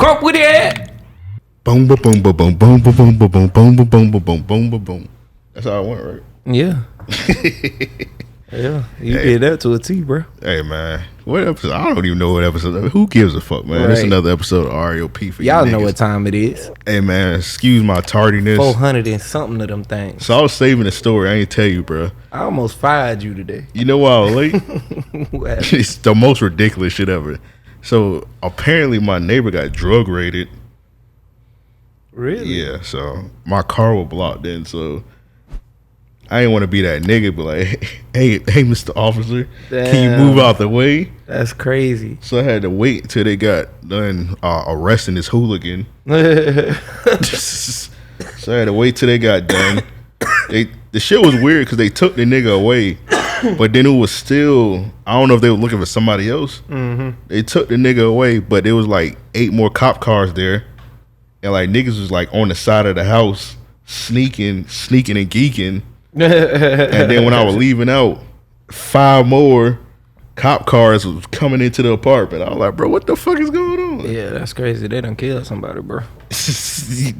crump with it. Boom, boom, boom, boom, boom, boom, boom, boom, boom, boom, boom, boom, boom, boom, boom, boom, boom. That's how I went, right? Yeah. Yeah, you did that to a T, bro. Hey, man. What episode? I don't even know what episode. Who gives a fuck, man? It's another episode of REOP for y'all you know niggas. what time it is. Hey, man. Excuse my tardiness. 400 and something of them things. So I was saving the story. I ain't tell you, bro. I almost fired you today. You know why I was late? What happened? It's the most ridiculous shit ever. So apparently my neighbor got drug raided. Really? Yeah, so my car was blocked in, so I didn't want to be that nigga, but like, hey, Mr. Officer, can you move out the way? That's crazy. So I had to wait until they got done arresting this hooligan. So I had to wait till they got done. The shit was weird because they took the nigga away, but then it was still, I don't know if they were looking for somebody else. Mm-hmm. They took the nigga away, but there was like 8 more cop cars there. And like niggas was like on the side of the house sneaking and geeking. And then when I was leaving out, 5 more cop cars was coming into the apartment. I was like, bro, what the fuck is going on? Yeah, that's crazy. They done killed somebody, bro.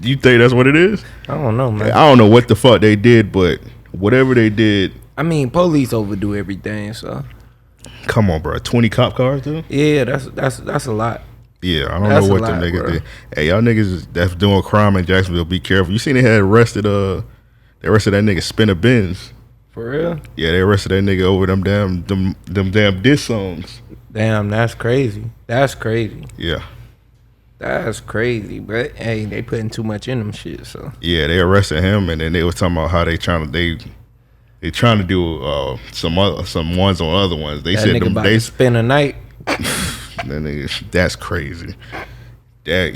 You think that's what it is? I don't know, man. I don't know what the fuck they did, but whatever they did. I mean, police overdo everything, so. Come on, bro. 20 cop cars, dude? Yeah, that's a lot. Yeah, I don't That's know what a them lot, niggas bro. did. Hey, y'all niggas that's doing crime in Jacksonville, be careful. You seen they had arrested they arrested that nigga Spinner Benz. For real? Yeah, they arrested that nigga over them damn diss songs. Damn, that's crazy. That's crazy. Yeah. That's crazy. But hey, they putting too much in them shit, so. Yeah, they arrested him, and then they was talking about how they trying to do some ones on other ones. They That said nigga them about they to spend a night. that nigga, that's crazy. That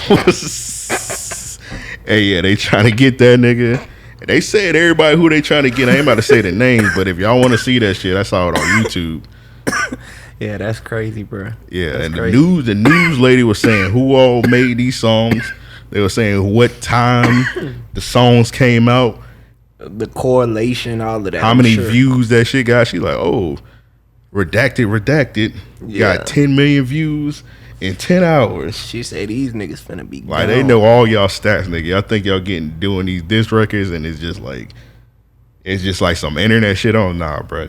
was. Hey, yeah, they trying to get that nigga. They said everybody who they trying to get. I ain't about to say the names, but if y'all want to see that shit, I saw it on YouTube. Yeah, that's crazy, bro. Yeah, That's and crazy. the news lady was saying who all made these songs. They were saying what time the songs came out, The correlation, all of that. how I'm many sure. views that shit got. She like, oh, redacted. Yeah. Got 10 million views in 10 hours. She said these niggas finna be Like, gone. they know all y'all stats, nigga. Y'all think y'all doing these diss records, and it's just like some internet shit on. Nah, bro.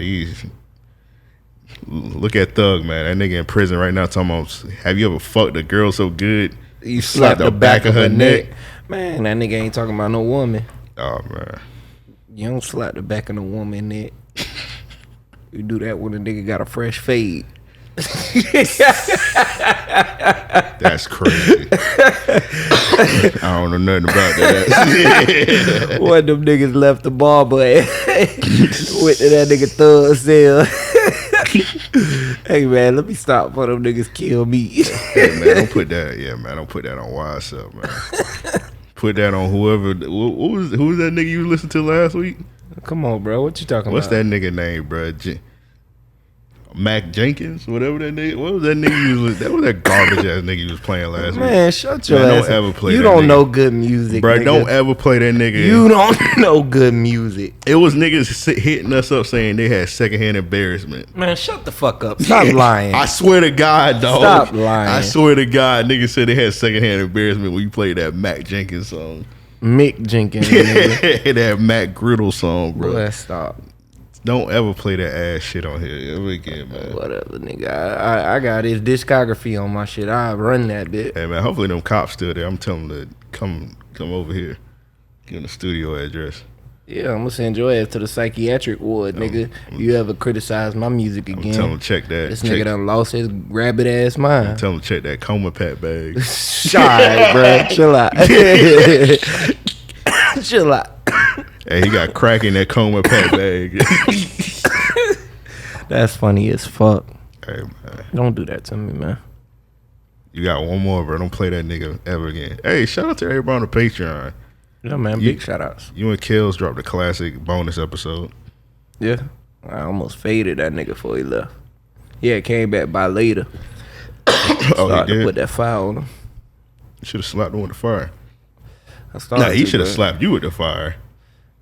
Look at Thug, man. That nigga in prison right now talking about, have you ever fucked a girl so good You slapped the back of her neck. Man, that nigga ain't talking about no woman. Oh, man. You don't slap the back of no woman neck. You do that when a nigga got a fresh fade. That's crazy. I don't know nothing about that. One of them niggas left the barber and went to that nigga Thug cell. Hey man, let me stop for them niggas kill me. Hey, man, don't put that. Yeah, man, don't put that on YSL, man. Put that on whoever. Who was that nigga you listened to last week? Come on, bro. What you talking What's about? that nigga name, bro? Mac Jenkins, whatever that nigga. What was that nigga? That was that garbage ass nigga you was playing last week. Man, shut your Man, ass don't up. ever play You that don't nigga. know good music, Bro, nigga. don't ever play that nigga. You don't know good music. It was niggas hitting us up saying they had secondhand embarrassment. Man, shut the fuck up. Stop lying. I swear to God, dog. Stop lying. I swear to God, niggas said they had secondhand embarrassment when you played that Mac Jenkins song. Mick Jenkins, nigga. That Mac Griddle song, bro. Boy, stop. Don't ever play that ass shit on here ever again, man. Whatever, nigga. I got his discography on my shit. I run that bit. Hey, man, hopefully them cops still there. I'm telling them to come over here. Give them the studio address. Yeah, I'm gonna send your ass to the psychiatric ward, nigga. You ever criticize my music I'm again? telling them to check that. This nigga done lost his rabbit ass mind. Tell them to check that coma pack bag. Shy, bro. Chill out. Chill out. Hey, he got crack in that coma pack bag. That's funny as fuck. Hey, man. Don't do that to me, man. You got one more, bro. Don't play that nigga ever again. Hey, shout out to everybody on the Patreon. Yeah, man. Big shout outs. You and Kills dropped a classic bonus episode. Yeah. I almost faded that nigga before he left. Yeah, came back by later. Oh, Started he to did? put that fire on him. Should have slapped him with the fire. I started Nah, he to, should have but- slapped you with the fire.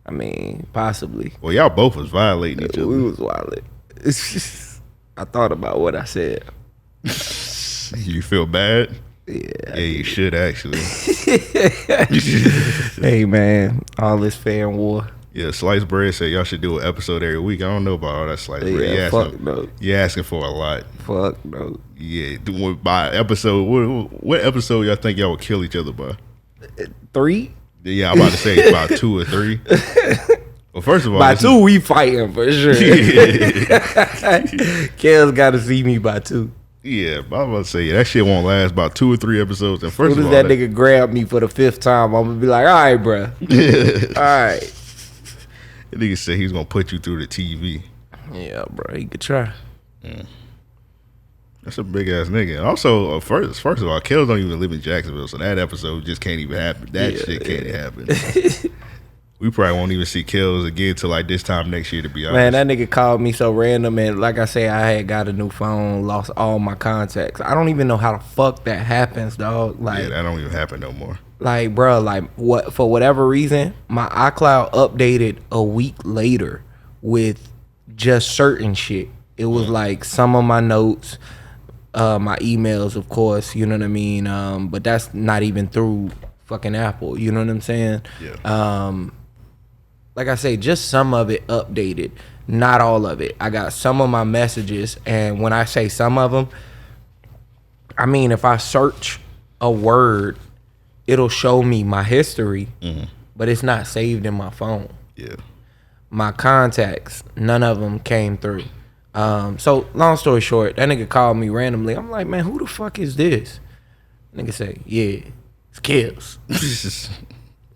I mean, possibly. Well, y'all both was violating each We other. was wild. I thought about what I said. You feel bad? Yeah, you should actually. Hey man, all this fan war. Yeah, Sliced Bread said y'all should do an episode every week. I don't know about all that Sliced Bread. Yeah, fuck no. You're asking for a lot. Fuck no. Yeah, by episode, what episode y'all think y'all would kill each other by? 3? Yeah, I'm about to say about 2 or 3. Well, first of all, by 2 we fighting for sure. Kel's got to see me by 2. Yeah, but I'm about to say that shit won't last about 2 or 3 episodes. And first as soon of as all, that nigga grab me for the 5th time, I'm gonna be like, all right, bro. All right. The nigga said he's gonna put you through the TV. Yeah, bro, he could try. That's a big ass nigga. Also, first of all, Kells don't even live in Jacksonville, so that episode just can't even happen. That shit can't happen. We probably won't even see Kells again till like this time next year, to be honest. Man, that nigga called me so random, and like I say, I had got a new phone, lost all my contacts. I don't even know how the fuck that happens, dog. Like, yeah, that don't even happen no more. Like, bro, like what for whatever reason, my iCloud updated a week later with just certain shit. It was like some of my notes, my emails, of course, you know what I mean? But that's not even through fucking Apple, you know what I'm saying? Yeah. Like I say, just some of it updated, not all of it. I got some of my messages, and when I say some of them, I mean if I search a word, it'll show me my history, but it's not saved in my phone. Yeah. My contacts, none of them came through. So long story short, that nigga called me randomly. I'm like, man, who the fuck is this? Nigga say, yeah, it's Kills.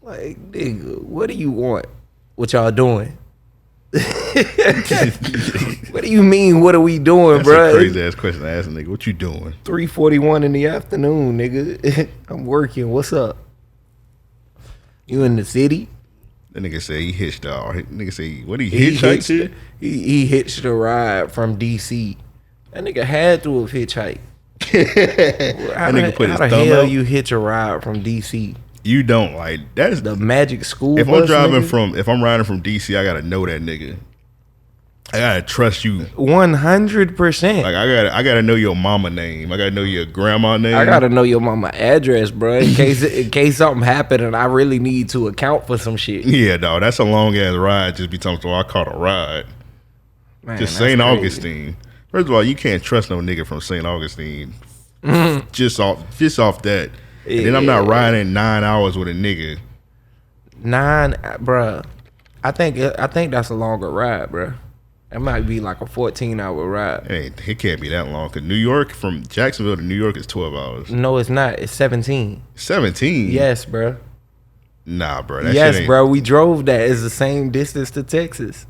Like, nigga, what do you want? What y'all doing? What do you mean, what are we doing, That's bro? a crazy ass question to ask a nigga. What you doing? 3:41 in the afternoon, nigga. I'm working. What's up? You in the city? That nigga say he hitched out. Nigga say, what he hitchhiked here? He hitched a ride from DC. That nigga had to have hitchhiked. That nigga put his how the thumb hell out. you hitch a ride from DC? You don't like that's The Magic School if bus, I'm driving nigga? if I'm riding from DC, I gotta know that nigga. I gotta trust you. 100%. Like I gotta know your mama name. I gotta know your grandma name. I gotta know your mama address, bro, in case something happened and I really need to account for some shit. Yeah, dog. That's a long ass ride. Just be talking. So I caught a ride. Man, Just that's St. crazy. Augustine. First of all, you can't trust no nigga from St. Augustine. Just off that. And then I'm not riding 9 hours with a nigga. 9, bruh. I think that's a longer ride, bruh. It might be like a 14-hour ride. It can't be that long. Cause New York, from Jacksonville to New York is 12 hours. No, it's not. It's 17. 17? Yes, bruh. Nah, bro. That shit Yes, ain't. bro. We drove that. It's the same distance to Texas.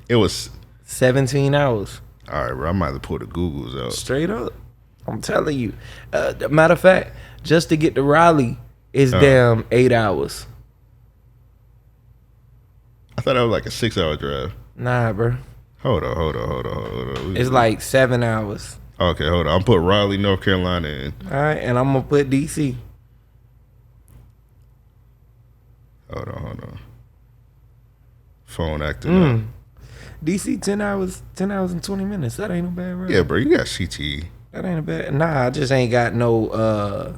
It was. 17 hours. All right, bro. I might have to pull the Googles out. Straight up. I'm telling you. Matter of fact, just to get to Raleigh is damn 8 hours. I thought that was like a 6-hour drive. Nah, bro. Hold on. It's like 7 hours. Okay, hold on. I'm put Raleigh, North Carolina in. All right, and I'm gonna put DC. Hold on. Phone acting up. DC 10 hours and 20 minutes. That ain't no bad ride. Yeah, bro. You got CTE. That ain't a bad. Nah, I just ain't got no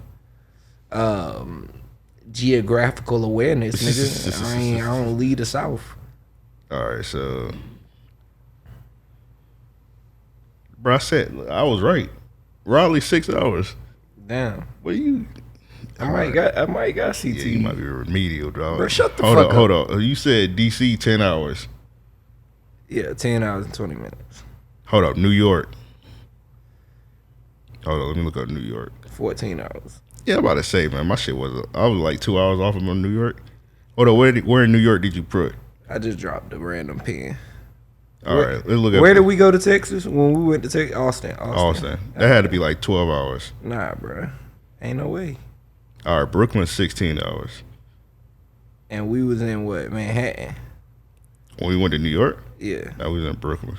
geographical awareness, nigga. I don't lead the South. All right, so. Bro, I said I was right. Raleigh 6 hours. Damn. What you? I might got CT. Yeah, you might be remedial, dog. Bro, shut the fuck up. Hold on. You said DC 10 hours. Yeah, 10 hours and 20 minutes. Hold up, New York. Hold on, let me look up New York. 14 hours. Yeah, I'm about to say, man, my shit I was like 2 hours off of New York. Hold on, where in New York did you put? I just dropped a random pin. All right, let's look at Where did we go to Texas when we went to Texas? Austin. That had to be like 12 hours. Nah, bro. Ain't no way. All right, Brooklyn 16 hours. And we was in what, Manhattan? When we went to New York? Yeah. No, we was in Brooklyn.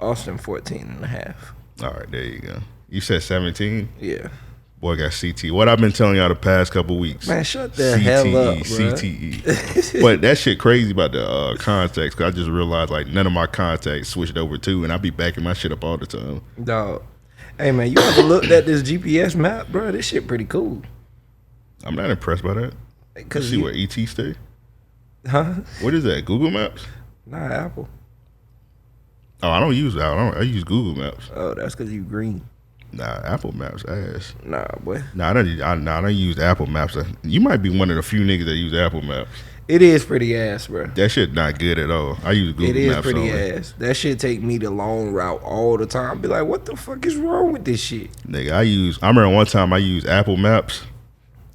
Austin 14 and a half. All right, there you go. You said 17? Yeah. Boy got CTE. What I've been telling y'all the past couple weeks. Man, shut the hell up, bro. CTE. But that shit crazy about the contacts, because I just realized like none of my contacts switched over too, and I be backing my shit up all the time. Dog. Hey man, you ever looked at this GPS map, bro? This shit pretty cool. I'm not impressed by that. Cause See where ET stay? huh? What is that? Google Maps? Nah, Apple. Oh, I don't use that. I use Google Maps. Oh, that's cause you green. Nah, Apple Maps ass. Nah, boy. Nah, I don't use Apple Maps. You might be one of the few niggas that use Apple Maps. It is pretty ass, bro. That shit not good at all. I use Google It is Maps pretty only. ass. That shit take me the long route all the time. Be like, what the fuck is wrong with this shit? Nigga, I remember one time I used Apple Maps.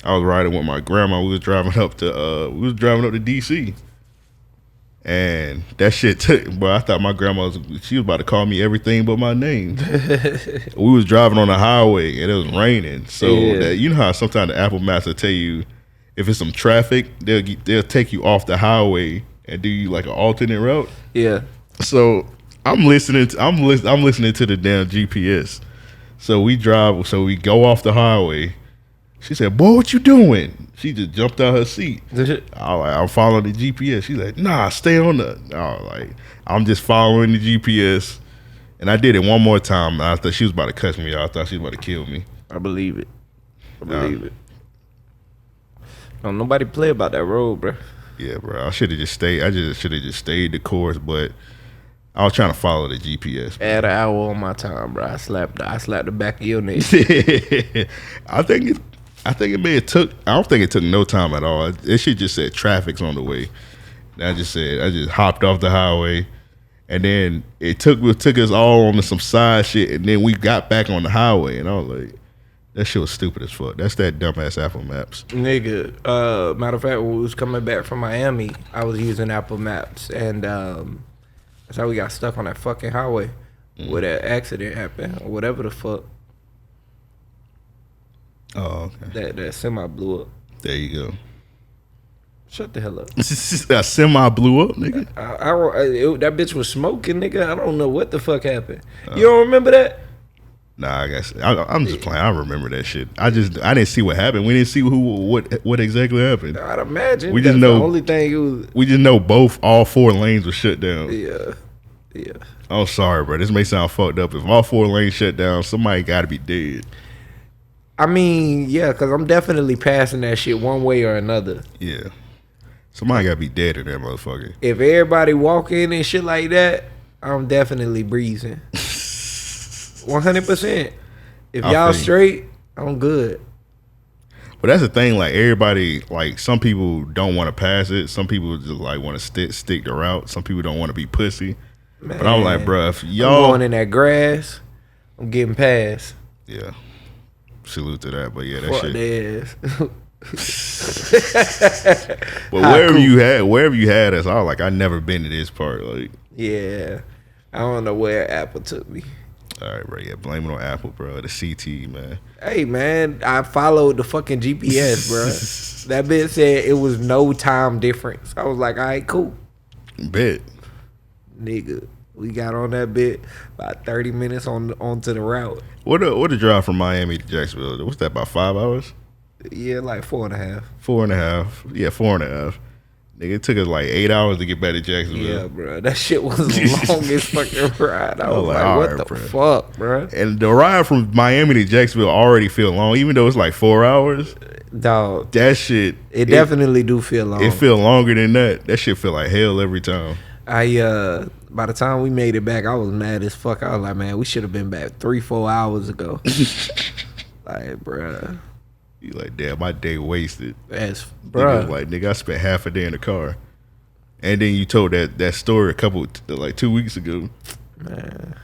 I was riding with my grandma. We was driving up to DC. And that shit took, bro. I thought my grandma she was about to call me everything but my name. We was driving on the highway and it was raining. So that, you know how sometimes the Apple Maps will tell you if it's some traffic, they'll take you off the highway and do you like an alternate route. Yeah. So I'm listening to the damn GPS. So we go off the highway. She said, "Boy, what you doing?" She just jumped out her seat. I'm following the GPS. She's like, "Nah, stay on the." I was like, I'm just following the GPS, and I did it one more time. I thought she was about to cuss me out. I thought she was about to kill me. I believe it. I believe it. Don't nobody play about that road, bro. Yeah, bro. I should have just stayed. I just should have just stayed the course, but I was trying to follow the GPS. Bro. Add an hour on my time, bro. I slapped the back of your neck. I think it may have took. I don't think it took no time at all. It should just said traffic's on the way. And I just hopped off the highway, and then it took us all on to some side shit, and then we got back on the highway, and I was like, that shit was stupid as fuck. That's that dumbass Apple Maps. Nigga, matter of fact, when we was coming back from Miami, I was using Apple Maps, and that's how we got stuck on that fucking highway where that accident happened, or whatever the fuck. Oh, okay. That semi blew up. There you go. Shut the hell up. That semi blew up, nigga. That bitch was smoking, nigga. I don't know what the fuck happened. You don't remember that? Nah, I guess I'm just playing. I remember that shit. I didn't see what happened. We didn't see what exactly happened. I'd imagine. We just know the only thing it was. We just know all 4 lanes were shut down. Yeah. I'm sorry, bro. This may sound fucked up. If all 4 lanes shut down, somebody got to be dead. I mean, yeah, because I'm definitely passing that shit one way or another. Yeah. Somebody got to be dead in that motherfucker. If everybody walking and shit like that, I'm definitely breezing. 100%. If y'all straight, I'm good. But that's the thing, like everybody, like some people don't want to pass it. Some people just like want to stick the route. Some people don't want to be pussy. Man, but I'm like, bro, if y'all I'm going in that grass, I'm getting past. Yeah. Salute to that, but yeah, that fuck shit. But wherever you had us, I was like, I never been to this part. Like, yeah, I don't know where Apple took me. All right, bro. Yeah, blame it on Apple, bro. The CT, man. Hey, man, I followed the fucking GPS, bro. That bitch said it was no time difference. I was like, all right, cool. Bet. Nigga, we got on that bit about 30 minutes onto the route. What a drive from Miami to Jacksonville? What's that, about 5 hours? Yeah, like 4.5. 4.5. Yeah, 4.5. Nigga, it took us like 8 hours to get back to Jacksonville. Yeah, bro. That shit was the longest fucking ride. I was like, what the fuck, bro? And the ride from Miami to Jacksonville already feel long, even though it's like 4 hours. Dog. That shit. It definitely do feel long. It feel longer than that. That shit feel like hell every time. By the time we made it back, I was mad as fuck. I was like, man, we should have been back 3-4 hours ago. Like, bruh. You like, damn, my day wasted. That's, bruh. Like, nigga, I spent half a day in the car. And then you told that story 2 weeks ago. Man,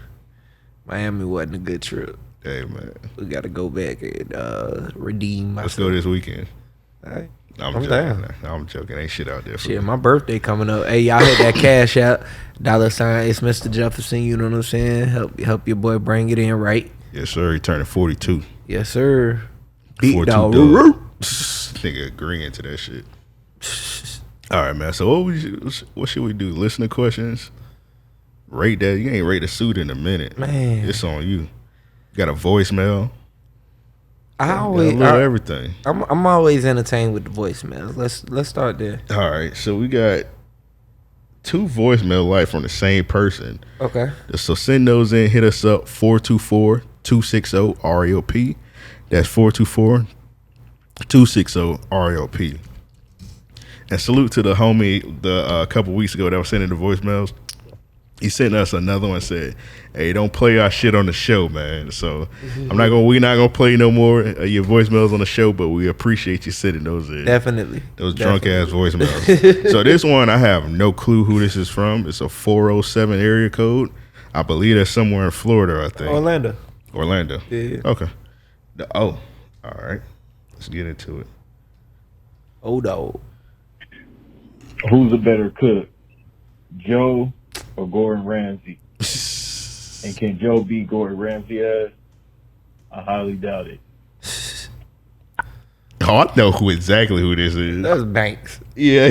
Miami wasn't a good trip. Hey, man. We got to go back and redeem myself. Let's go this weekend. All right. I'm joking. down. I'm joking. Ain't shit out there. Shit, my birthday coming up. Hey, y'all hit that cash out. $. It's Mr. Jefferson. You know what I'm saying? Help your boy bring it in right. Yes, sir. He turning 42. Yes, sir. Beat dog. Nigga agreeing to that shit. All right, man. So what should we do? Listener questions? Rate that. You ain't rate a suit in a minute. Man. It's on you. Got a voicemail. Everything. I'm always entertained with the voicemails. Let's start there. All right, so we got 2 voicemail from the same person. Okay. So send those in. Hit us up 424-2 424-260-RLP. That's 424-260-RLP. And salute to the homie a couple weeks ago that was sending the voicemails. He sent us another one and said, "Hey, don't play our shit on the show, man." So we're not gonna play no more your voicemails on the show, but we appreciate you sending those in. Definitely. Those drunk ass voicemails. So this one, I have no clue who this is from. It's a 407 area code. I believe that's somewhere in Florida, I think. Orlando. Yeah. Okay. All right. Let's get into it. Oh, dog. Who's a better cook, Joe or Gordon Ramsay? And can Joe beat Gordon Ramsay ass? I highly doubt it. Oh, I know exactly who this is. That's Banks. Yeah.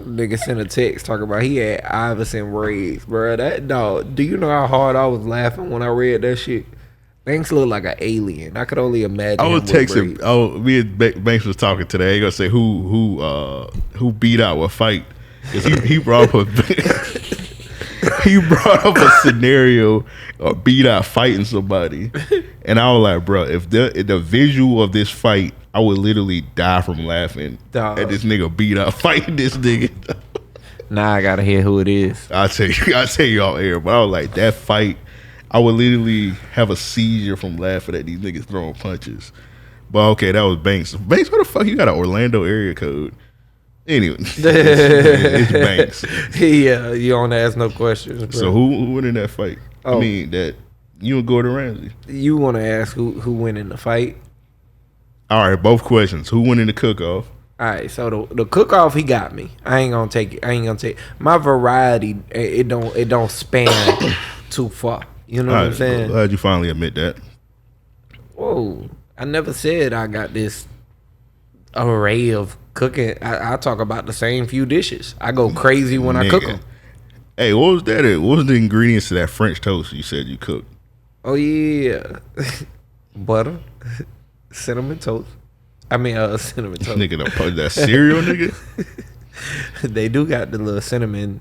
Nigga sent a text talking about he had Iverson braids, bro. That dog. Do you know how hard I was laughing when I read that shit? Banks looked like an alien. I could only imagine. I was him with texting. braids. Oh, me and Banks was talking today. He gonna say who beat out what fight? 'Cause he brought up a scenario of beat out fighting somebody, and I was like, bro, if the visual of this fight, I would literally die from laughing at this nigga beat out fighting this nigga. Now I gotta hear who it is. I'll tell you all air, but I was like, that fight, I would literally have a seizure from laughing at these niggas throwing punches. But okay, that was Banks. Banks, what the fuck? You got an Orlando area code? Anyway, it's Banks. Yeah, you don't ask no questions, bro. So who won in that fight? Oh. I mean, that you and Gordon Ramsay. You want to ask who win in the fight? All right, both questions. Who won in the cook-off? All right, so the cook off, he got me. I ain't gonna take it. My variety. It don't span too far. You know what I'm saying? Glad you finally admit that. Whoa, I never said I got this array of cooking. I talk about the same few dishes. I go crazy when I cook them. Hey, what was that? What was the ingredients to that French toast you said you cooked? Oh yeah, butter, cinnamon toast. Cinnamon toast. Nigga, that cereal, nigga. They do got the little cinnamon.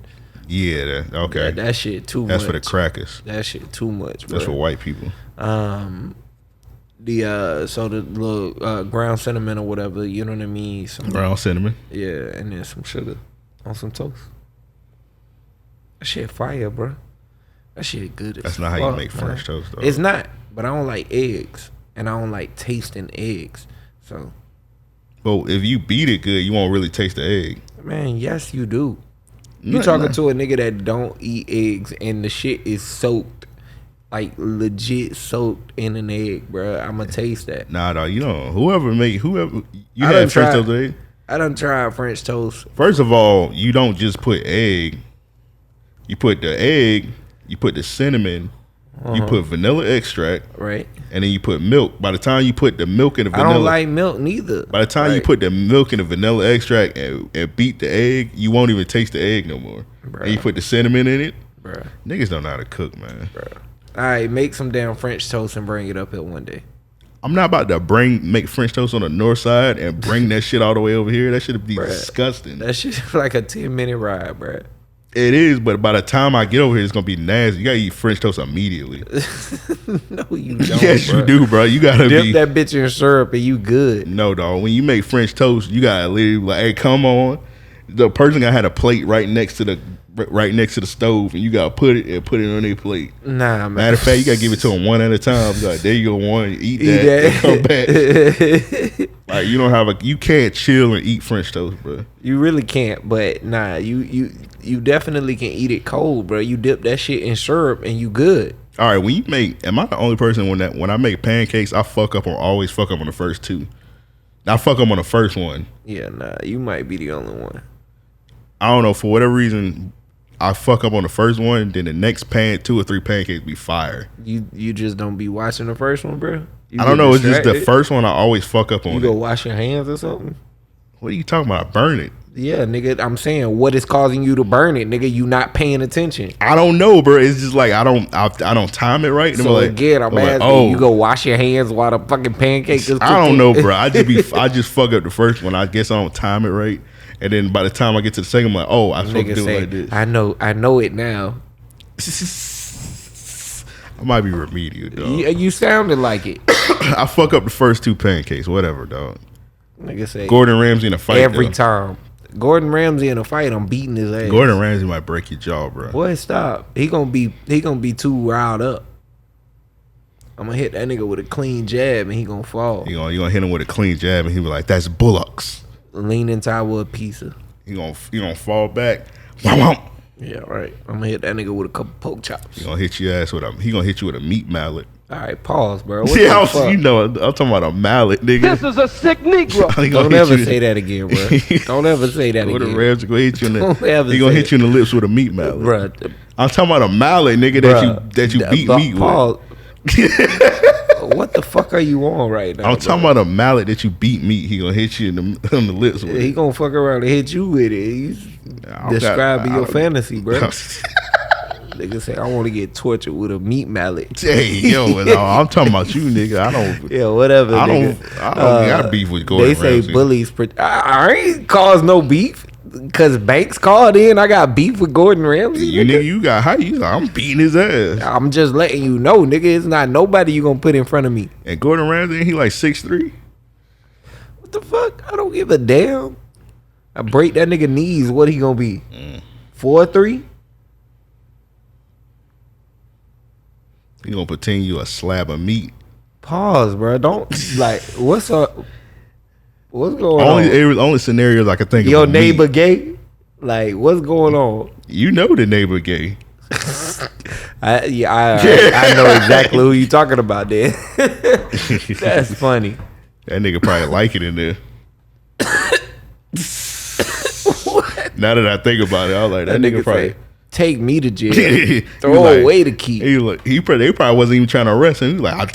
Yeah, okay. That shit too much. That's for the crackers. That shit too much, bro. That's for white people. The little ground cinnamon or whatever, you know what I mean? Some Ground cinnamon. Yeah, and then some sugar on some toast. That shit fire, bro. That shit good as That's not how you make French toast, though. It's not, but I don't like eggs, and I don't like tasting eggs. So, but if you beat it good, you won't really taste the egg. man, yes, you do. You talking to a nigga that don't eat eggs, and the shit is soaked, like legit soaked in an egg, bro. I'ma taste that. Nah, dog. You know, whoever you had French toast egg. I done tried French toast. First of all, you don't just put egg. You put the egg. You put the cinnamon. You put vanilla extract, right? And then you put milk. By the time you put the milk and the vanilla, I don't like milk neither. By the time you put the milk and the vanilla extract and beat the egg, you won't even taste the egg no more. Bruh. And you put the cinnamon in it. Bruh. Niggas don't know how to cook, man. Bruh. All right, make some damn French toast and bring it up here one day. I'm not about to make French toast on the north side and bring that shit all the way over here. That should be disgusting. That shit like a 10-minute ride, bruh. It is, but by the time I get over here, it's gonna be nasty. You gotta eat French toast immediately. No, you don't. Yes, bro. you do, bro. You gotta dip that bitch in syrup and you good. No, dog. When you make French toast, you gotta literally like, hey, come on. The person got had a plate right next to the stove, and you gotta put it on their plate. Nah, man. Matter of fact, you gotta give it to them one at a time. Like, there you go, one, eat that. And come back. Like, you can't chill and eat French toast, bro. You really can't, but nah, you definitely can eat it cold, bro. You dip that shit in syrup and you good. All right, when you am I the only person when I make pancakes, I always fuck up on the first two. I fuck up on the first one. Yeah, nah, you might be the only one. I don't know, for whatever reason, I fuck up on the first one, then the next 2 or 3 pancakes be fire. You just don't be watching the first one, bro? I don't know, it's just the first one I always fuck up on. You go wash your hands or something? What are you talking about? Burn it. Yeah, nigga, I'm saying, what is causing you to burn it, nigga? You not paying attention. I don't know, bro. It's just like I don't time it right. And so again, I'm asking, you go wash your hands while the fucking pancake is cooking? I don't know, bro. I just fuck up the first one. I guess I don't time it right. And then by the time I get to the second, I'm like, I'm supposed to do it like this. I know it now. I might be remedial, dog. You sounded like it. I fuck up the first 2 pancakes, whatever, dog. Nigga say Gordon Ramsay in a fight every though. time. Gordon Ramsay in a fight, I'm beating his ass. Gordon Ramsay might break your jaw, bro. Boy, stop. He gonna be too riled up. I'm gonna hit that nigga with a clean jab and he gonna fall. You gonna hit him with a clean jab and he be like, "That's bullocks." Leaning toward pizza. He gonna fall back. Womp womp. Yeah, right. I'm gonna hit that nigga with a couple poke chops. He gonna hit your ass with a. He gonna hit you with a meat mallet. All right, pause, bro. What Yeah, the fuck? you know, I'm talking about a mallet, nigga. This is a sick Negro. He gonna Don't hit ever you- say that again, bro. Don't ever say that Gordon again, Ramsay gonna hit you in Don't the. ever He gonna say hit you in the lips with a meat mallet. bro. I'm talking about a mallet, nigga, that you beat meat with. Pause. What the fuck are you on right now? I'm talking about a mallet that you beat meat. He gonna hit you in the lips with. He gonna fuck around and hit you with it. He's describing your fantasy, bro. Nigga say I want to get tortured with a meat mallet. Hey, yo, no, I'm talking about you, nigga. I don't. Yeah, whatever. I nigga. don't got beef with Gordon They say Ramsay. bullies. I ain't caused no beef because Banks called in. I got beef with Gordon Ramsay. You nigga, you got how you? I'm beating his ass. I'm just letting you know, nigga. It's not nobody you gonna put in front of me. And Gordon Ramsay, he like 6'3". What the fuck? I don't give a damn. I break that nigga knees. What he gonna be? 4'3"? He gonna pretend you a slab of meat. Pause, bro. Don't like. What's up? What's going Only on? only scenarios I can think of. Your with neighbor meat. gay? Like, what's going on? You know the neighbor gay. I know exactly who you talking about. There. That's funny. That nigga probably like it in there. Now that I think about it, I was like, that, nigga probably. say, take me to jail. He Throw like- away the key. He like they probably wasn't even trying to arrest him. He like, I'll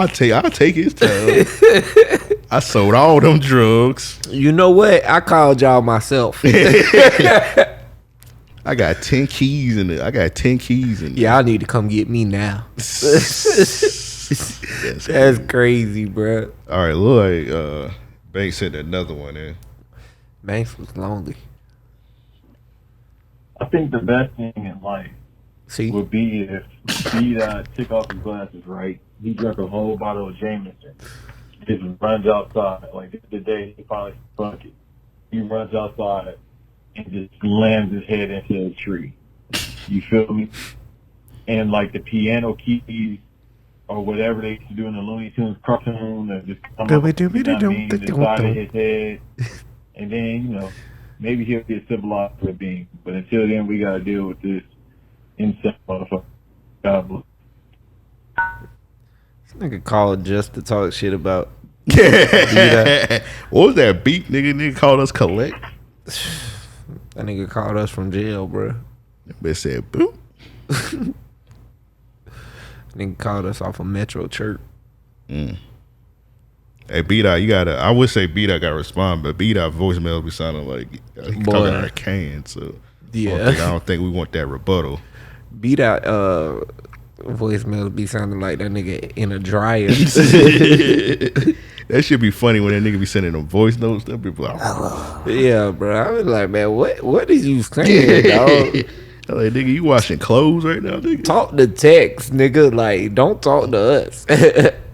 take his time. I sold all them drugs. You know what? I called y'all myself. I got 10 keys in it. I got 10 keys in it. Y'all need to come get me now. Yes. That's crazy, bro. All right, look, Banks sent another one in. Banks was lonely. I think the best thing in life See, would be if he took off his glasses, right? He drank a whole bottle of Jameson. Just runs outside. Like this is the day he finally fuck it. He runs outside and just slams his head into a tree. You feel me? And like the piano keys or whatever they used to do in the Looney Tunes cartoon that just come up, you know what I mean, the side of his head. And then, you know, maybe he'll be a civilized human being. But until then, we got to deal with this insane motherfucker. God bless. this nigga called just to talk shit about. What was that beat nigga called us collect? That nigga called us from jail, bro. They said boop. Nigga called us off of Metro Chirp. Hey, B-Dot, you gotta. I would say B-Dot gotta respond, but B-Dot voicemail be sounding like he Boy. talking out of can. So Yeah. I don't think we want that rebuttal. Beat out voicemails be sounding like that nigga in a dryer. That should be funny when that nigga be sending them voice notes. That people like, Yeah, bro. I was like, man, what is you saying, dog? I'm like, nigga, you washing clothes right now, nigga? Talk to text, nigga. Like, don't talk to us.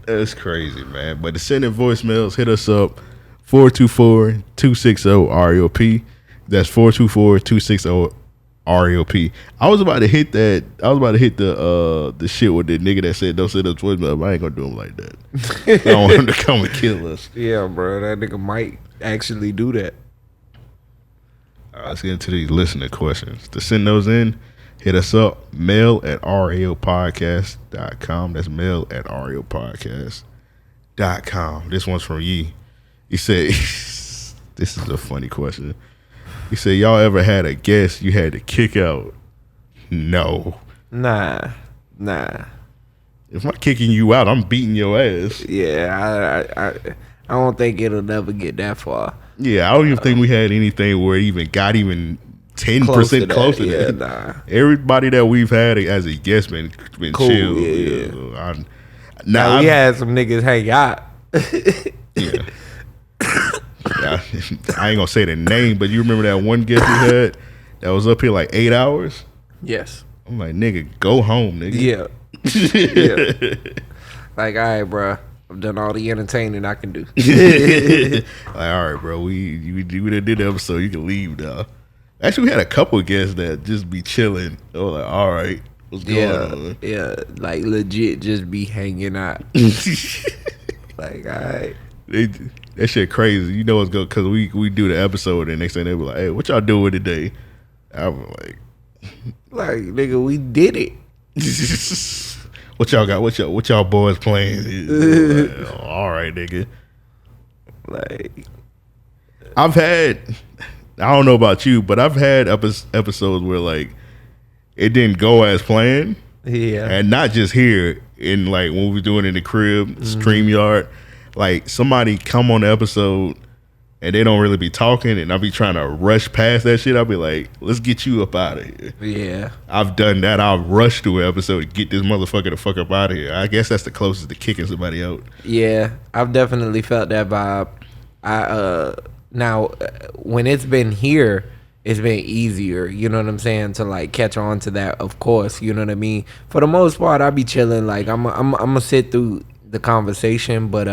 That's crazy, man. But to send in voicemails, hit us up 424-260-REOP. That's 424-260-REOP. I was about to hit that. I was about to hit the shit with the nigga that said don't send us voicemail. I ain't gonna do him like that. I don't want him to come and kill us. Yeah, bro. That nigga might actually do that. All right, let's get into these listener questions. To send those in, hit us up, mail@reopodcast.com. That's mail@reopodcast.com. This one's from Yee. He said, this is a funny question. He said, y'all ever had a guest you had to kick out? No. Nah. If I'm kicking you out, I'm beating your ass. Yeah, I don't think it'll never get that far. Yeah, I don't even think we had anything where it even got even 10% Close to that. close to Yeah, that. nah. Everybody that we've had as a guest been Cool, chill. yeah. So Now we had some niggas hang out. Yeah. I ain't gonna say the name, but you remember that one guest we had that was up here like 8 hours? Yes. I'm like, nigga, go home, nigga. Yeah. Yeah. Like, all right, bro. I've done all the entertaining I can do. Like, all right, bro, we done did the episode. You can leave now. Actually, we had a couple of guests that just be chilling. They were like, all right, what's going on? Yeah, like legit just be hanging out. Like, all right. That shit crazy. You know what's good because we do the episode and next thing they be like, hey, what y'all doing today? I'm like, nigga, we did it. what y'all got? What y'all boys playing? Like, all right, nigga. Like, I've had, I don't know about you, but I've had episodes where like it didn't go as planned. Yeah. And not just here in like when we were doing it in the crib, StreamYard. Like somebody come on the episode and they don't really be talking and I'll be trying to rush past that shit. I'll be like, let's get you up out of here. Yeah. I've done that. I'll rush through an episode to get this motherfucker the fuck up out of here. I guess that's the closest to kicking somebody out. Yeah. I've definitely felt that vibe. Now when it's been here, it's been easier, you know what I'm saying, to like catch on to that, of course, you know what I mean? For the most part, I be chilling, like I'm gonna sit through the conversation, but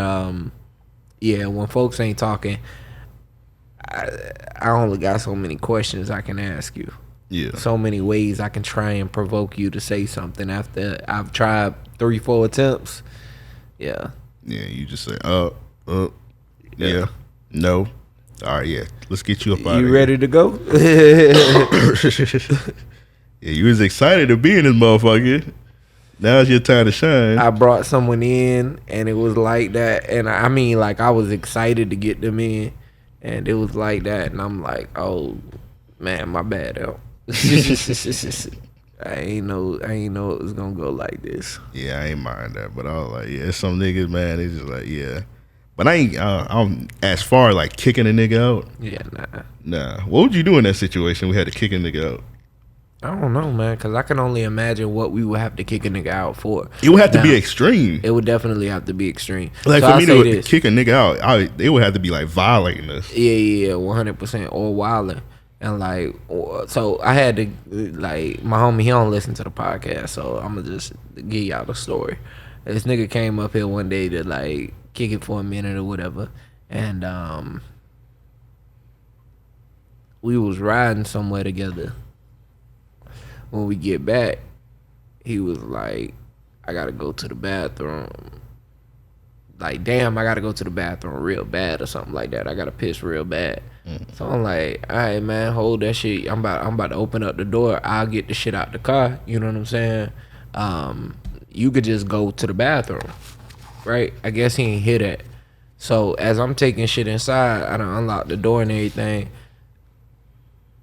yeah, when folks ain't talking, I only got so many questions I can ask you. Yeah. So many ways I can try and provoke you to say something after I've tried 3-4 attempts. Yeah. Yeah, you just say, yeah, no. All right, yeah. Let's get you up out of here. You ready to go? Yeah, you was excited to be in this motherfucker. Now's your time to shine. I brought someone in and it was like that, and I mean, like, I was excited to get them in and it was like that, and I'm like, oh man, my bad, L. I ain't know it was gonna go like this. Yeah, I ain't mind that, but I was like, yeah, some niggas, man, they just like, yeah. But I ain't, I'm as far like kicking a nigga out. Yeah, Nah. What would you do in that situation? We had to kick a nigga out. I don't know, man, because I can only imagine what we would have to kick a nigga out for. It would have to be extreme. It would definitely have to be extreme. Like so for me to kick a nigga out, they would have to be like violating us. Yeah, 100%, or wilding. And like, so I had to, like, my homie, he don't listen to the podcast, so I'm gonna just give y'all the story. This nigga came up here one day to like kick it for a minute or whatever, and we was riding somewhere together. When we get back, he was like, I gotta go to the bathroom. Like, damn, I gotta go to the bathroom real bad or something like that. I gotta piss real bad. So I'm like, all right, man, hold that shit. I'm about to open up the door. I'll get the shit out the car. You know what I'm saying? You could just go to the bathroom, right? I guess he ain't hear that. So as I'm taking shit inside, I done unlocked the door and everything.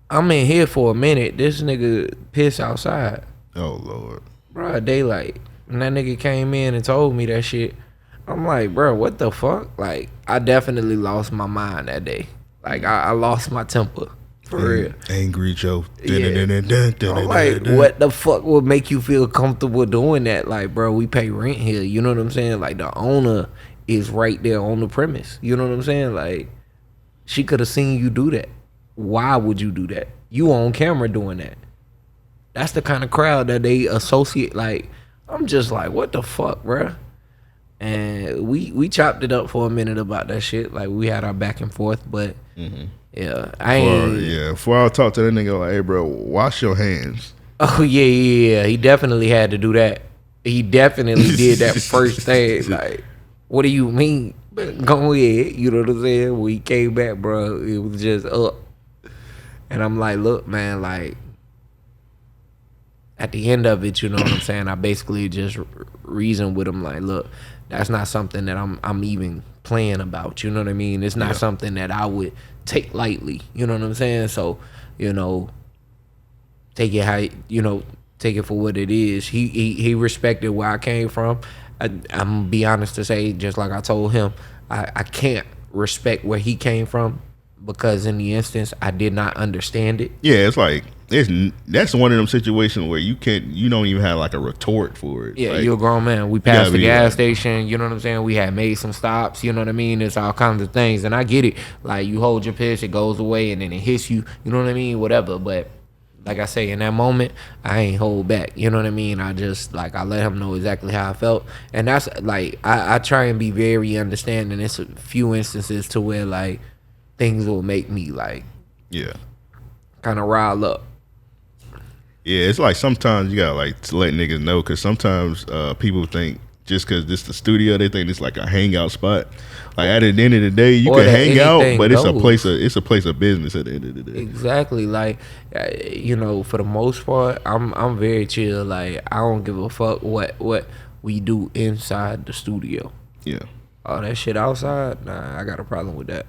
I'm in here for a minute. This nigga piss outside. Oh Lord, bro, daylight. And that nigga came in and told me that shit. I'm like, bro, what the fuck? Like, I definitely lost my mind that day. Like, I lost my temper. For real. Angry Joe. Yeah. I'm like, what the fuck would make you feel comfortable doing that? Like, bro, we pay rent here. You know what I'm saying? Like, the owner is right there on the premise. You know what I'm saying? Like, she could have seen you do that. Why would you do that? You on camera doing that. That's the kind of crowd that they associate. Like, I'm just like, what the fuck, bro? And we chopped it up for a minute about that shit. Like, we had our back and forth, but yeah, I ain't. Before I talk to that nigga, like, hey, bro, wash your hands. Oh yeah. He definitely had to do that. He definitely did that first thing. Like, what do you mean? Go ahead. You know what I'm saying? When he came back, bro, it was just up. And I'm like, look, man, like, at the end of it, you know what I'm saying? I basically just reasoned with him, like, look, that's not something that I'm even playing about. You know what I mean? It's not something that I would take lightly. You know what I'm saying? So, you know, take it how, you know, take it for what it is. He respected where I came from. I'm gonna be honest to say, just like I told him, I can't respect where he came from because in the instance I did not understand it. Yeah, it's like that's one of them situations where you don't even have like a retort for it. Yeah, like, you're a grown man. We passed the gas station, you know what I'm saying? We had made some stops, you know what I mean? There's all kinds of things, and I get it. Like, you hold your piss, it goes away, and then it hits you, you know what I mean? Whatever, but like I say, in that moment, I ain't hold back. You know what I mean? I just like I let him know exactly how I felt, and that's like I try and be very understanding. It's a few instances to where like things will make me like Yeah. kind of rile up. Yeah, it's like sometimes you gotta like to let niggas know, because sometimes people think just because this the studio, they think it's like a hangout spot. Like at the end of the day, you Or can that hang out, anything but it's a goes. place of business at the end of the day. Exactly. Like, you know, for the most part, I'm very chill. Like, I don't give a fuck what we do inside the studio. Yeah. All that shit outside, nah, I got a problem with that.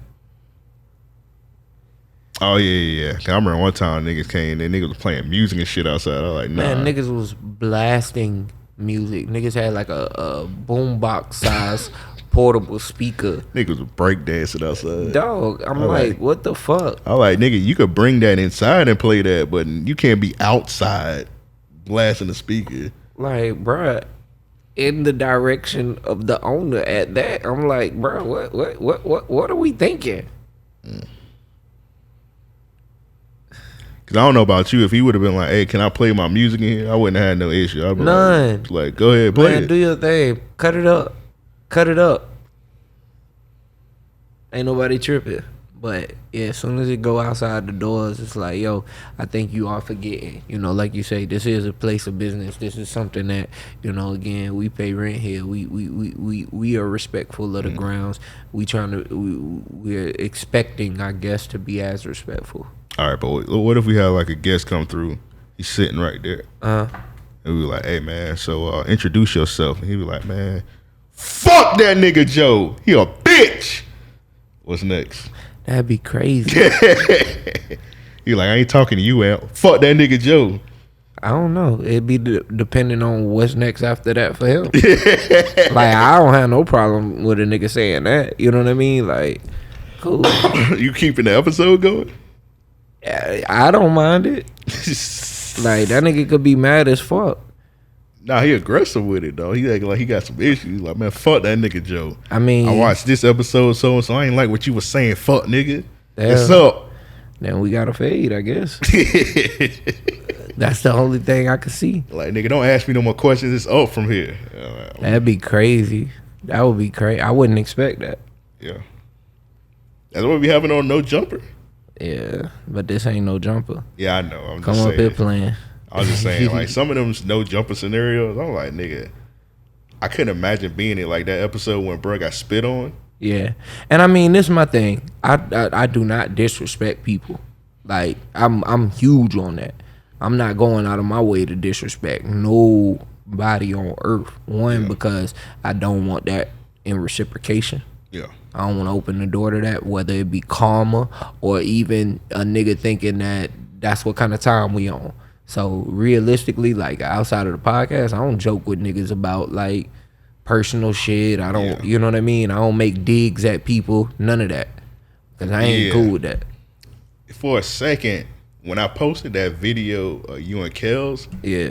Oh yeah. 'Cause I remember one time niggas came and niggas was playing music and shit outside. I was like, nah. Man, niggas was blasting music. Niggas had like a boombox size portable speaker. Niggas was breakdancing outside. Dog, I'm All like, right. what the fuck? I like, nigga, you could bring that inside and play that, but you can't be outside blasting the speaker. Like, bruh, in the direction of the owner at that. I'm like, bruh, what are we thinking? Cause I don't know about you. If he would have been like, "Hey, can I play my music in here?" I wouldn't have had no issue. I'd be None. Like, go ahead, play Man, it. do your thing. Cut it up. Cut it up. Ain't nobody tripping. But yeah, as soon as it go outside the doors, it's like, yo, I think you are forgetting. You know, like you say, this is a place of business. This is something that, you know, again, we pay rent here. We are respectful of the grounds. We're expecting our guests to be as respectful. All right, but what if we had like a guest come through? He's sitting right there, and we were like, "Hey, man, so introduce yourself." And he was like, "Man, fuck that nigga Joe. He a bitch." What's next? That'd be crazy. He like, "I ain't talking to you, Al. Fuck that nigga Joe." I don't know. It'd be depending on what's next after that for him. Like, I don't have no problem with a nigga saying that. You know what I mean? Like, cool. You keeping the episode going? I don't mind it. Like, that nigga could be mad as fuck. Nah, he aggressive with it though. He acting like he got some issues. Like, man, fuck that nigga Joe. I mean, I watched this episode so and so. I ain't like what you was saying. Fuck nigga. Yeah. What's up? then we got to fade, I guess. That's the only thing I could see. Like, nigga, don't ask me no more questions. It's up from here. That'd be crazy. That would be crazy. I wouldn't expect that. Yeah. That's what we having on No Jumper. Yeah, but this ain't no jumper. Yeah, I know. I'm Come just up saying. here playing. I was just saying, like, some of them No Jumper scenarios, I'm like, nigga, I couldn't imagine being in like that episode when bro got spit on. Yeah, and I mean, this is my thing. I do not disrespect people. Like, I'm huge on that. I'm not going out of my way to disrespect nobody on earth. One, because I don't want that in reciprocation. Yeah. I don't want to open the door to that, whether it be karma or even a nigga thinking that that's what kind of time we on. So realistically, like outside of the podcast, I don't joke with niggas about like personal shit. I don't, you know what I mean? I don't make digs at people, none of that. Cause I ain't cool with that. For a second, when I posted that video of you and Kels,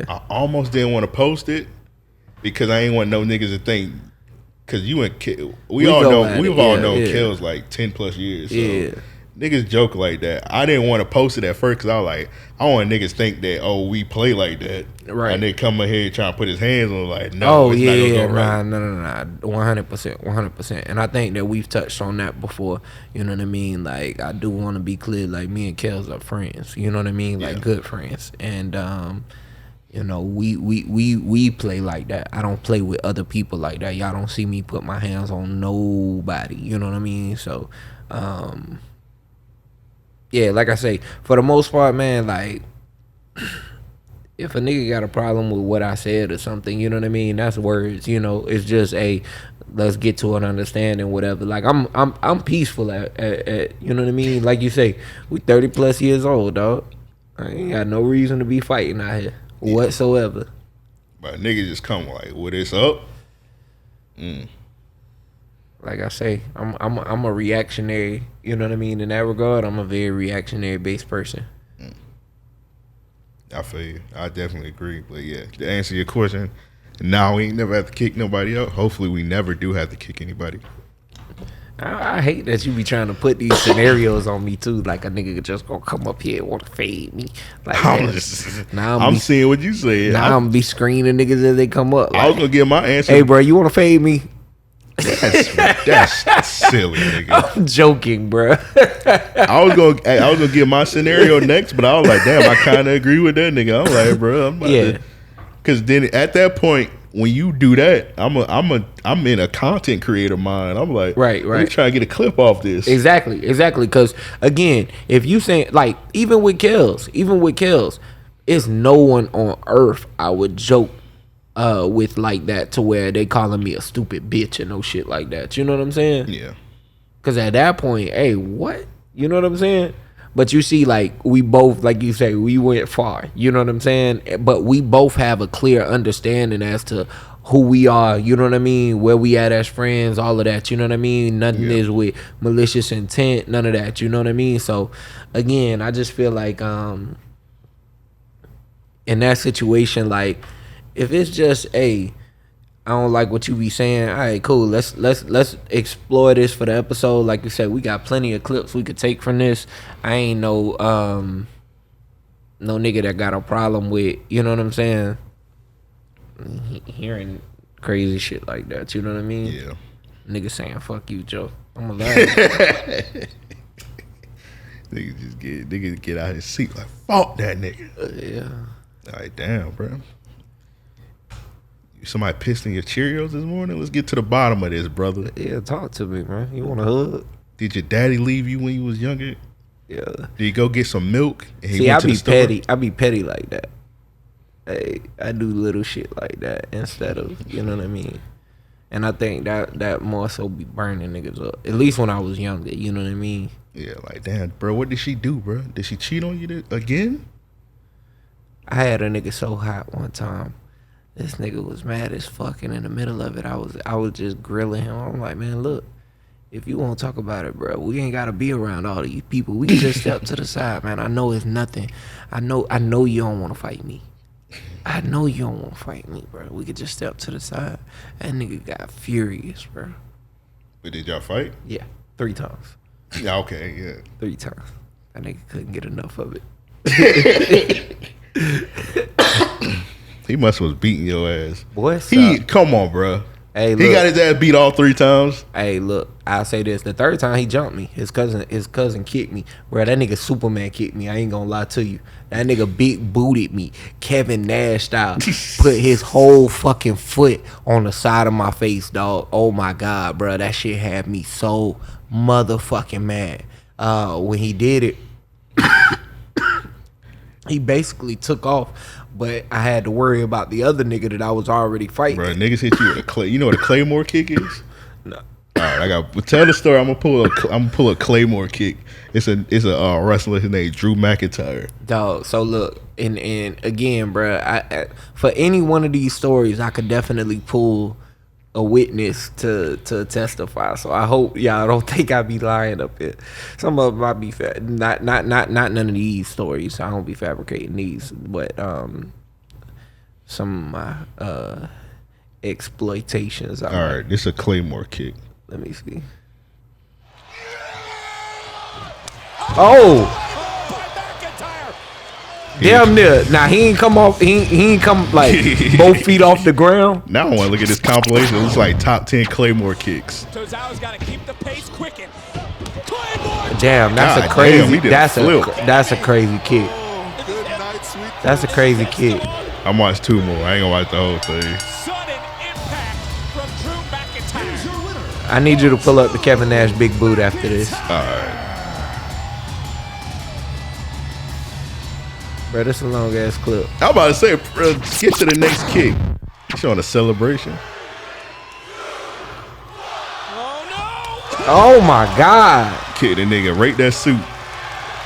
I almost didn't want to post it because I ain't want no niggas to think. Cause you and we've all known Kels like 10 plus years. So niggas joke like that. I didn't want to post it at first because I was like, I want niggas think that we play like that, right? And they come in here trying to put his hands on like, no, it's not gonna go right. No, 100%. And I think that we've touched on that before. You know what I mean? Like, I do want to be clear. Like, me and Kels are friends. You know what I mean? Like, good friends. And you know, we play like that. I don't play with other people like that. Y'all don't see me put my hands on nobody. You know what I mean? So, yeah, like I say, for the most part, man, like, if a nigga got a problem with what I said or something, you know what I mean? That's words, you know. It's just let's get to an understanding, whatever. Like, I'm peaceful at you know what I mean? Like you say, we 30 plus years old, dog. I ain't got no reason to be fighting out here whatsoever. But niggas just come like, what is up? Like I say, I'm a reactionary, you know what I mean? In that regard, I'm a very reactionary based person. I feel you. I definitely agree. But yeah, to answer your question, no, we ain't never have to kick nobody out. Hopefully we never do have to kick anybody. I hate that you be trying to put these scenarios on me too. Like a nigga just gonna come up here and want to fade me. Like I'm seeing what you said. Now I'm be screening niggas as they come up. Like, I was gonna get my answer. Hey, bro, you want to fade me? That's silly, nigga. I'm joking, bro. I was gonna get my scenario next, but I was like, damn, I kind of agree with that nigga. I'm like, bro, I'm about to, because then at that point, when you do that, I'm in a content creator mind. I'm like, right. I'm trying to get a clip off this. Exactly. Because again, if you saying like even with kills, it's no one on earth I would joke with like that to where they calling me a stupid bitch and no shit like that. You know what I'm saying? Yeah. Because at that point, hey, what? You know what I'm saying? But you see, like, we both, like you say, we went far. You know what I'm saying? But we both have a clear understanding as to who we are. You know what I mean? Where we at as friends, all of that. You know what I mean? Nothing is with malicious intent, none of that. You know what I mean? So, again, I just feel like in that situation, like, if it's just, hey, I don't like what you be saying. All right, cool. Let's explore this for the episode. Like you said, we got plenty of clips we could take from this. I ain't no nigga that got a problem with, you know what I'm saying, hearing crazy shit like that. You know what I mean? Yeah. Nigga saying fuck you, Joe. I'm a laugh. Nigga get out of his seat like fuck that nigga. Yeah. All right, damn, bro. Somebody pissed in your Cheerios this morning? Let's get to the bottom of this, brother. Yeah, talk to me, man. You want a hug? Did your daddy leave you when you was younger? Yeah. Did you go get some milk? And he See, went I to be the store? petty. I be petty like that. Hey, I do little shit like that instead of, you know what I mean? And I think that more so be burning niggas up. At least when I was younger, you know what I mean? Yeah, like, damn, bro, what did she do, bro? Did she cheat on you again? I had a nigga so hot one time. This nigga was mad as fuck, and in the middle of it, I was just grilling him. I'm like, man, look, if you want to talk about it, bro, we ain't got to be around all these people. We can just step to the side, man. I know it's nothing. I know you don't want to fight me. I know you don't want to fight me, bro. We could just step to the side. That nigga got furious, bro. But did y'all fight? Yeah, 3 times. Yeah, okay, yeah. 3 times. That nigga couldn't get enough of it. He must was beating your ass. Boy, come on, bro. Hey, he got his ass beat all 3 times. Hey, look, I'll say this. The 3rd time he jumped me. His cousin kicked me. Bro, that nigga Superman kicked me. I ain't gonna lie to you. That nigga big booted me. Kevin Nash style. Put his whole fucking foot on the side of my face, dog. Oh my God, bro. That shit had me so motherfucking mad. When he did it, he basically took off. But I had to worry about the other nigga that I was already fighting. Bro, niggas hit you with a clay. You know what a claymore kick is? No. All right, tell the story. I'm gonna pull a claymore kick. It's a wrestler. His name Drew McIntyre. Dog. So look, and again, bro, I for any one of these stories, I could definitely pull a witness to testify. So I hope y'all don't think I be lying up here. Some of them might be not none of these stories. I don't be fabricating these, but some of my exploitations. All right, this is a claymore kick. Let me see. Oh. Damn near. Now he ain't come off. He ain't come like both feet off the ground. Now I want to look at this compilation. It looks like top 10 claymore kicks. Tozawa's got to keep the pace quicken. Damn, that's a crazy. That's a crazy kick. That's a crazy kick. I'm watching 2 more. I ain't gonna watch the whole thing. Sudden impact from Drew McIntyre. I need you to pull up the Kevin Nash big boot after this. All right. Bro, this is a long ass clip. I'm about to say, get to the next kick. Showing a celebration. Oh my God. Kick the nigga, rate that suit.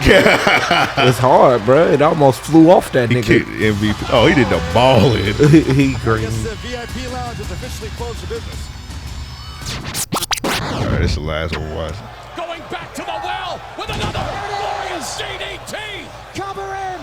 It's hard, bro. It almost flew off that He nigga. kicked the MVP. Oh, he did the ball in. He crazy. The VIP lounge is officially closed for business. All right, this is the last one we're watching. Going back to the well with another glorious DDT. Cover in.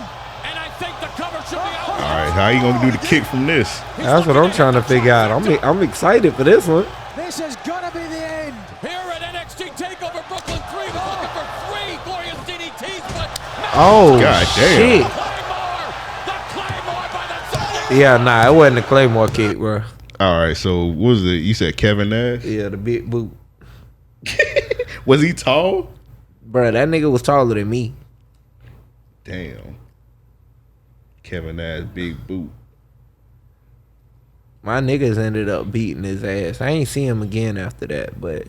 And I think the cover should be out. All right, how you gonna do the kick from this? That's what I'm trying to figure out. I'm excited for this one. This is gonna be the end. Here at NXT TakeOver Brooklyn 3 was looking for 3 glorious DDTs, but Oh, God damn. shit. Claymore! The Claymore by the Celtics! Yeah, nah, it wasn't a Claymore kick, bro. All right, so what was it? You said Kevin Nash? Yeah, the big boot. Was he tall? Bro, that nigga was taller than me. Damn. Kevin Nash, big boot. My niggas ended up beating his ass. I ain't see him again after that, but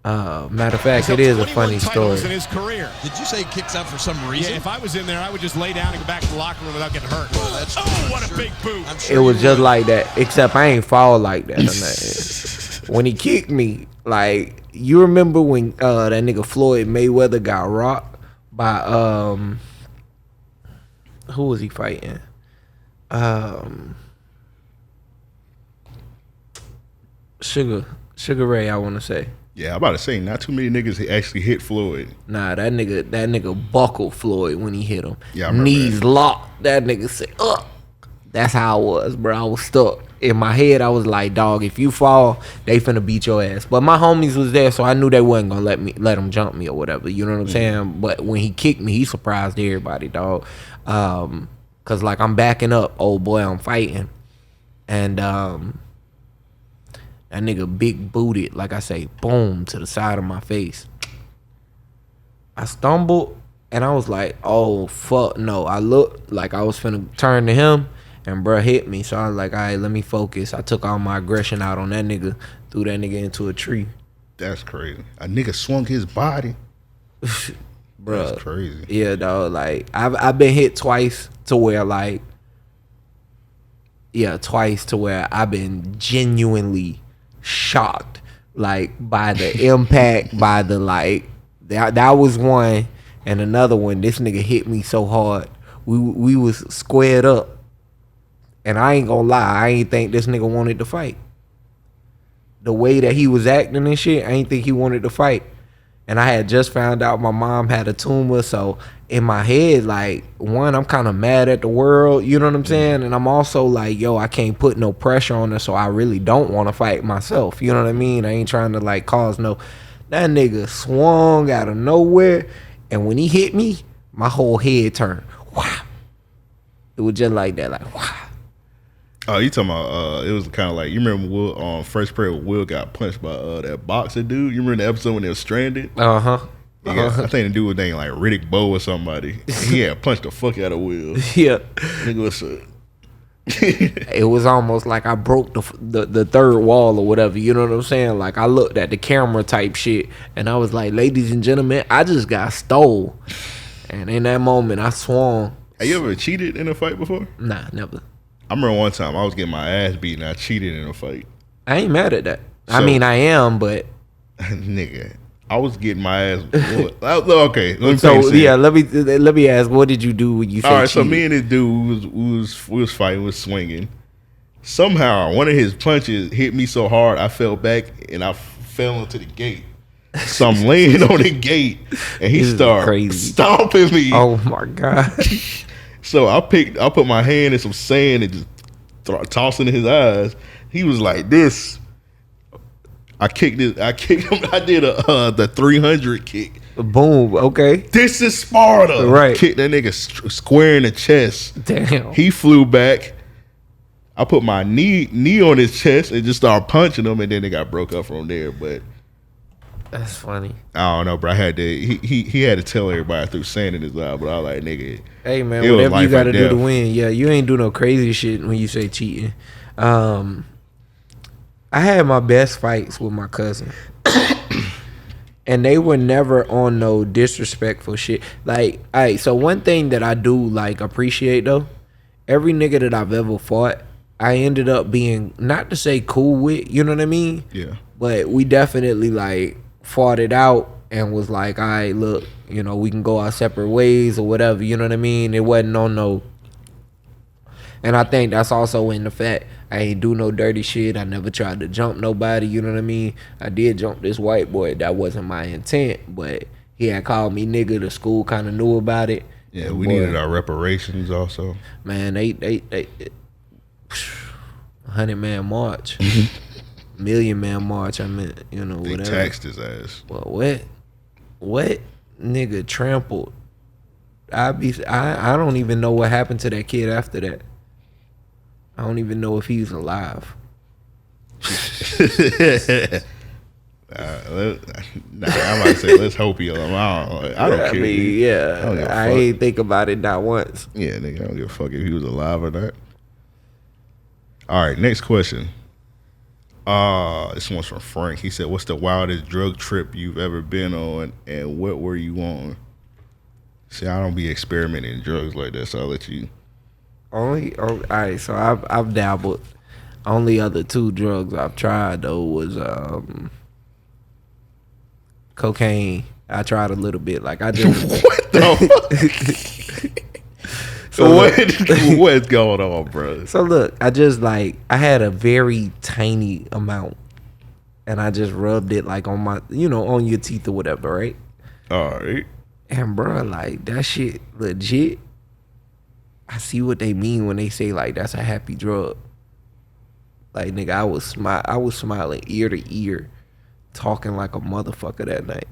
matter of fact, it is a funny story. In his career. Did you say he kicks out for some reason? Yeah, if I was in there, I would just lay down and go back to the locker room without getting hurt. Well, that's What a big boot. I'm sure It was you just would. like that, except I ain't fall like that or nothing. When he kicked me, like, you remember when that nigga Floyd Mayweather got rocked by who was he fighting? Sugar Ray, I want to say. Yeah, I'm about to say, not too many niggas actually hit Floyd. Nah, that nigga buckled Floyd when he hit him. Yeah, I remember Knees that. locked. That nigga said, "Ugh." That's how I was, bro. I was stuck. In my head, I was like, dog, if you fall, they finna beat your ass. But my homies was there, so I knew they wasn't gonna let him jump me or whatever. You know what I'm saying? But when he kicked me, he surprised everybody, dog. Cause like I'm backing up, old boy, I'm fighting. And that nigga big booted, like I say, boom, to the side of my face. I stumbled and I was like, oh fuck no. I looked like I was finna turn to him and bruh hit me. So I was like, all right, let me focus. I took all my aggression out on that nigga, threw that nigga into a tree. That's crazy. A nigga swung his body. Bruh. That's crazy. Yeah, dog. Like I've been hit twice to where like, yeah, twice to where I've been genuinely shocked, like by the impact, by the like. That was one, and another one. This nigga hit me so hard. We was squared up, and I ain't gonna lie, I ain't think this nigga wanted to fight. The way that he was acting and shit, I ain't think he wanted to fight. And I had just found out my mom had a tumor, so in my head, like, one, I'm kind of mad at the world, you know what I'm saying? And I'm also like, yo, I can't put no pressure on her, so I really don't want to fight myself, you know what I mean? I ain't trying to, like, cause no... That nigga swung out of nowhere, and when he hit me, my whole head turned. Wow. It was just like that, like, wow. Oh, you talking about, it was kind of like, you remember Will, on First Period, Will got punched by that boxer dude? You remember the episode when they were stranded? Uh-huh. Yeah, I think the dude was named like Riddick Bowe or somebody. He had punched the fuck out of Will. Yeah. Nigga was It was almost like I broke the third wall or whatever, you know what I'm saying? Like, I looked at the camera type shit, and I was like, ladies and gentlemen, I just got stole. And in that moment, I swung. Have you ever cheated in a fight before? Nah, never. I remember one time I was getting my ass beat and I cheated in a fight. I ain't mad at that. I So- mean, I am, but... Nigga, I was getting my ass. Okay, let me So, finish it. yeah, let me ask, what did you do when you said All right, so cheated? me and this dude we was fighting, was swinging. Somehow, one of his punches hit me so hard, I fell back and I fell into the gate. So I'm laying on the gate, and he This is started crazy. stomping me. Oh, my God. So I put my hand in some sand and just tossing in his eyes. He was like this. I kicked him. I did the 300 kick. Boom, okay. This is Sparta. Right. Kicked that nigga square in the chest. Damn. He flew back. I put my knee on his chest and just started punching him, and then it got broke up from there. But That's funny. I don't know, bro. I had to. He had to tell everybody I threw sand in his eye, but I was like, nigga. Hey, man, it was whatever you life or got to do to death. win. Yeah, you ain't do no crazy shit when you say cheating. I had my best fights with my cousin. And they were never on no disrespectful shit. Like, alright, so one thing that I do, like, appreciate, though, every nigga that I've ever fought, I ended up being, not to say cool with, you know what I mean? Yeah. But we definitely, like, fought it out and was like, all right, look, you know, we can go our separate ways or whatever, you know what I mean? It wasn't on no... And I think that's also in the fact I ain't do no dirty shit. I never tried to jump nobody, you know what I mean? I did jump this white boy. That wasn't my intent, but he had called me nigga. The school kind of knew about it. Yeah, And we boy, needed our reparations also. Man, they 100-man march. Million Man March. I meant, you know, They whatever. taxed his ass. Well, what nigga trampled? I don't even know what happened to that kid after that. I don't even know if he's alive. I'm about to say, let's hope he alive. I don't care. I mean, I yeah, don't give a I fuck. ain't think about it not once. Yeah, nigga, I don't give a fuck if he was alive or not. All right, next question. This one's from Frank. He said, "What's the wildest drug trip you've ever been on, and what were you on?" See, I don't be experimenting in drugs like that, so I'll let you. All right, so I've dabbled. Only other two drugs I've tried though was cocaine. I tried a little bit. Like I just What the fuck? So What's going on, bro? So look, I just like I had a very tiny amount, and I just rubbed it like on my, you know, on your teeth or whatever, right? All right. And bro, like that shit legit. I see what they mean when they say like that's a happy drug. Like nigga, I was smiling ear to ear, talking like a motherfucker that night.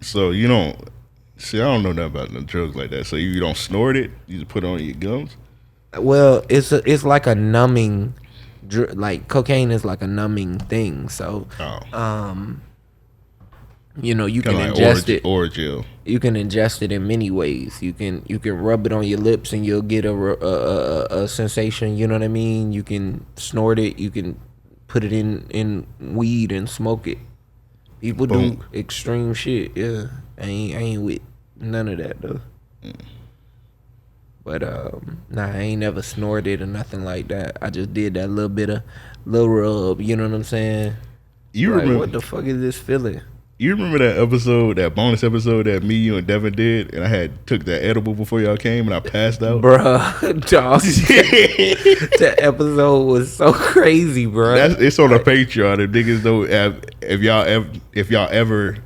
So you don't see? I don't know nothing about no drugs like that. So you don't snort it? You just put it on your gums? Well, it's like a numbing, like cocaine is like a numbing thing. So, you know, you can Kinda like ingest it. Orajel. You can ingest it in many ways. You can rub it on your lips and you'll get a sensation. You know what I mean? You can snort it. You can put it in weed and smoke it. People do extreme shit. Yeah, I ain't with none of that though. But nah, I ain't never snorted or nothing like that. I just did that little rub. You know what I'm saying? You like, remember what the fuck is this feeling? You remember that episode, that bonus episode that me, you, and Devin did, and I had took that edible before y'all came, and I passed out, Bruh, dog. That episode was so crazy, bruh. It's on the Patreon. If niggas know, if y'all ever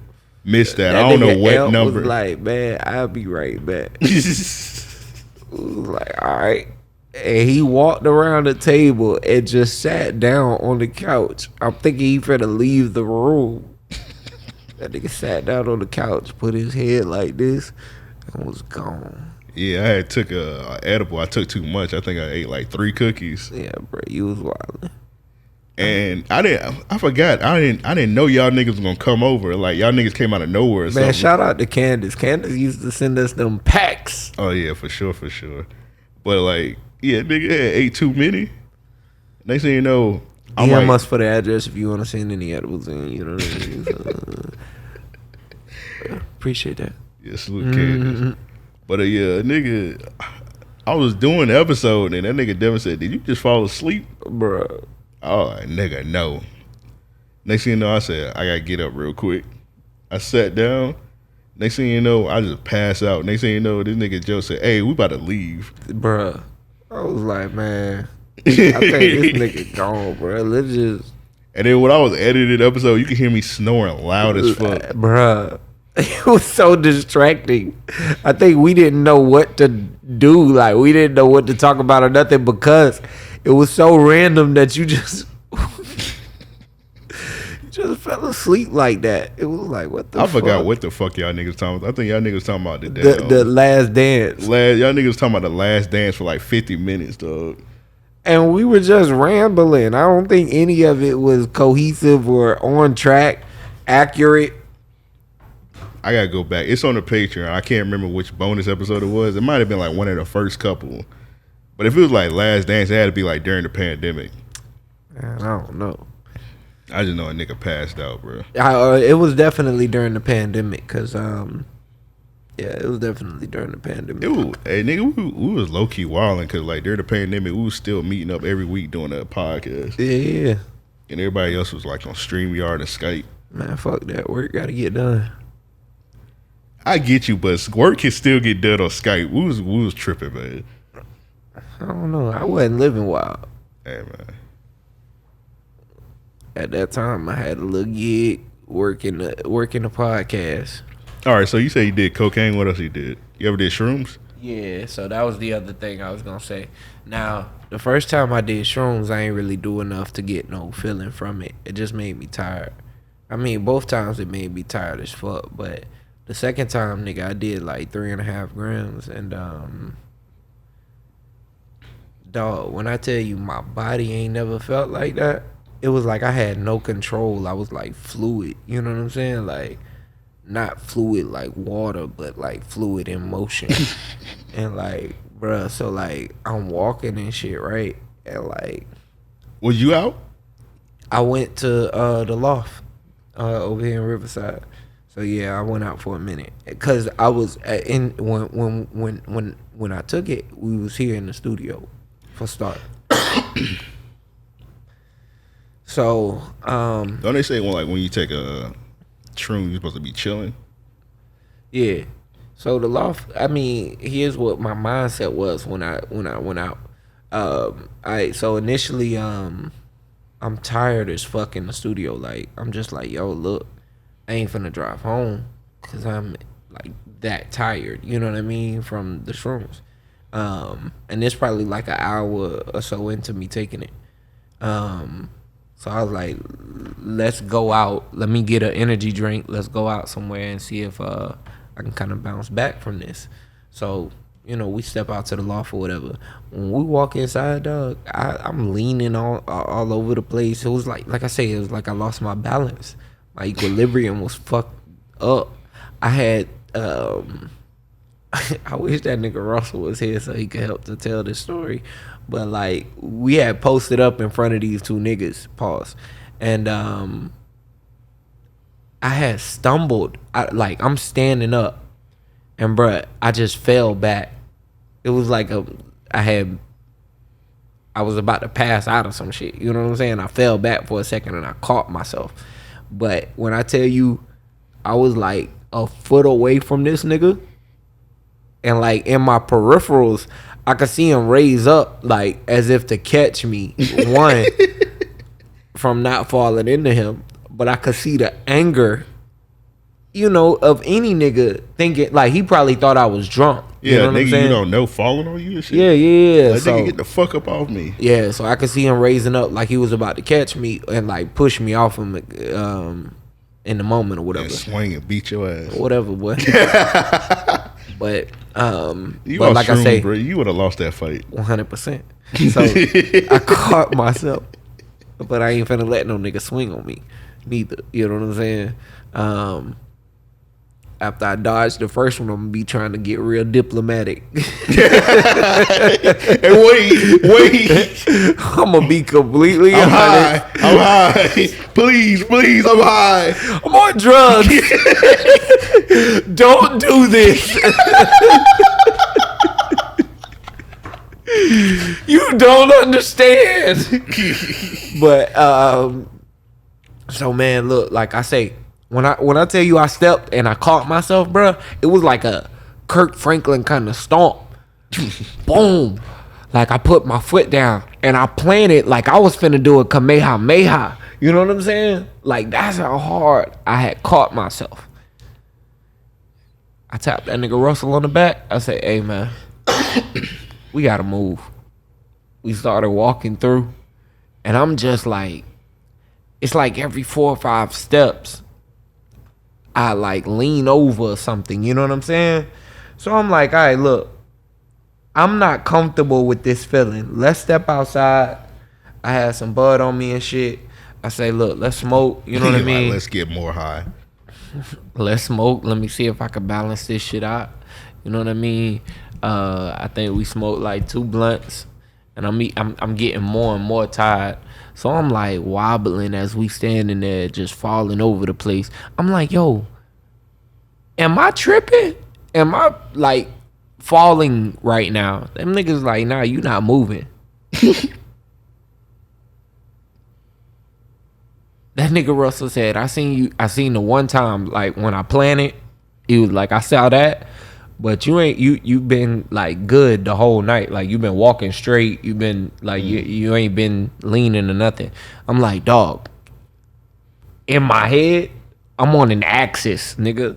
missed that, I don't know what L number. Was like, man, I'll be right back. Was like, all right. And he walked around the table and just sat down on the couch. I'm thinking he finna leave the room. That nigga sat down on the couch, put his head like this, and was gone. Yeah, I had took a edible. I took too much. I think I ate like 3 cookies. Yeah, bro, you was wildin'. And I forgot. I didn't know y'all niggas was gonna come over. Like y'all niggas came out of nowhere. Or Man, something. shout out to Candace. Candace used to send us them packs. Oh yeah, for sure. But like, yeah, nigga ate too many. Next thing you know, I'm DM like, us for the address if you want to send any edibles in. You know what I mean? So, appreciate that. yeah, salute Candace. But yeah, nigga, I was doing the episode and that nigga Devin said, "Did you just fall asleep, Bruh. Oh, nigga, no. Next thing you know, I said, I gotta get up real quick. I sat down. Next thing you know, I just passed out. Next thing you know, this nigga Joe said, "Hey, we about to leave." Bruh. I was like, man, I think this nigga gone, bruh. Let's just. And then when I was editing the episode, you could hear me snoring loud as fuck. Bruh. It was so distracting. I think we didn't know what to do. Like, we didn't know what to talk about or nothing because it was so random that you just fell asleep like that. It was like, what the fuck? I forgot what the fuck y'all niggas talking about. I think y'all niggas talking about the last dance. Y'all niggas talking about the last dance for like 50 minutes, dog. And we were just rambling. I don't think any of it was cohesive or on track, accurate. I gotta go back. It's on the Patreon. I can't remember which bonus episode it was. It might have been like one of the first couple. But if it was like Last Dance, it had to be like during the pandemic. Man, I don't know. I just know a nigga passed out, bro. It was definitely during the pandemic, cause it was definitely during the pandemic. Hey nigga, we was low key wilding because like during the pandemic, we was still meeting up every week doing a podcast. Yeah. And everybody else was like on StreamYard and Skype. Man, fuck that. Work gotta get done. I get you, but work can still get done on Skype. We was tripping, man. I don't know. I wasn't living wild. Hey man. At that time, I had a little gig working the podcast. All right, so you say you did cocaine. What else you did? You ever did shrooms? Yeah, so that was the other thing I was gonna say. Now, the first time I did shrooms, I ain't really do enough to get no feeling from it. It just made me tired. I mean, both times it made me tired as fuck, but the second time, nigga, I did like 3.5 grams, and dog, when I tell you my body ain't never felt like that, it was like I had no control. I was like fluid, you know what I'm saying? Like, not fluid like water, but like fluid in motion. And like, bruh, so like I'm walking and shit, right? And like, Was you out? I went to the loft over here in Riverside. So yeah, I went out for a minute because I was in when I took it, we was here in the studio for start. So Don't they say when you take a shroom, you're supposed to be chilling? yeah. So the loft, I mean, here's what my mindset was when I went out. So initially I'm tired as fuck in the studio. Like, I'm just like, yo, look, I ain't finna drive home because I'm like that tired, you know what I mean, from the shrooms. And it's probably like an hour or so into me taking it. So I was like, let's go out. Let me get an energy drink. Let's go out somewhere and see if I can kind of bounce back from this. So, you know, we step out to the loft or whatever. When we walk inside, dog, I'm leaning all over the place. It was like I say, it was like I lost my balance. My equilibrium was fucked up. I had, I wish that nigga Russell was here so he could help to tell this story. But like, we had posted up in front of these two niggas, pause. And I had stumbled. I'm standing up, and bruh, I just fell back. It was like I was about to pass out or some shit. You know what I'm saying? I fell back for a second and I caught myself. But when I tell you, I was like a foot away from this nigga, and like in my peripherals, I could see him raise up like as if to catch me, one, from not falling into him. But I could see the anger, you know, of any nigga thinking, like, he probably thought I was drunk. Yeah, You know what I'm nigga, saying? you don't know falling on you and shit. Yeah. Like, So, nigga, get the fuck up off me. yeah, so I could see him raising up like he was about to catch me and like push me off him in the moment or whatever. And swing and beat your ass. Whatever, boy. But You but on like I shrooms, say, bro, you would have lost that fight. 100%. So I caught myself, but I ain't finna let no nigga swing on me, neither. You know what I'm saying? After I dodged the first one, I'm gonna be trying to get real diplomatic. Hey, wait. I'm gonna be completely I'm honest. high. Please, I'm high. I'm on drugs. Don't do this. You don't understand. But so man, look, like I say, when I tell you I stepped and I caught myself, bruh, it was like a Kirk Franklin kind of stomp. Boom. Like I put my foot down and I planted like I was finna do a Kamehameha. You know what I'm saying? Like, that's how hard I had caught myself. I tapped that nigga Russell on the back. I said, hey man, we gotta move. We started walking through, and I'm just like, it's like every 4 or 5 steps, I like lean over or something, you know what I'm saying? So I'm like, all right, look, I'm not comfortable with this feeling. Let's step outside. I had some bud on me and shit. I say, look, let's smoke, you know what I mean? Like, let's get more high. Let's smoke. Let me see if I can balance this shit out. You know what I mean? I think we smoked like 2 blunts, and I'm getting more and more tired. So I'm like wobbling as we standing there, just falling over the place. I'm like, yo, am I tripping? Am I like falling right now? Them niggas like, nah, you not moving. That nigga Russell said, I seen the one time, like when I planted, he was like, I saw that, but you been like good the whole night. Like you been walking straight. You been like, you ain't been leaning or nothing. I'm like, dog, in my head, I'm on an axis, nigga.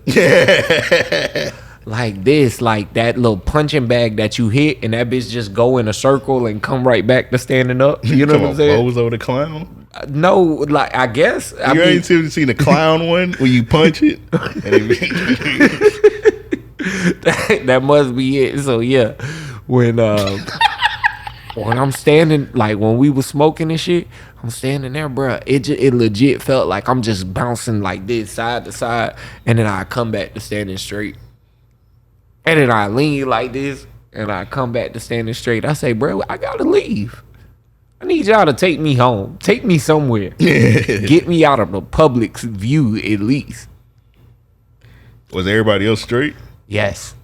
like this, like that little punching bag that you hit, and that bitch just go in a circle and come right back to standing up. You know what I'm saying? Bozo the clown. No, like I guess You ain't seen the clown one where you punch it. that must be it. So yeah, when I'm standing, like when we was smoking and shit, I'm standing there, bro. It legit felt like I'm just bouncing like this side to side, and then I come back to standing straight, and then I lean like this, and I come back to standing straight. I say, bro, I gotta leave. I need y'all to take me home. Take me somewhere. Get me out of the public's view at least. Was everybody else straight? Yes.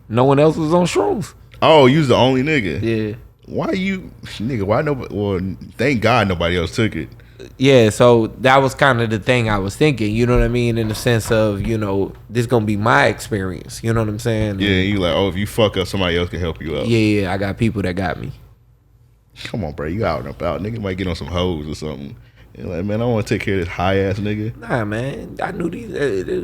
No one else was on shrooms. Oh, you was the only nigga. Yeah. Why nobody? Well, thank God nobody else took it. Yeah, so that was kind of the thing I was thinking, you know what I mean? In the sense of, you know, this gonna be my experience, you know what I'm saying? Yeah, you like, oh, if you fuck up, somebody else can help you out. Yeah, I got people that got me. Come on, bro, you out and about. Nigga might get on some hoes or something. You're like, man, I want to take care of this high ass nigga. Nah, man, I knew these.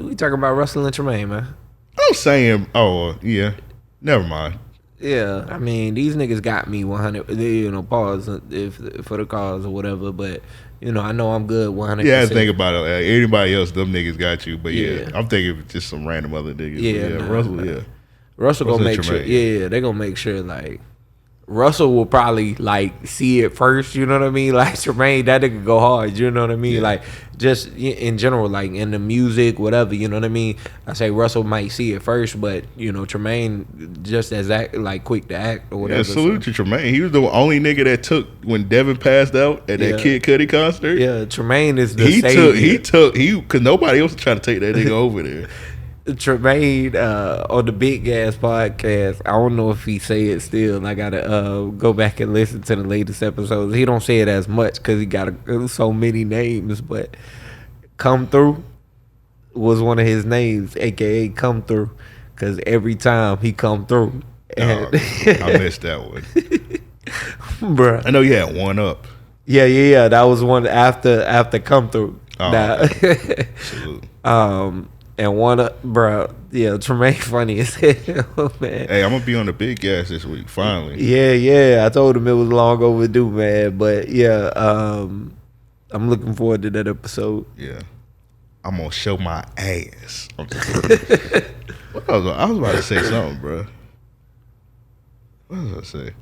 We talking about Russell and Tremaine, man. I'm saying, oh, yeah, never mind. Yeah, I mean, these niggas got me 100, you know, pause if for the cause or whatever, but, you know, I know I'm good 100%. Yeah, I think about it. Like, anybody else, them niggas got you. But yeah, Yeah. I'm thinking of just some random other niggas. Yeah, But nah, Russell, nah. yeah. Russell gonna Russell make sure. Tremaine. Yeah, they gonna make sure. Like Russell will probably like see it first. You know what I mean? Like Tremaine, that nigga go hard. You know what I mean? Yeah. Like just in general, like in the music, whatever. You know what I mean? I say Russell might see it first, but you know Tremaine just as like quick to act or whatever. Yeah, salute to Tremaine. He was the only nigga that took when Devin passed out at Yeah. that Kid Cudi concert. Yeah, Tremaine is the He savior. took because nobody else was trying to take that nigga over there. Tremaine on the Big Gas podcast. I don't know if he say it still. I gotta go back and listen to the latest episodes. He don't say it as much because he got so many names. But Come Through was one of his names, aka Come Through, because every time he come through. I missed that one. Bruh. I know you had one up. Yeah. That was one after Come Through. Oh, Now- Salute. And one, bro, yeah, Tremaine funny as hell, man. Hey, I'm gonna be on the Big Gas this week. Finally. Yeah. I told him it was long overdue, man. But yeah, I'm looking forward to that episode. Yeah. I'm gonna show my ass. I'm just kidding. I was about to say something, bro. What was I say?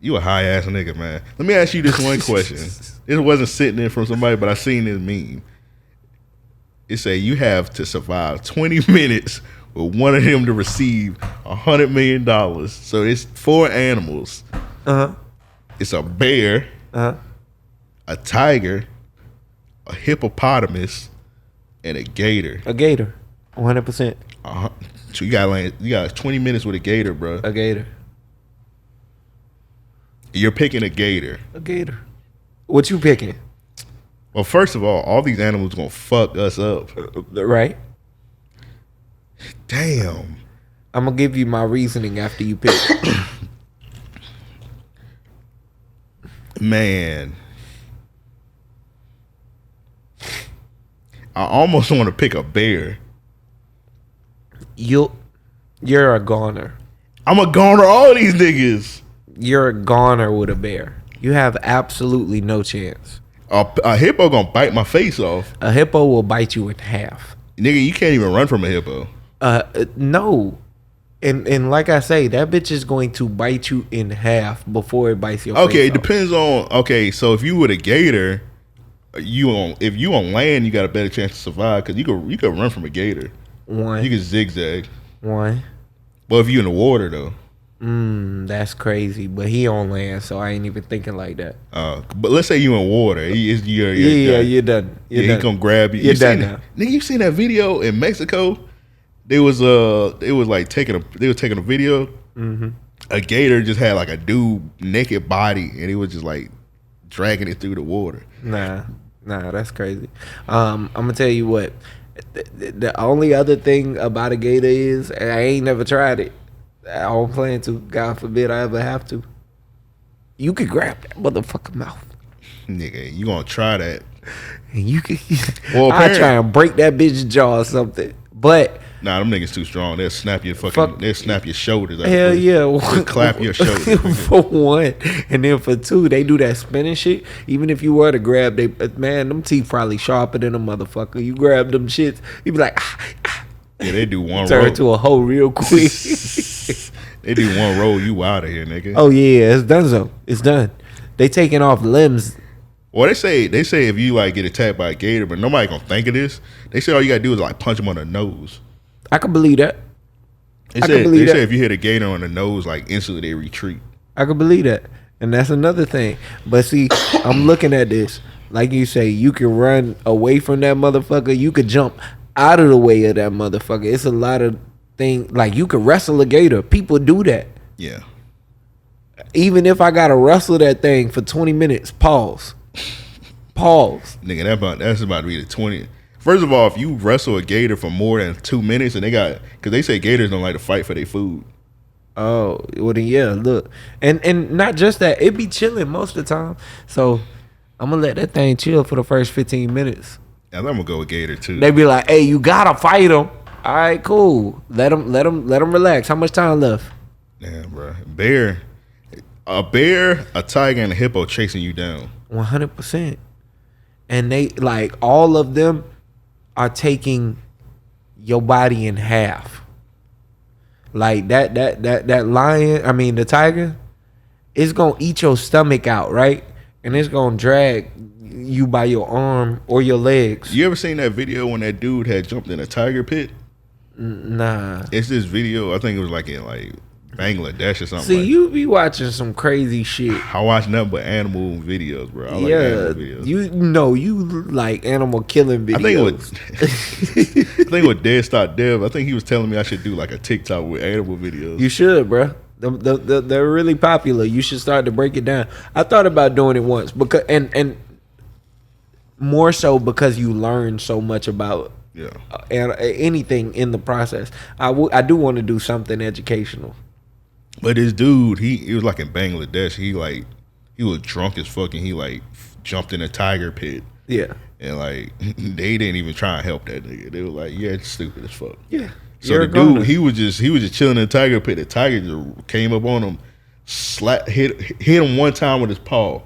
You a high ass nigga, man. Let me ask you this one question. It wasn't sitting there from somebody, but I seen this meme. It say you have to survive 20 minutes with one of them to receive $100 million. So it's 4 animals. It's a bear, a tiger, a hippopotamus, and a gator. A gator, 100%. So you got 20 minutes with a gator, bro. A gator. You're picking a gator. A gator. What you picking? Well, first of all these animals gonna fuck us up. Right. Damn. I'm gonna give you my reasoning after you pick. Man. I almost want to pick a bear. You're a goner. I'm a goner all these niggas. You're a goner with a bear. You have absolutely no chance. A hippo gonna bite my face off. A hippo will bite you in half. Nigga, you can't even run from a hippo. No. And like I say, that bitch is going to bite you in half before it bites your face Okay, it off. depends on. Okay, so if you with a gator, if you on land, you got a better chance to survive because you could run from a gator. One. You can zigzag. One. But if you in the water though, That's crazy. But he on land, so I ain't even thinking like that. but let's say you in water, you're You're done. You're he done. gonna grab you. You're You done seen now. Nigga, you seen that video in Mexico? They was like taking a video. Mm-hmm. A gator just had like a dude naked body, and he was just like dragging it through the water. Nah, that's crazy. I'm gonna tell you what. The only other thing about a gator is I ain't never tried it. I don't plan to. God forbid I ever have to. You could grab that motherfucking mouth, Nigga, you gonna try that? and you can. Well, I try and break that bitch's jaw or something. But Nah, them niggas too strong. They'll snap your they'll snap your shoulders. Hell yeah. They'll clap your shoulders. For one. And then for two, they do that spinning shit. Even if you were to grab, them teeth probably sharper than a motherfucker. You grab them shits, you be like, Yeah, they do one turn roll. to a hole real quick. They do one roll, you out of here, nigga. Oh yeah, it's done so. It's done. They taking off limbs. Well, they say if you like get attacked by a gator, but nobody gonna think of this. They say all you gotta do is like punch them on the nose. I can believe that. They say if you hit a gator on the nose, like instantly they retreat. I can believe that. And that's another thing. But see, I'm looking at this. Like you say, you can run away from that motherfucker. You could jump out of the way of that motherfucker. It's a lot of things. Like you could wrestle a gator. People do that. Yeah. Even if I gotta wrestle that thing for 20 minutes, pause. Nigga, that's about to be the 20. First of all, if you wrestle a gator for more than 2 minutes, and because they say gators don't like to fight for their food. Oh, well then yeah, look. And not just that, it be chilling most of the time. So I'm gonna let that thing chill for the first 15 minutes. I'm gonna go with gator too. They be like, hey, you gotta fight him. All right, cool. Let him relax. How much time left? Yeah, bro. A bear, a tiger, and a hippo chasing you down. 100%. And they like all of them are taking your body in half. Like that lion, I mean the tiger, it's gonna eat your stomach out, right? And it's gonna drag you by your arm or your legs. You ever seen that video when that dude had jumped in a tiger pit? Nah. It's this video. I think it was like in like Bangladesh or something. See, like. you be watching some crazy shit. I watch nothing but animal videos, bro. I like Yeah, animal videos. you like animal killing videos. I think with Dead Stop Dev, I think he was telling me I should do like a TikTok with animal videos. You should, bro. They're really popular. You should start to break it down. I thought about doing it once because and more so because you learn so much about anything in the process. I do want to do something educational. But this dude, he was like in Bangladesh. He was drunk as fuck and he like jumped in a tiger pit. Yeah. And like they didn't even try and help that nigga. They were like, yeah, it's stupid as fuck. Yeah. So the dude, he was just chilling in the tiger pit. The tiger just came up on him, hit him one time with his paw.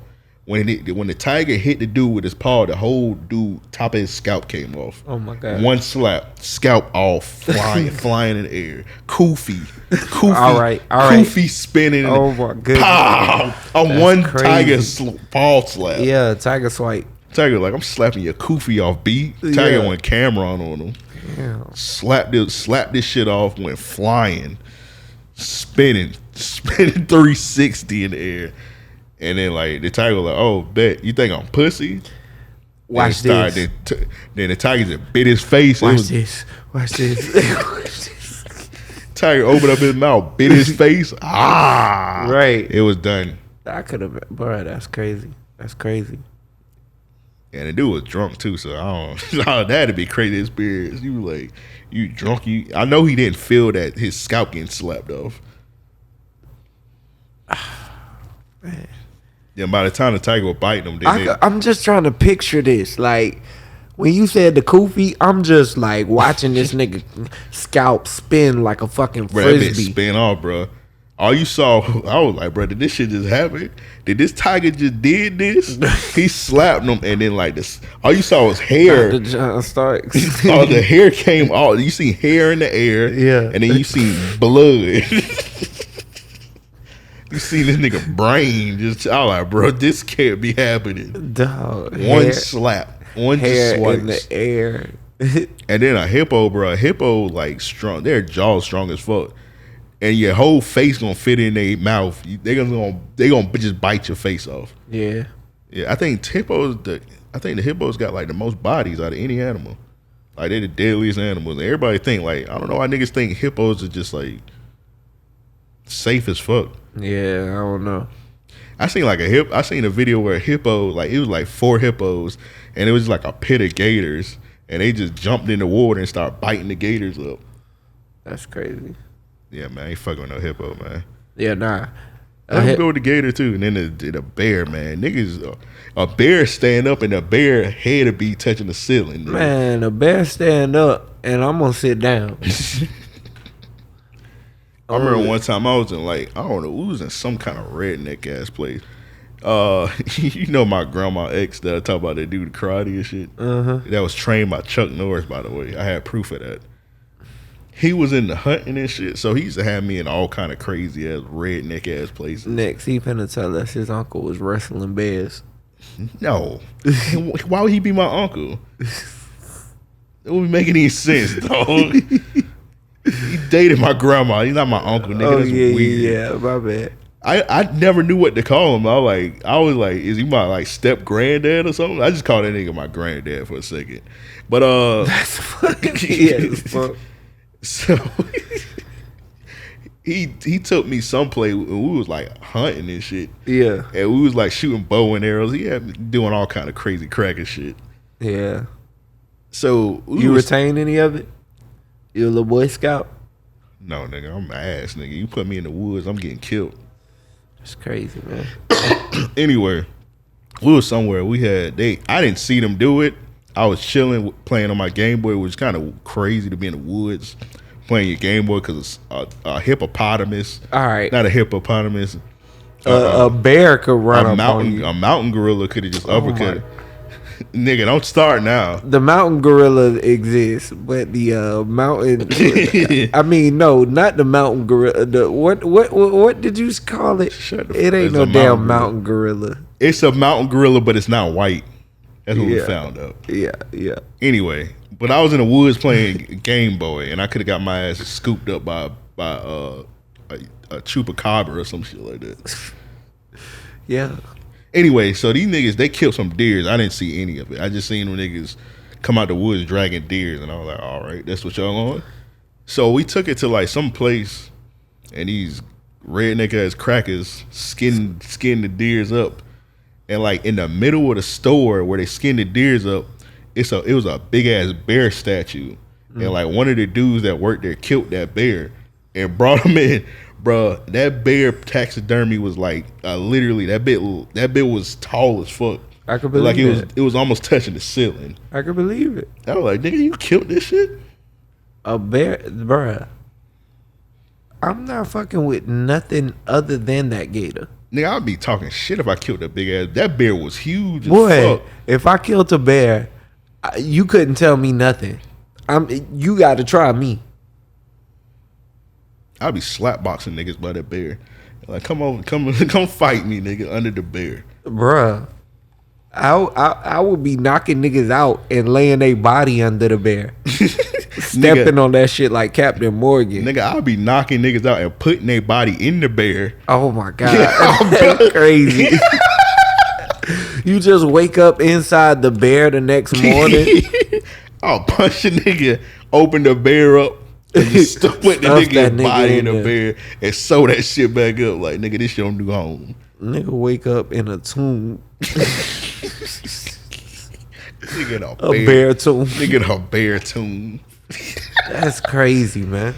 When the tiger hit the dude with his paw, the whole dude top of his scalp came off. Oh my god! One slap, scalp off, flying in the air. Koofy, all right. Koofy spinning. Oh my goodness! Pow! One crazy. Tiger paw slap. Yeah, tiger swipe. Tiger like, I'm slapping your Koofy off, B. Tiger went Cameron on him. Yeah. Slapped this shit off, went flying, spinning 360 in the air. And then like the tiger was like, oh, bet you think I'm pussy? Watch this. Then the tiger just bit his face. Watch this. Tiger opened up his mouth, bit his face. Right. It was done. I could have, bro. That's crazy. That's crazy. And the dude was drunk too, so I don't. That'd be crazy experience. You were like, you drunk? I know he didn't feel that his scalp getting slapped off. Man. Yeah, by the time the tiger was biting him, I'm just trying to picture this. Like when you said the Koofy, I'm just like watching this nigga scalp spin like a fucking frisbee. That bitch spin off, bro. All you saw, I was like, bro, did this shit just happen? Did this tiger just did this? He slapped him, and then like this, all you saw was hair. John Starks. Oh, the hair came off. You see hair in the air, yeah, and then you see blood. You see this nigga brain just. I was like, bro, this can't be happening. Dog, one slap, one hair just in the air, and then a hippo, bro. A hippo like strong. Their jaws strong as fuck. And your whole face gonna fit in their mouth. They gonna just bite your face off. Yeah, yeah. I think the hippos got like the most bodies out of any animal. Like they're the deadliest animals. And everybody think like, I don't know why niggas think hippos are just like safe as fuck. Yeah, I don't know. I seen a video where a hippo, like it was like 4 hippos, and it was like a pit of gators, and they just jumped in the water and started biting the gators up. That's crazy. Yeah, man, I ain't fucking with no hippo, man. Yeah, nah. Let go with the gator too, and then the bear, man. Niggas, a bear stand up and a bear head to be touching the ceiling. Man, a bear stand up and I'm gonna sit down. I remember one time I was in like, I don't know, we was in some kind of redneck ass place. You know my grandma ex that I talk about that do the karate and shit? That was trained by Chuck Norris, by the way. I had proof of that. He was into hunting and shit, so he used to have me in all kind of crazy ass redneck ass places. Next, he finna tell us his uncle was wrestling bears. No. Why would he be my uncle? It wouldn't make any sense, dog. He dated my grandma. He's not my uncle, nigga. That's weird. Yeah, my bad. I never knew what to call him. I was like, is he my like step granddad or something? I just called that nigga my granddad for a second. But That's fucking fuck. So he took me someplace and we was like hunting and shit. Yeah. And we was like shooting bow and arrows. He had me doing all kind of crazy cracker shit. Yeah. So You retain any of it? You a little Boy Scout? No, nigga, I'm ass, nigga. You put me in the woods, I'm getting killed. It's crazy, man. Anyway, we was somewhere. I didn't see them do it. I was chilling, playing on my Game Boy, which is kind of crazy to be in the woods playing your Game Boy because it's a hippopotamus. All right. Not a hippopotamus. A bear could run up on you. A mountain gorilla could have just uppercut it. Nigga, don't start now. The mountain gorilla exists, but the mountain. I mean, no, not the mountain gorilla. What did you call it? It ain't no damn mountain gorilla. It's a mountain gorilla, but it's not white. That's what we found out. Yeah. Anyway, but I was in the woods playing Game Boy, and I could have got my ass scooped up by a chupacabra or some shit like that. Yeah. Anyway, so these niggas, they killed some deers. I didn't see any of it. I just seen them niggas come out the woods dragging deers, and I was like, all right, that's what y'all on? So we took it to like some place, and these redneck ass crackers skinned the deers up. And like in the middle of the store where they skinned the deers up, it was a big ass bear statue. And like one of the dudes that worked there killed that bear and brought him in. Bruh, that bear taxidermy was like literally that bit was tall as fuck. I could believe it. It was almost touching the ceiling. I could believe it. I was like, nigga, you killed this shit? A bear, bruh. I'm not fucking with nothing other than that gator. Nigga, I'd be talking shit if I killed that big ass. That bear was huge as Boy, fuck. if I killed a bear, you couldn't tell me nothing. You got to try me. I'd be slapboxing niggas by that bear. Like, come fight me, nigga, under the bear. Bruh, I would be knocking niggas out and laying their body under the bear. Stepping on that shit like Captain Morgan. Nigga, I'll be knocking niggas out and putting their body in the bear. Oh my God. That's crazy. You just wake up inside the bear the next morning. I'll punch a nigga, open the bear up, and just put the nigga body in the bear and sew that shit back up. Like, nigga, this your new home. Nigga wake up in a tomb. Nigga in a bear tomb. Nigga in a bear tomb. That's crazy, man.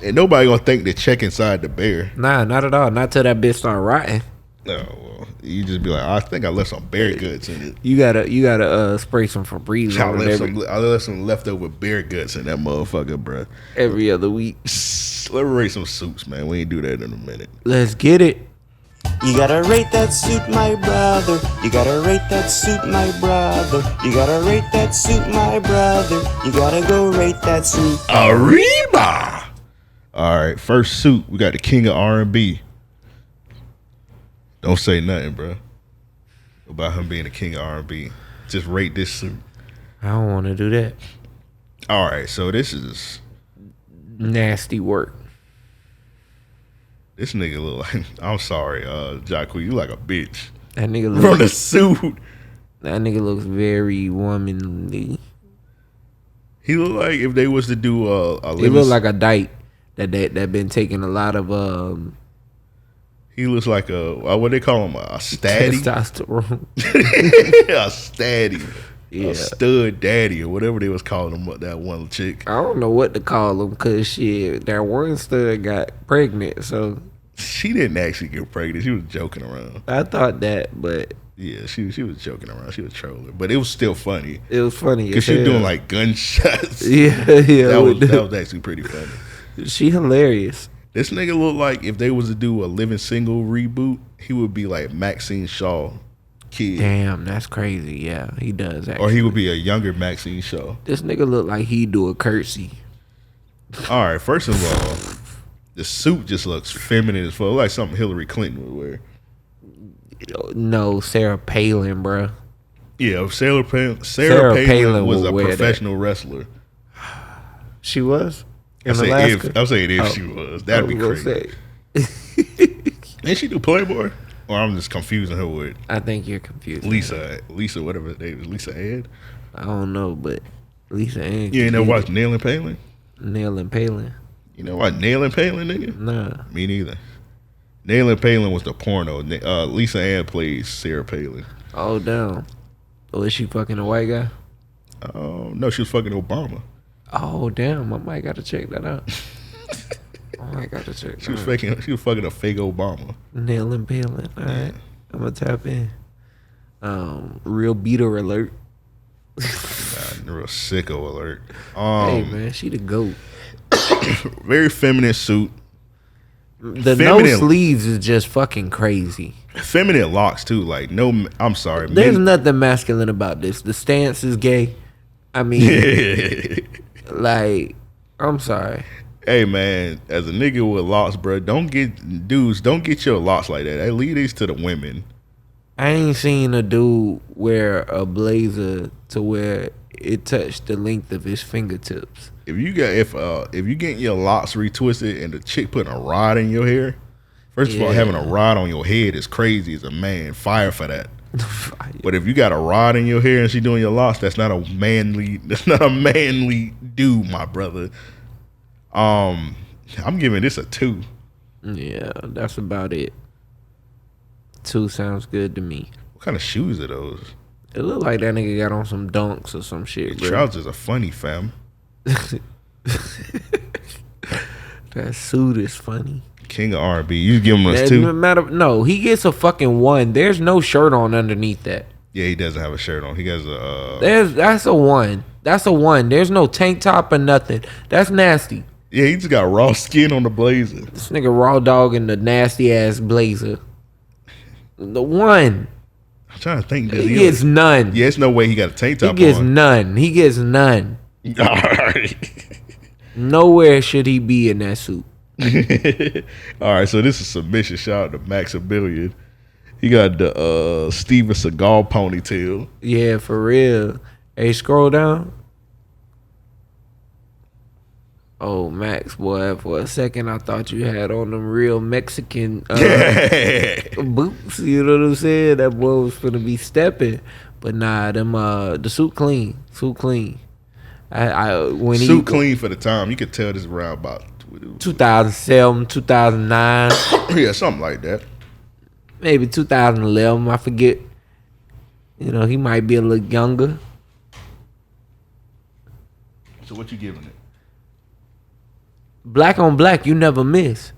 And nobody gonna think to check inside the bear. Nah, not at all. Not till that bitch start rotting. No, well, you just be like, I think I left some bear guts in it. You gotta spray some Febreze on it. I left some leftover bear guts in that motherfucker, bro. Every other week. Let's rate some suits, man. We ain't do that in a minute. Let's get it. You gotta rate that suit, my brother. You gotta rate that suit, my brother. You gotta rate that suit, my brother. You gotta go rate that suit. Arriba! All right, first suit, we got the king of R&B. Don't say nothing, bro, about him being the king of R&B. Just rate this suit. I don't want to do that. All right, so this is nasty work. This nigga look like, I'm sorry, Jacque, you like a bitch. That nigga looks from the suit. That nigga looks very womanly. He look like if they was to do he look like a dyke that been taking a lot of He looks like what they call him, a statty? Testosterone. A statty. Yeah. A stud daddy or whatever they was calling him, that one chick. I don't know what to call him because shit, that one stud got pregnant, so. She didn't actually get pregnant. She was joking around. I thought that, but Yeah, she was joking around. She was trolling, but it was still funny It was funny because she was doing like gunshots. yeah. That was actually pretty funny. She hilarious. This nigga looked like if they was to do a Living Single reboot, he would be like Maxine Shaw kid. Damn, that's crazy. Yeah, he does. Actually. Or he would be a younger Maxine Shaw. This nigga look like he do a curtsy. All right, first of all, the suit just looks feminine as fuck, like something Hillary Clinton would wear. No, Sarah Palin, bro. Yeah, Sarah Palin was a professional wrestler. She was in I'm saying Alaska. if she was, that'd be crazy. Didn't she do Playboy? Or I'm just confusing her with I think you're confused. Lisa, whatever her name is, Lisa Ann. I don't know, but Lisa Ann. You ain't never watched Nail and Palin? Nail and Palin. You know what Nail and Palin, nigga? Nah. Me neither. Nail and Palin was the porno. Lisa Ann plays Sarah Palin. Oh damn. Oh, is she fucking a white guy? No, she was fucking Obama. Oh damn, I might gotta check that out. She was fucking a fake Obama. Nail and Palin. All right, I'm gonna tap in. Real beater alert. Real sicko alert. Hey man, she the GOAT. Very feminine suit. The no sleeves is just fucking crazy. Feminine locks too. Like no, I'm sorry. There's nothing masculine about this. The stance is gay. I mean, like, I'm sorry. Hey man, as a nigga with locks, bro, don't get your locks like that. Hey, leave these to the women. I ain't seen a dude wear a blazer to where it touched the length of his fingertips. If you getting your locks retwisted and the chick putting a rod in your hair, first of all, having a rod on your head is crazy as a man. Fire for that. But if you got a rod in your hair and she doing your locks, that's not a manly do, my brother. I'm giving this a 2. Yeah, that's about it. 2 sounds good to me. What kind of shoes are those? It look like that nigga got on some dunks or some shit, bro. Trousers are funny, fam. That suit is funny. King of R&B. You give him a 2? No, he gets a fucking 1. There's no shirt on underneath that. Yeah, he doesn't have a shirt on. He has a... That's a 1. That's a 1. There's no tank top or nothing. That's nasty. Yeah, he just got raw skin on the blazer. This nigga raw dog in the nasty ass blazer. The 1. I'm trying to think. He gets none. Yeah, there's no way he got a tank top on. He gets none. He gets none. All right. Nowhere should he be in that suit. All right, so this is submission. Shout out to Max a Billion. He got the Steven Seagal ponytail. Yeah, for real. Hey, scroll down. Oh, Max, boy, for a second I thought you had on them real Mexican boots. You know what I'm saying? That boy was finna be stepping. But nah, them the suit clean. Suit clean. Suit clean for the time. You could tell this around about 2007, 2009. Yeah, something like that. Maybe 2011, I forget. You know, he might be a little younger. So what you giving it? Black on black, you never miss.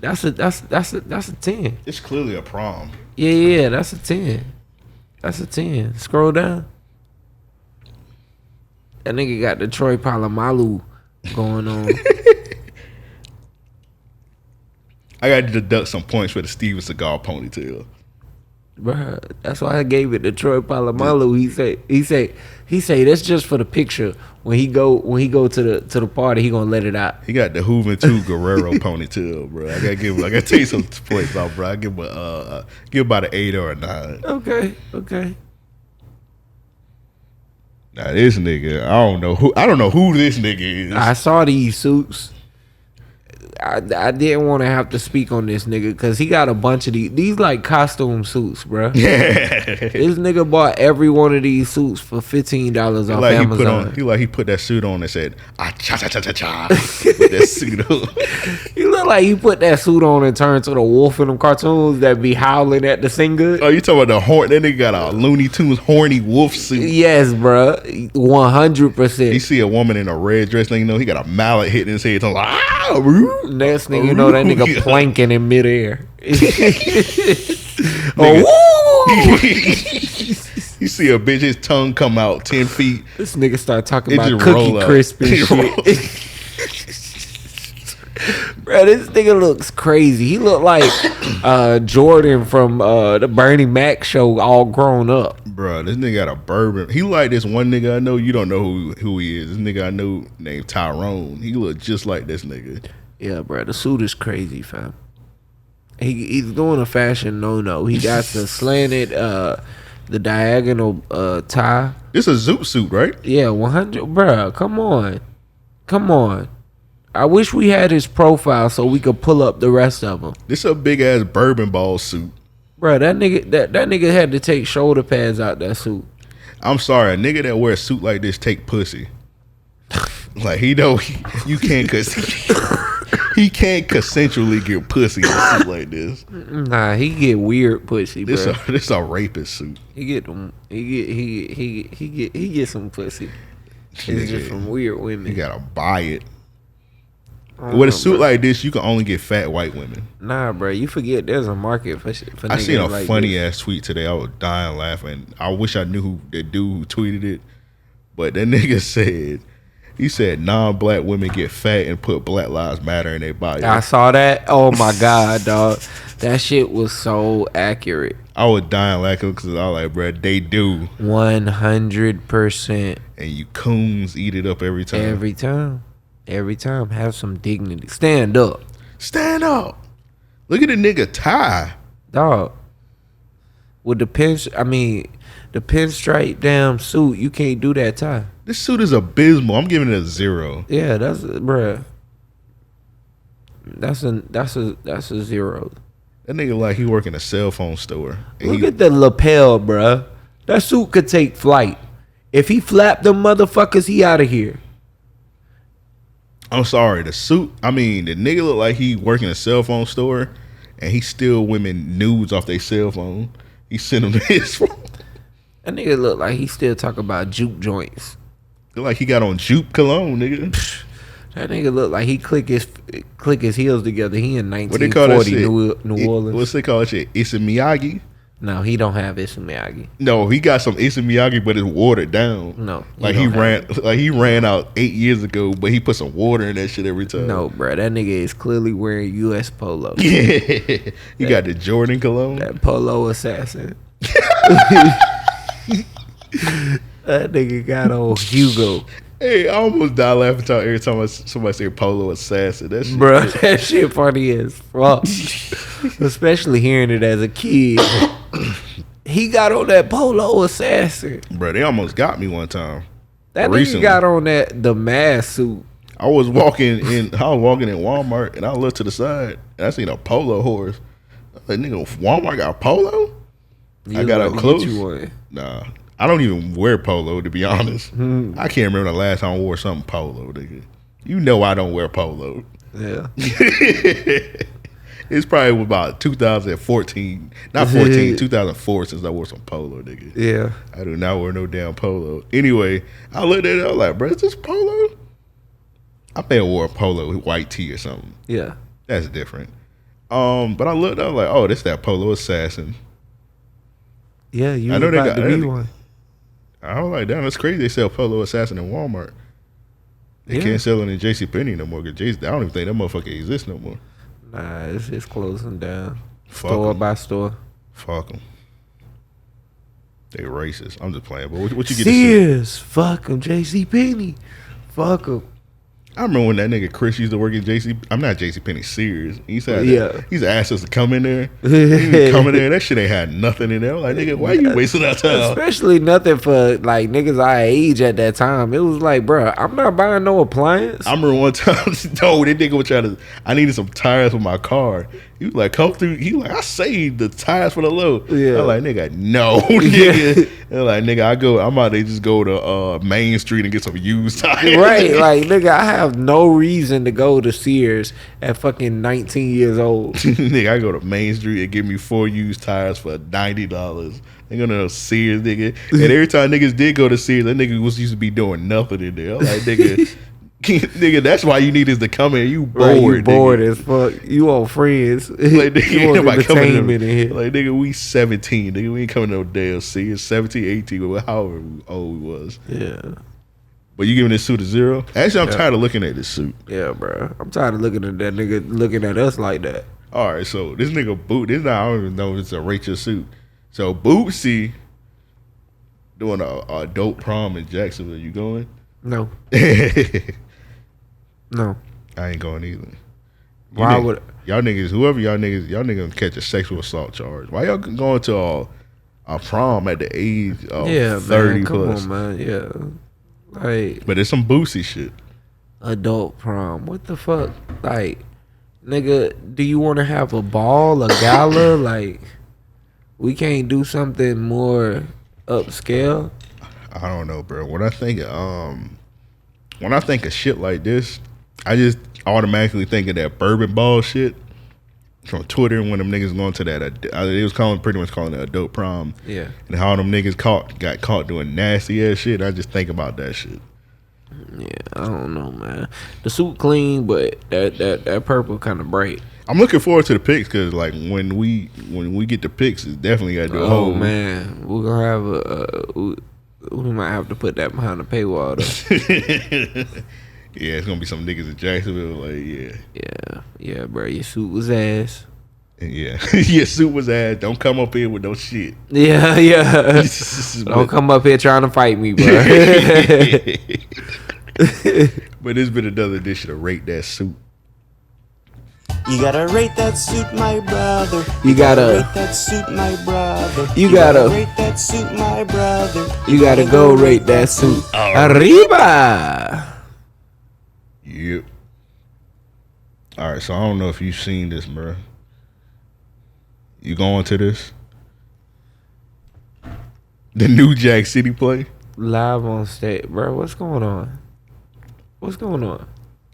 That's a 10. It's clearly a prom. Yeah, that's a 10. That's a 10. Scroll down. That nigga got the Troy Polamalu going on. I got to deduct some points for the Steven Seagal ponytail. Bruh, that's why I gave it to Troy Polamalu. He say that's just for the picture. When he go to the party, he gonna let it out. He got the Juventud Guerrero ponytail, bro. I gotta take some points off, bro. I give about an 8 or a 9. Okay. Now this nigga, I don't know who this nigga is. I saw these suits. I didn't want to have to speak on this nigga because he got a bunch of these like costume suits, bro. This nigga bought every one of these suits for $15 off Amazon. He put that suit on and said, cha cha cha cha cha. Put that suit on. He look like he put that suit on and turned to the wolf in them cartoons that be howling at the singer. Oh, you talking about the horn? That nigga got a Looney Tunes horny wolf suit. Yes, bro. 100%. You see a woman in a red dress, you know he got a mallet hitting his head. Next thing you know, that nigga planking in midair. You see a bitch, his tongue come out 10 feet. This nigga start talking It about just Cookie roll up. Crisp and It roll shit. Bro, this nigga looks crazy. He look like Jordan from the Bernie Mac show, all grown up. Bro, this nigga got a bourbon. He like this one nigga I know. You don't know who he is. This nigga I know named Tyrone. He look just like this nigga. Yeah, bro, the suit is crazy, fam. He's doing a fashion no. He got the slanted, the diagonal tie. This a zoot suit, right? Yeah, 100, bro. Come on. I wish we had his profile so we could pull up the rest of them. This a big ass bourbon ball suit. Bro, that nigga had to take shoulder pads out that suit. I'm sorry, a nigga that wear a suit like this take pussy. Like you can't cause he can't consensually get pussy in a suit like this. Nah, he get weird pussy, bro. This a rapist suit. He get some pussy. It's just from weird women. You gotta buy it. With a suit like this, you can only get fat white women. Nah, bro, you forget there's a market for I niggas seen a like funny this. ass tweet today. I was dying laughing. I wish I knew who the dude who tweeted it, but that nigga said non-black women get fat and put Black Lives Matter in their bio. I saw that. Oh my god, dog, that shit was so accurate. I was dying laughing because I was like, bro, they do. 100%. And you coons eat it up every time. Every time, have some dignity. Stand up, Stand up. Look at the nigga tie. dog. With the pinstripe damn suit, you can't do that tie. This suit is abysmal. I'm giving it a 0. Yeah, that's bruh. That's a 0. That nigga like he work in a cell phone store. And Look at the lapel, bruh. That suit could take flight. If he flapped them motherfuckers, he out of here. I'm sorry, the nigga look like he work in a cell phone store and he steal women nudes off their cell phone. He send them to his phone. That nigga look like he still talk about juke joints. Look like he got on Jupe cologne, nigga. That nigga look like he click his heels together. He in What they call that 1940 shit? New Orleans. What's they call that shit? Issa Miyagi? No, he don't have Issa Miyagi. No, he got some Issa Miyagi, but it's watered down. No, like he he ran out 8 years ago, but he put some water in that shit every time. No, bro, that nigga is clearly wearing U.S. Polo. Yeah, he got the Jordan cologne. That Polo assassin. That nigga got on Hugo. Hey, I almost die laughing every time somebody say Polo assassin. That shit, Bro, that shit funny as fuck. Especially hearing it as a kid. He got on that Polo assassin. bro, they almost got me one time. That Recently. nigga got on the mask suit. I was walking in Walmart and I looked to the side and I seen a polo horse. I was like, nigga, Walmart got a polo? I got up close. You one. Nah, I don't even wear polo, to be honest. I can't remember the last time I wore something polo, nigga. You know I don't wear polo. Yeah. It's probably about 2014. Not 14, 2004 since I wore some polo, nigga. Yeah. I do not wear no damn polo. Anyway, I looked at it, I was like, bro, is this polo? I may have wore a polo with white tee or something. Yeah. That's different. But I looked, I was like, oh, this that Polo Assassin. Yeah, you I know about they got to be one. I was like, damn, that's crazy. They sell Polo Assassin in Walmart. They Yeah. can't sell it in JCPenney no more. Cause I don't even think that motherfucker exists no more. Nah, it's closing down. Fuck Store 'em. by store. Fuck them. They racist. I'm just playing. But what you get to see? Sears. Fuck them. JCPenney. Fuck them. I remember when that nigga Chris used to work at I'm not JCPenney, Sears. He said, Yeah. He's asked us to come in there. He would come in there. That shit ain't had nothing in there. I'm like, nigga, why you wasting our time? Especially nothing for like niggas our age at that time. It was like, bro, I'm not buying no appliance. I remember one time, no, that nigga was trying to, I needed some tires for my car. He was like, come through. He like, I saved the tires for the low. Yeah. I'm like, nigga, no, nigga. And like, nigga, I'm out there just go to Main Street and get some used tires. Right, like nigga, I have no reason to go to Sears at fucking 19 years old. Nigga, I go to Main Street and get me 4 used tires for $90. They go to Sears, nigga. And every time niggas did go to Sears, that nigga was used to be doing nothing in there. I'm like, nigga, Nigga, that's why you need us to come in. You bored, Right, you bored nigga. as fuck. You want friends. Like, nigga, you want nobody coming entertainment in here. Like, nigga, we 17. Nigga, we ain't coming to no DLC. It's 17, 18, however old we was. Yeah. But you giving this suit a 0? Actually, I'm tired of looking at this suit. Yeah, bro. I'm tired of looking at that nigga looking at us like that. All right, so this nigga I don't even know if it's a Rachel suit. So Bootsy doing a dope prom in Jacksonville. You going? No. No. I ain't going either. Why would y'all niggas gonna catch a sexual assault charge? Why y'all going to a prom at the age of 30 man, come plus? on, man. Yeah. Like But it's some Bootsy shit. adult prom. What the fuck? Like, nigga, do you want to have a ball, a gala? Like, we can't do something more upscale? I don't know, bro. When I think of shit like this, I just automatically think of that bourbon ball shit from Twitter when them niggas going to that. It was pretty much calling it adult prom. Yeah. And how them niggas got caught doing nasty ass shit. I just think about that shit. Yeah, I don't know, man. The suit clean, but that purple kind of bright. I'm looking forward to the pics because like when we get the pics, it's definitely got to do a whole. Oh man, we're gonna have we might have to put that behind the paywall though. Yeah, it's gonna be some niggas in Jacksonville. Like Yeah, bro. Your suit was ass. yeah, your suit was ass. Don't come up here with no shit. Yeah. Don't come up here trying to fight me, bro. But it's been another edition of Rate That Suit. You gotta rate that suit, my brother. You gotta rate that suit, my brother. You gotta rate that suit, my brother. You gotta go rate that suit. Arriba. Yep. All right, so I don't know if you've seen this, bro. You going to this? The new Jack City play? Live on stage, bro. What's going on? What's going on?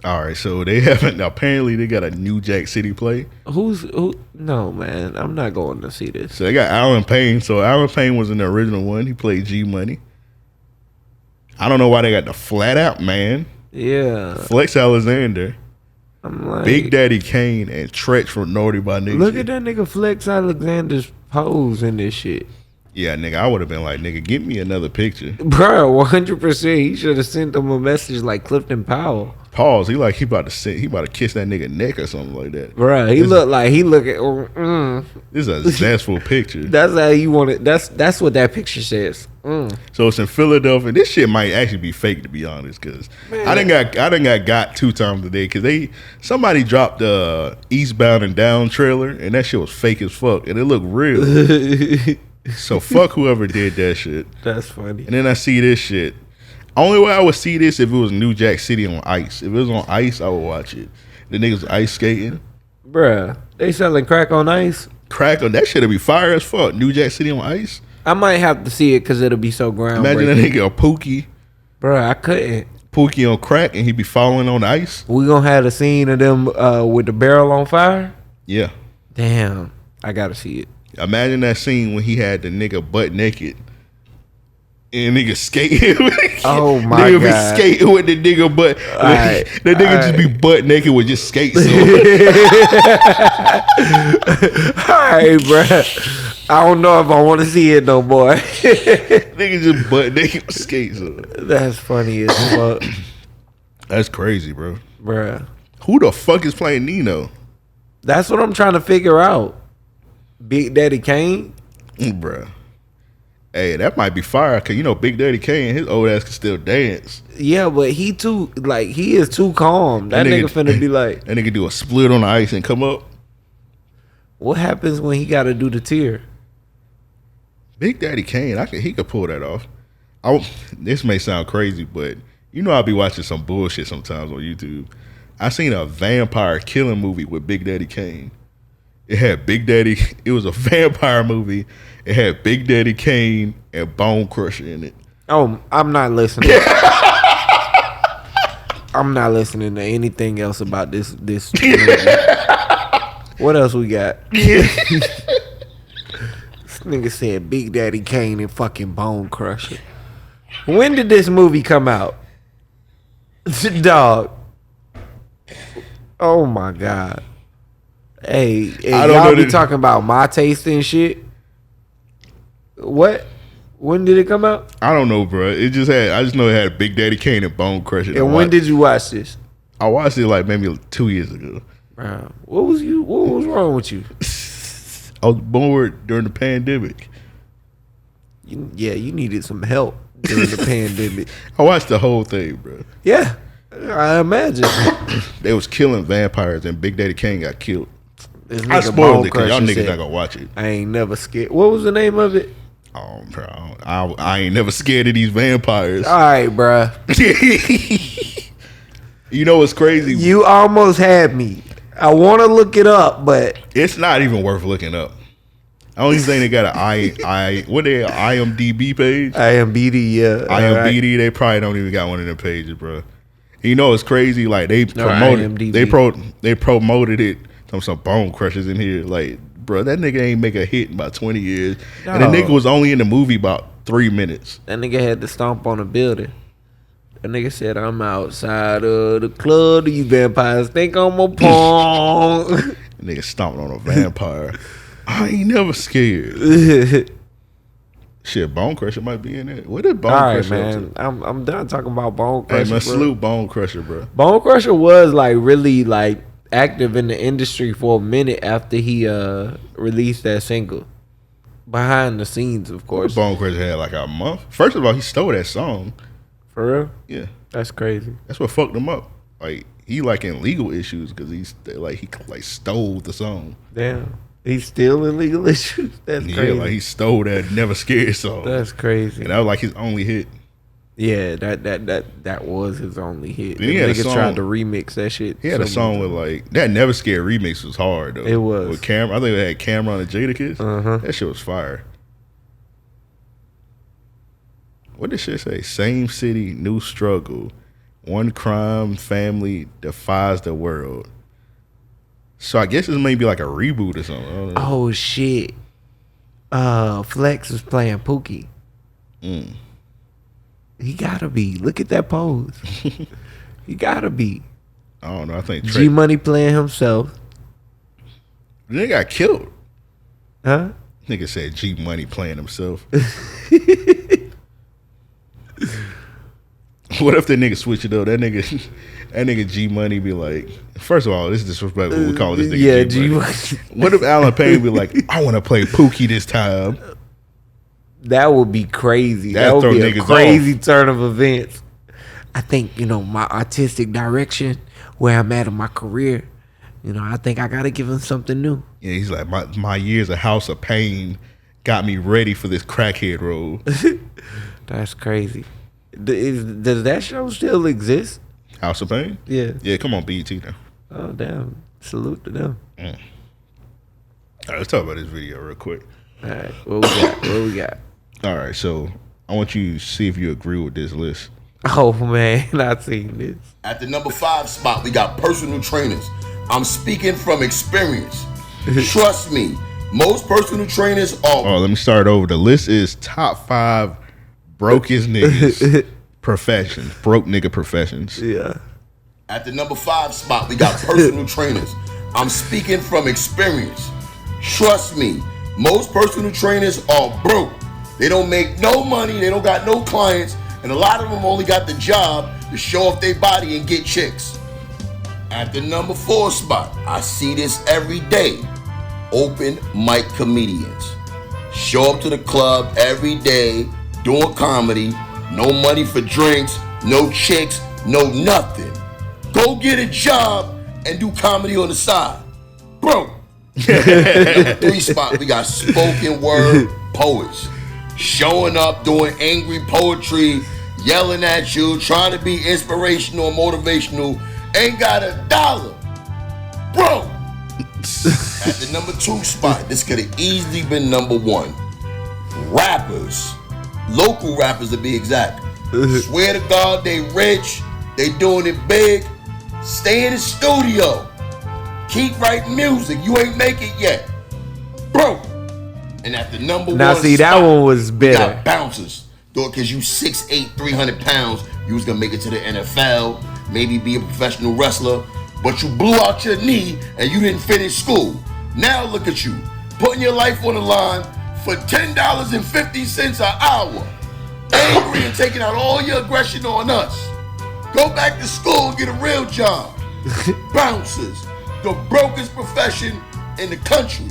All right, so they haven't. Apparently, they got a new Jack City play. Who? No, man. I'm not going to see this. So they got Alan Payne. So Alan Payne was in the original one. He played G Money. I don't know why they got the Flat Out Man, Yeah. Flex Alexander, I'm like, Big Daddy Kane, and Tretch from Naughty by Nature. look at that nigga Flex Alexander's pose in this shit. Yeah, nigga, I would have been like, nigga, get me another picture. Bro, 100%. He should have sent him a message like Clifton Powell. Pause. He about to kiss that nigga neck or something like that. Bro, he looked like he looking. This is a zestful picture. That's how you want it. That's what that picture says. So it's in Philadelphia. This shit might actually be fake, to be honest, because I done got 2 times today because somebody dropped the Eastbound and Down trailer and that shit was fake as fuck and it looked real. So fuck whoever did that shit. That's funny. And then I see this shit. Only way I would see this if it was New Jack City on ice. If it was on ice, I would watch it. The niggas ice skating. Bruh, they selling crack on ice? Crack on that shit'll be fire as fuck. New Jack City on ice. I might have to see it because it'll be so groundbreaking. Imagine that nigga a Pookie. Bruh, I couldn't. Pookie on crack and he be falling on ice. We gonna have a scene of them with the barrel on fire? Yeah. Damn, I gotta see it. Imagine that scene when he had the nigga butt naked. And nigga skating. Oh my nigga God. be skating with the nigga butt. Right, The nigga just be butt naked with just skates on. Alright, bruh. I don't know if I want to see it no more. Nigga just butt naked with skates on. That's funny as fuck. That's crazy, bro. Bruh. Who the fuck is playing Nino? That's what I'm trying to figure out. Big Daddy Kane? Bruh. Hey, that might be fire, cause you know Big Daddy Kane, his old ass can still dance. Yeah, but he is too calm. That nigga finna be like, that nigga do a split on the ice and come up. what happens when he gotta do the tier? Big Daddy Kane, he could pull that off. This may sound crazy, but you know I'll be watching some bullshit sometimes on YouTube. I seen a vampire killing movie with Big Daddy Kane. It was a vampire movie. It had Big Daddy Kane and Bone Crusher in it. Oh, I'm not listening. I'm not listening to anything else about this movie. What else we got? This nigga said Big Daddy Kane and fucking Bone Crusher. When did this movie come out? Dog. Oh my God. Hey, I don't y'all know be that- talking about my taste and shit. What? When did it come out? I don't know, bro. I just know it had Big Daddy Kane and Bone Crusher. And when did you watch this? I watched it like maybe 2 years ago. Bro, what was wrong with you? I was bored during the pandemic. You needed some help during the pandemic. I watched the whole thing, bro. Yeah, I imagine. They was killing vampires and Big Daddy Kane got killed. This I nigga spoiled Bone it because y'all Crusher niggas said, not gonna watch it. I ain't never scared. What was the name of it? Oh, bro, I ain't never scared of these vampires. All right, bruh. You know what's crazy? You almost had me. I want to look it up, but It's not even worth looking up. I don't even think they got IMDb page. IMBD, yeah. IMDb, they probably don't even got one of them pages, bro. You know it's crazy. Like they promoted, IMDb. they promoted it. Some Bone Crushers in here, like, bro, that nigga ain't make a hit in about 20 years, and the No. nigga was only in the movie about 3 minutes. That nigga had to stomp on a building. That nigga said, I'm outside of the club. These vampires think I'm a pawn. The nigga stomping on a vampire. I ain't never scared. Shit, Bone Crusher might be in there. What did Bone All right, Crusher up man. to? I'm done talking about Bone Crusher. Hey man, bro. salute Bone Crusher, bro. Bone Crusher was like really like active in the industry for a minute after he released that single. Behind the scenes, of course. Bone Crusher had like a month. First of all, he stole that song. For real? Yeah, That's crazy. that's what fucked him up. Like he like in legal issues because he stole the song. Damn. He's still in legal issues. That's Yeah, crazy. like he stole that Never Scared song. That's crazy. And that was like his only hit. Yeah, that was his only hit. Then The he had a nigga song- tried to remix that shit. He had a so song many with like that Never Scared remix was hard though. It was. With Cameron. I think they had Cameron and Jadakiss. Uh-huh. That shit was fire. What did shit say? Same city, new struggle. One crime family defies the world. So I guess this may be like a reboot or something. I don't know. Oh shit. Flex was playing Pookie. He gotta be. Look at that pose. He gotta be. I don't know. I think G Trey, Money playing himself. they got killed. Huh? Nigga said G Money playing himself. What if that nigga switch it up? That nigga G Money be like, first of all, this is disrespectful. We call this nigga Yeah, G G Money. Money. What if Alan Payne be like, I want to play Pookie this time? That would be crazy. That'd That would throw be a niggas crazy turn of events. I think, my artistic direction, where I'm at in my career, I think I gotta give him something new. Yeah, he's like, my years of House of Pain got me ready for this crackhead role. That's crazy. Does that show still exist? House of Pain? Yeah. Yeah, come on, BET now. Oh damn! Salute to them. All right, let's talk about this video real quick. All right, what we got? All right, so I want you to see if you agree with this list. Oh man, I seen this. At the number 5 spot, we got personal trainers. I'm speaking from experience. Trust me, most personal trainers are Oh, let me start over. The list is top 5 brokest niggas professions. Broke nigga professions. Yeah. At the number 5 spot, we got personal trainers. I'm speaking from experience. Trust me, most personal trainers are broke. They don't make no money, they don't got no clients, and a lot of them only got the job to show off their body and get chicks. At the number 4 spot, I see this every day. Open mic comedians. Show up to the club every day, doing comedy, no money for drinks, no chicks, no nothing. Go get a job and do comedy on the side. Bro. Number 3 spot, we got spoken word poets. Showing up, doing angry poetry, yelling at you, trying to be inspirational and motivational, ain't got $1. Bro. At the number 2 spot, this could have easily been number 1. Rappers. Local rappers to be exact. Swear to God, they rich. They doing it big. Stay in the studio. Keep writing music. You ain't make it yet. Bro. And at the number 1 Now see, that spot, one was we better. got bouncers. Because you 6'8", 300 pounds, you was going to make it to the NFL. maybe be a professional wrestler, but you blew out your knee and you didn't finish school. Now look at you, putting your life on the line for $10.50 an hour. Angry and taking out all your aggression on us. Go back to school and get a real job. Bouncers, the brokest profession in the country.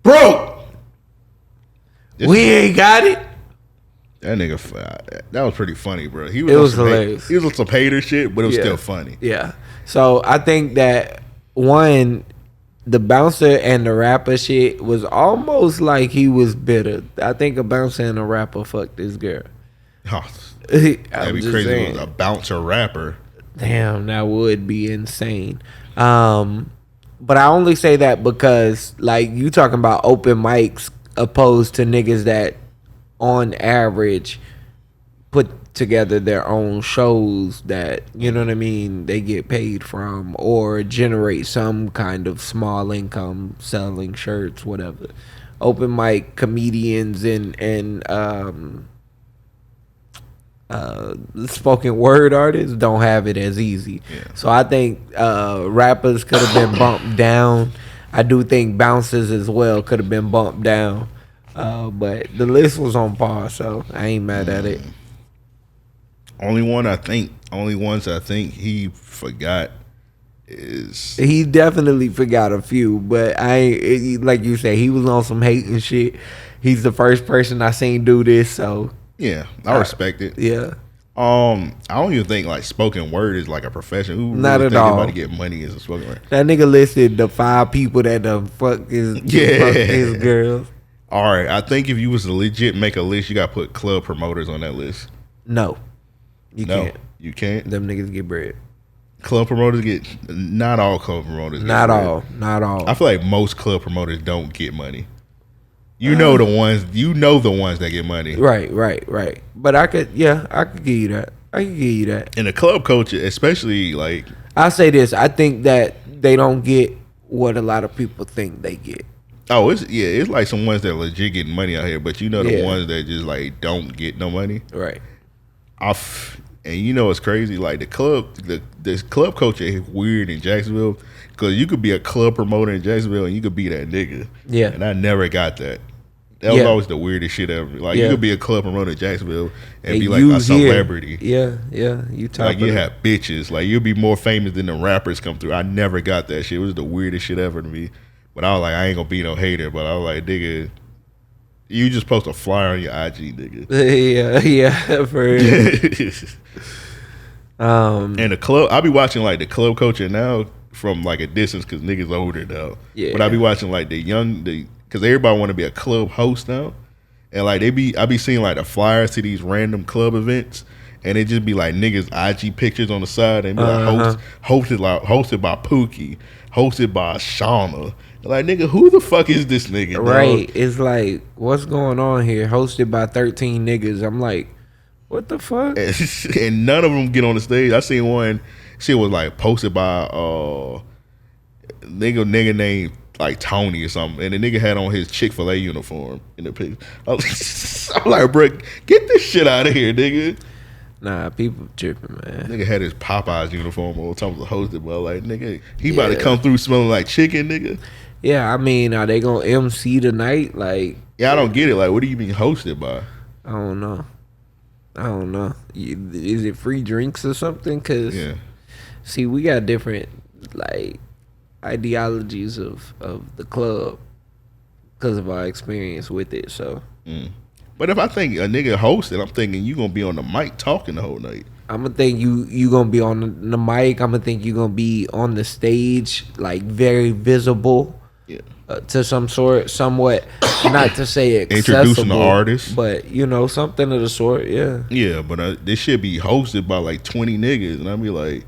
Broke. We ain't got it. That nigga, that was pretty funny, bro. He It was hilarious. He was on some hater shit, but it was still funny. Yeah. So I think that one, the bouncer and the rapper shit was almost like he was bitter. I think a bouncer and a rapper fucked this girl. Oh, That'd that'd be crazy. If it was a bouncer rapper. Damn, that would be insane. But I only say that because, like, you talking about open mics opposed to niggas that, on average, put together their own shows that, you know what I mean, they get paid from or generate some kind of small income selling shirts, whatever. Open mic comedians and spoken word artists don't have it as easy. Yeah. So I think rappers could have been bumped down. I do think bouncers as well could have been bumped down. But the list was on par, so I ain't mad at it. Only ones I think he forgot is He definitely forgot a few, but like you said, he was on some hating shit. He's the first person I seen do this, so yeah, I respect it. yeah. I don't even think like spoken word is like a profession. Who Not really at think all. about to get money as a spoken word? That nigga listed the 5 people that done fuck his girls. All right, I think if you was to legit make a list, you got to put club promoters on that list. No. You can't. You can't. Them niggas get bread. Club promoters get not all club promoters. Get Not bread. all. Not all. I feel like most club promoters don't get money. You know the ones. You know the ones that get money. Right. But I could give you that. And the club culture, especially like I'll say this. I think that they don't get what a lot of people think they get. oh, it's like some ones that legit getting money out here, but you know the Yeah. ones that just like don't get no money. Right. And you know it's crazy. Like the club culture is weird in Jacksonville because you could be a club promoter in Jacksonville and you could be that nigga. Yeah. And I never got that. That was Yeah. always the weirdest shit ever. Like Yeah. you could be a club promoter in Jacksonville and be And like you a celebrity. Here. Yeah. You top Like of you it. have bitches. Like you'll be more famous than the rappers come through. I never got that shit. It was the weirdest shit ever to me. But I was like, I ain't gonna be no hater. But I was like, nigga, you just post a flyer on your IG, nigga. yeah, for real. And the club, I be watching like the club culture now from like a distance because niggas older now. Yeah. But I be watching like because everybody want to be a club host now, and like I be seeing like the flyers to these random club events, and it just be like niggas IG pictures on the side and be like hosted by Pookie, hosted by Shauna. Like nigga, who the fuck is this nigga? Dog? Right. It's like, what's going on here? Hosted by 13 niggas. I'm like, what the fuck? And none of them get on the stage. I seen one. Shit was like posted by nigga named like Tony or something, and the nigga had on his Chick-fil-A uniform in the picture. I'm like, bro, get this shit out of here, nigga. Nah, people tripping, man. Nigga had his Popeyes uniform on. Time was hosted, but like, nigga, he about to come through smelling like chicken, nigga. Yeah, I mean, are they gonna MC tonight? Like, Yeah, I don't get it. Like, what do you mean hosted by? I don't know. Is it free drinks or something? Cause see, we got different like ideologies of the club because of our experience with it. So, But if I think a nigga hosted, I'm thinking you gonna be on the mic talking the whole night. I'm gonna think you gonna be on the mic. I'm gonna think you gonna be on the stage, like very visible. To some sort, somewhat, not to say accessible, Introducing the artist, but you know, something of the sort. Yeah. Yeah, but this should be hosted by like 20 niggas, and I'd be like,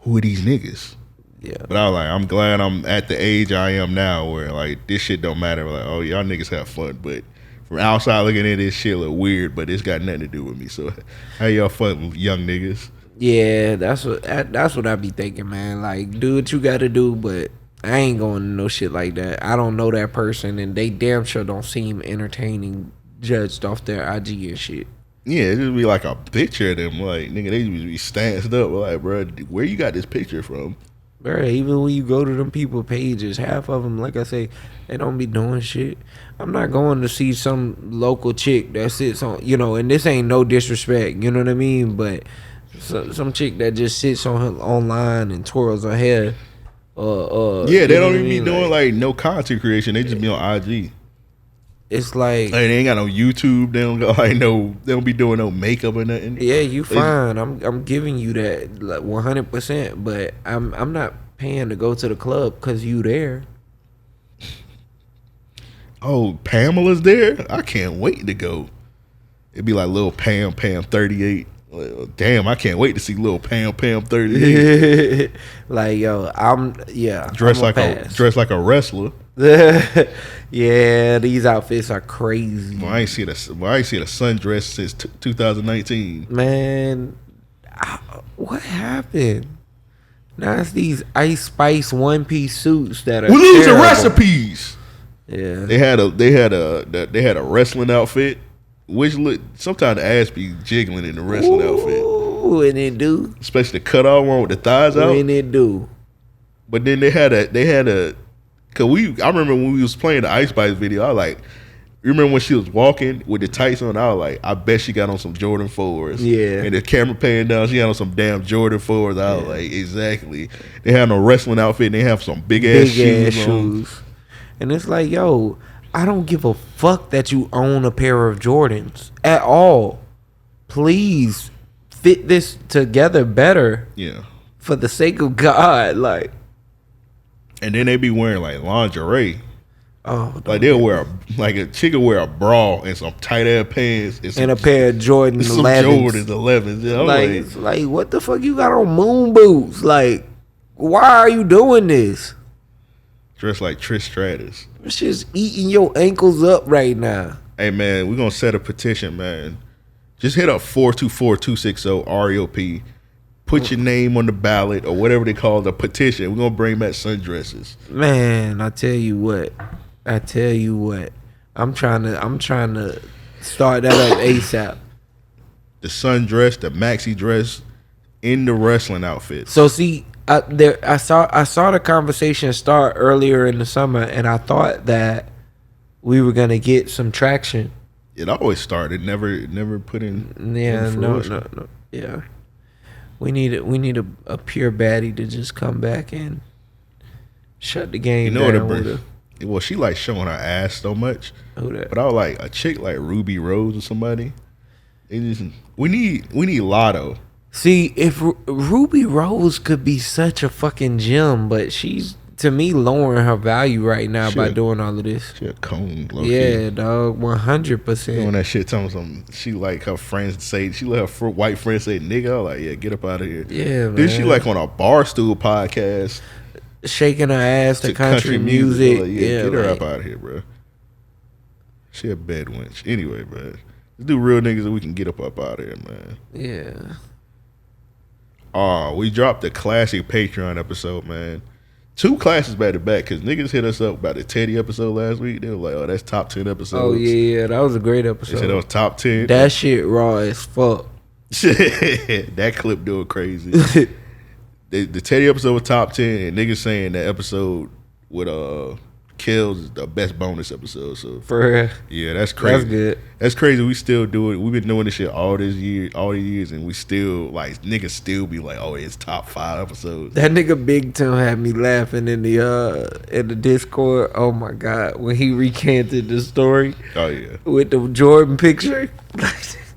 who are these niggas? Yeah. But I was like, I'm glad I'm at the age I am now, where like this shit don't matter. Like, oh, y'all niggas have fun, but from outside looking at this shit look weird, but it's got nothing to do with me. So, how y'all fun, young niggas? Yeah, that's what I be thinking, man. Like, do what you gotta do, but I ain't going to no shit like that. I don't know that person, and they damn sure don't seem entertaining judged off their IG and shit. Yeah, it just be like a picture of them. Like, nigga, they just be stanced up. Like, bro, where you got this picture from? Bro, even when you go to them people pages, half of them, like I say, they don't be doing shit. I'm not going to see some local chick that sits on, and this ain't no disrespect, you know what I mean? But some chick that just sits on her online and twirls her hair. Yeah, they don't even be doing like no content creation. They just be on IG. It's like they ain't got no YouTube. They don't got like no. They don't be doing no makeup or nothing. Yeah, you fine. I'm giving you that like 100%. But I'm not paying to go to the club because you there. Oh, Pamela's there. I can't wait to go. It'd be like Lil Pam 38. Damn, I can't wait to see Lil Pam 38. Like yo, dressed like a wrestler. Yeah, these outfits are crazy. Well, I ain't seen a sundress since 2019. Man, what happened? Now it's these Ice Spice one-piece suits that are. We're losing terrible. recipes. Yeah, they had a wrestling outfit, which look sometimes the ass be jiggling in the wrestling outfit. Ooh, and it do, especially the cutoff one with the thighs out. And it do. But then they had a. Cause I remember when we was playing the Ice Spice video, I was like, you remember when she was walking with the tights on? I was like, I bet she got on some Jordan 4s. Yeah. And the camera panned down, she had on some damn Jordan 4s. I was like, exactly. They had no wrestling outfit, and they have some big ass shoes. And it's like, yo, I don't give a fuck that you own a pair of Jordans at all. Please fit this together better. Yeah. For the sake of God, like. And then they be wearing like lingerie. Oh, like they'll wear a chick will wear a bra and some tight ass pants and a pair of Jordan 11s. Yeah, like, it's like, what the fuck you got on moon boots? Like, why are you doing this? Dressed like Trish Stratus. It's just eating your ankles up right now. Hey man, we're gonna set a petition, man. Just hit up 424-260 REOP. Put your name on the ballot or whatever they call the petition. We're gonna bring back sundresses. Man, I tell you what. I'm trying to start that up ASAP. The sundress, the maxi dress, in the wrestling outfit. So see, I saw the conversation start earlier in the summer, and I thought that we were gonna get some traction. It always started, never put in. Yeah, no. Yeah. We need a pure baddie to just come back and shut the game down with her. Well, she like showing her ass so much. Who that? But I was like a chick like Ruby Rose or somebody. We need Lotto. See, if Ruby Rose could be such a fucking gem, but she's to me lowering her value right now by doing all of this. She a cone. Yeah, dog, 100%. Doing that shit, telling some. She like her friends say. She let her white friends say, "Nigga," I'm like, yeah, get up out of here. Yeah, man. Then she like on a Barstool podcast, shaking her ass to country music. Like, get her up out of here, bro. She a bad wench. Anyway, bro, let's do real niggas that we can get up out of here, man. Yeah. Oh, we dropped the classic Patreon episode, man. 2 classes back to back because niggas hit us up about the Teddy episode last week. They were like, "Oh, that's top 10 episodes." Oh yeah, that was a great episode. They said that was top 10. That shit raw as fuck. That clip doing crazy. The Teddy episode was top 10, and niggas saying that episode with Kills is the best bonus episode. So for real, yeah, that's crazy. That's good. That's crazy. We still do it. We've been doing this shit all these years, and we still like niggas still be like, "Oh, it's top 5 episodes." That nigga Big Tim had me laughing in the Discord. Oh my god, when he recanted the story. Oh yeah, with the Jordan picture.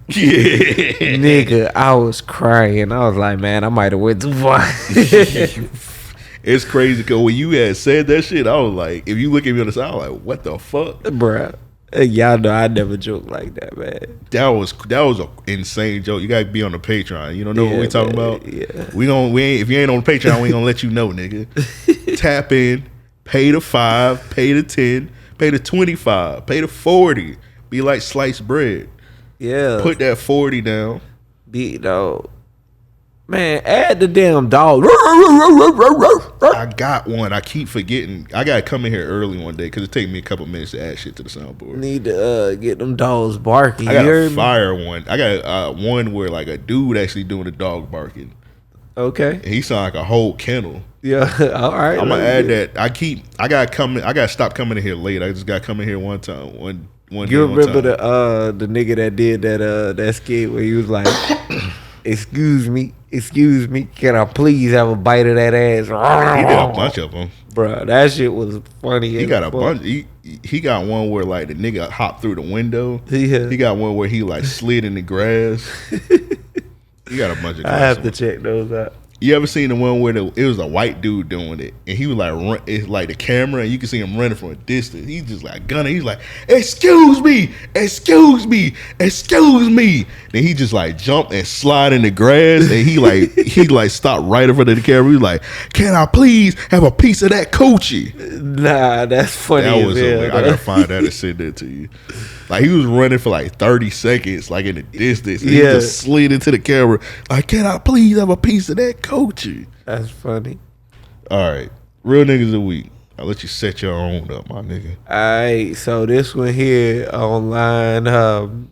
Yeah, nigga, I was crying. I was like, man, I might have went too far. It's crazy because when you had said that shit, I was like, if you look at me on the side, I was like, what the fuck, bruh? Y'all know I never joke like that, man. That was an insane joke. You gotta be on the Patreon. You don't know what we talking about. Yeah, if you ain't on the Patreon, we ain't gonna let you know, nigga. Tap in, pay the $5, pay the $10, pay the $25, pay the $40. Be like sliced bread. Yeah. Put that $40 down. Be dog. Man, add the damn dog. I got one. I keep forgetting. I gotta come in here early one day because it take me a couple minutes to add shit to the soundboard. Need to get them dogs barking. I got You a heard me? fire one. I got one where like a dude actually doing the dog barking. Okay. And he sound like a whole kennel. Yeah. All right. I'm gonna add that. I gotta stop coming in here late. I just gotta come in here one time. One You day, one remember time. the nigga that did that skit where he was like, excuse me, can I please have a bite of that ass? He did a bunch of them. Bruh, that shit was funny. He got a bunch. He got one where like the nigga hopped through the window. Yeah. He got one where he like slid in the grass. He got a bunch of. I have to check those out. You ever seen the one where it was a white dude doing it, and he was like, it's like the camera, and you can see him running from a distance. He's just like gunning. He's like, "Excuse me, excuse me, excuse me." Then he just like jumped and slide in the grass, and he like stopped right in front of the camera. He's like, "Can I please have a piece of that coochie?" Nah, that's funny. That was as hell, I gotta find that and send that to you. Like he was running for like 30 seconds, like in the distance. And he just slid into the camera. Like, "Can I please have a piece of that coochie?" That's funny. All right, real niggas of the week. I'll let you set your own up, my nigga. All right, so this one here online,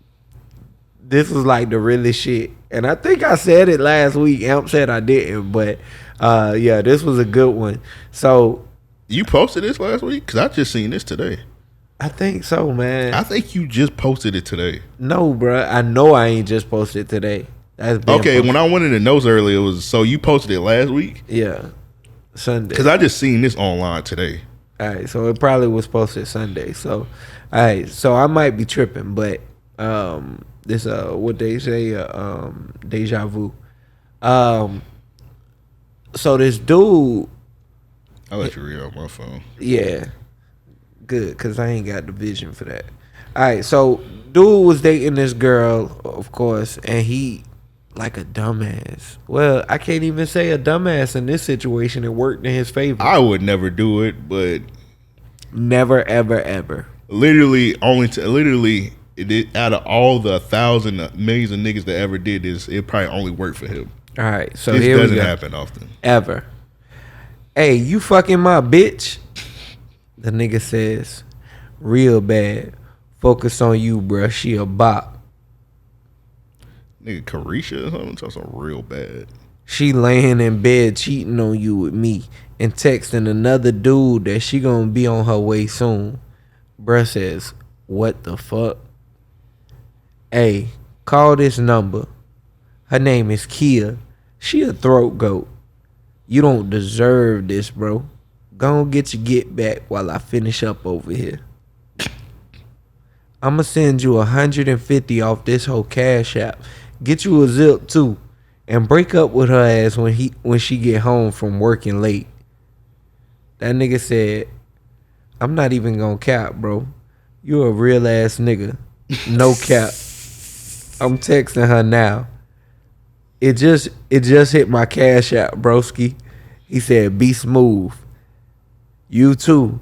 this was like the really shit, and I think I said it last week. Amp said I didn't, but yeah, this was a good one. So you posted this last week? Because I just seen this today. I think so, man. I think you just posted it today. No, bruh. I know I ain't just posted today. That's been okay. posted. When I went in the notes earlier, it was so you posted it last week. Yeah, Sunday. Because I just seen this online today. All right, so it probably was posted Sunday. So, all right, so I might be tripping, but this what they say, deja vu. So this dude, I'll let you read on my phone. yeah, good, cause I ain't got the vision for that. All right, so dude was dating this girl, of course, and he like a dumbass. Well, I can't even say a dumbass in this situation. It worked in his favor. I would never do it, but Never, ever, ever. literally out of all the 1,000 millions of niggas that ever did this, it probably only worked for him. All right, so This here we doesn't go. happen often. Ever. Hey, you fucking my bitch? The nigga says, real bad. Focus on you, bruh. She a bop. Nigga, Carisha or something? Talking some real bad. She laying in bed cheating on you with me and texting another dude that she gonna be on her way soon. Bruh says, what the fuck? Hey, call this number. Her name is Kia. She a throat goat. You don't deserve this, bro. Go on get your get back while I finish up over here. I'ma send you 150 off this whole Cash App. Get you a zip too. And break up with her ass when she get home from working late. That nigga said, I'm not even gonna cap, bro. You a real ass nigga. No cap. I'm texting her now. It just hit my Cash App, broski. He said, be smooth. You too.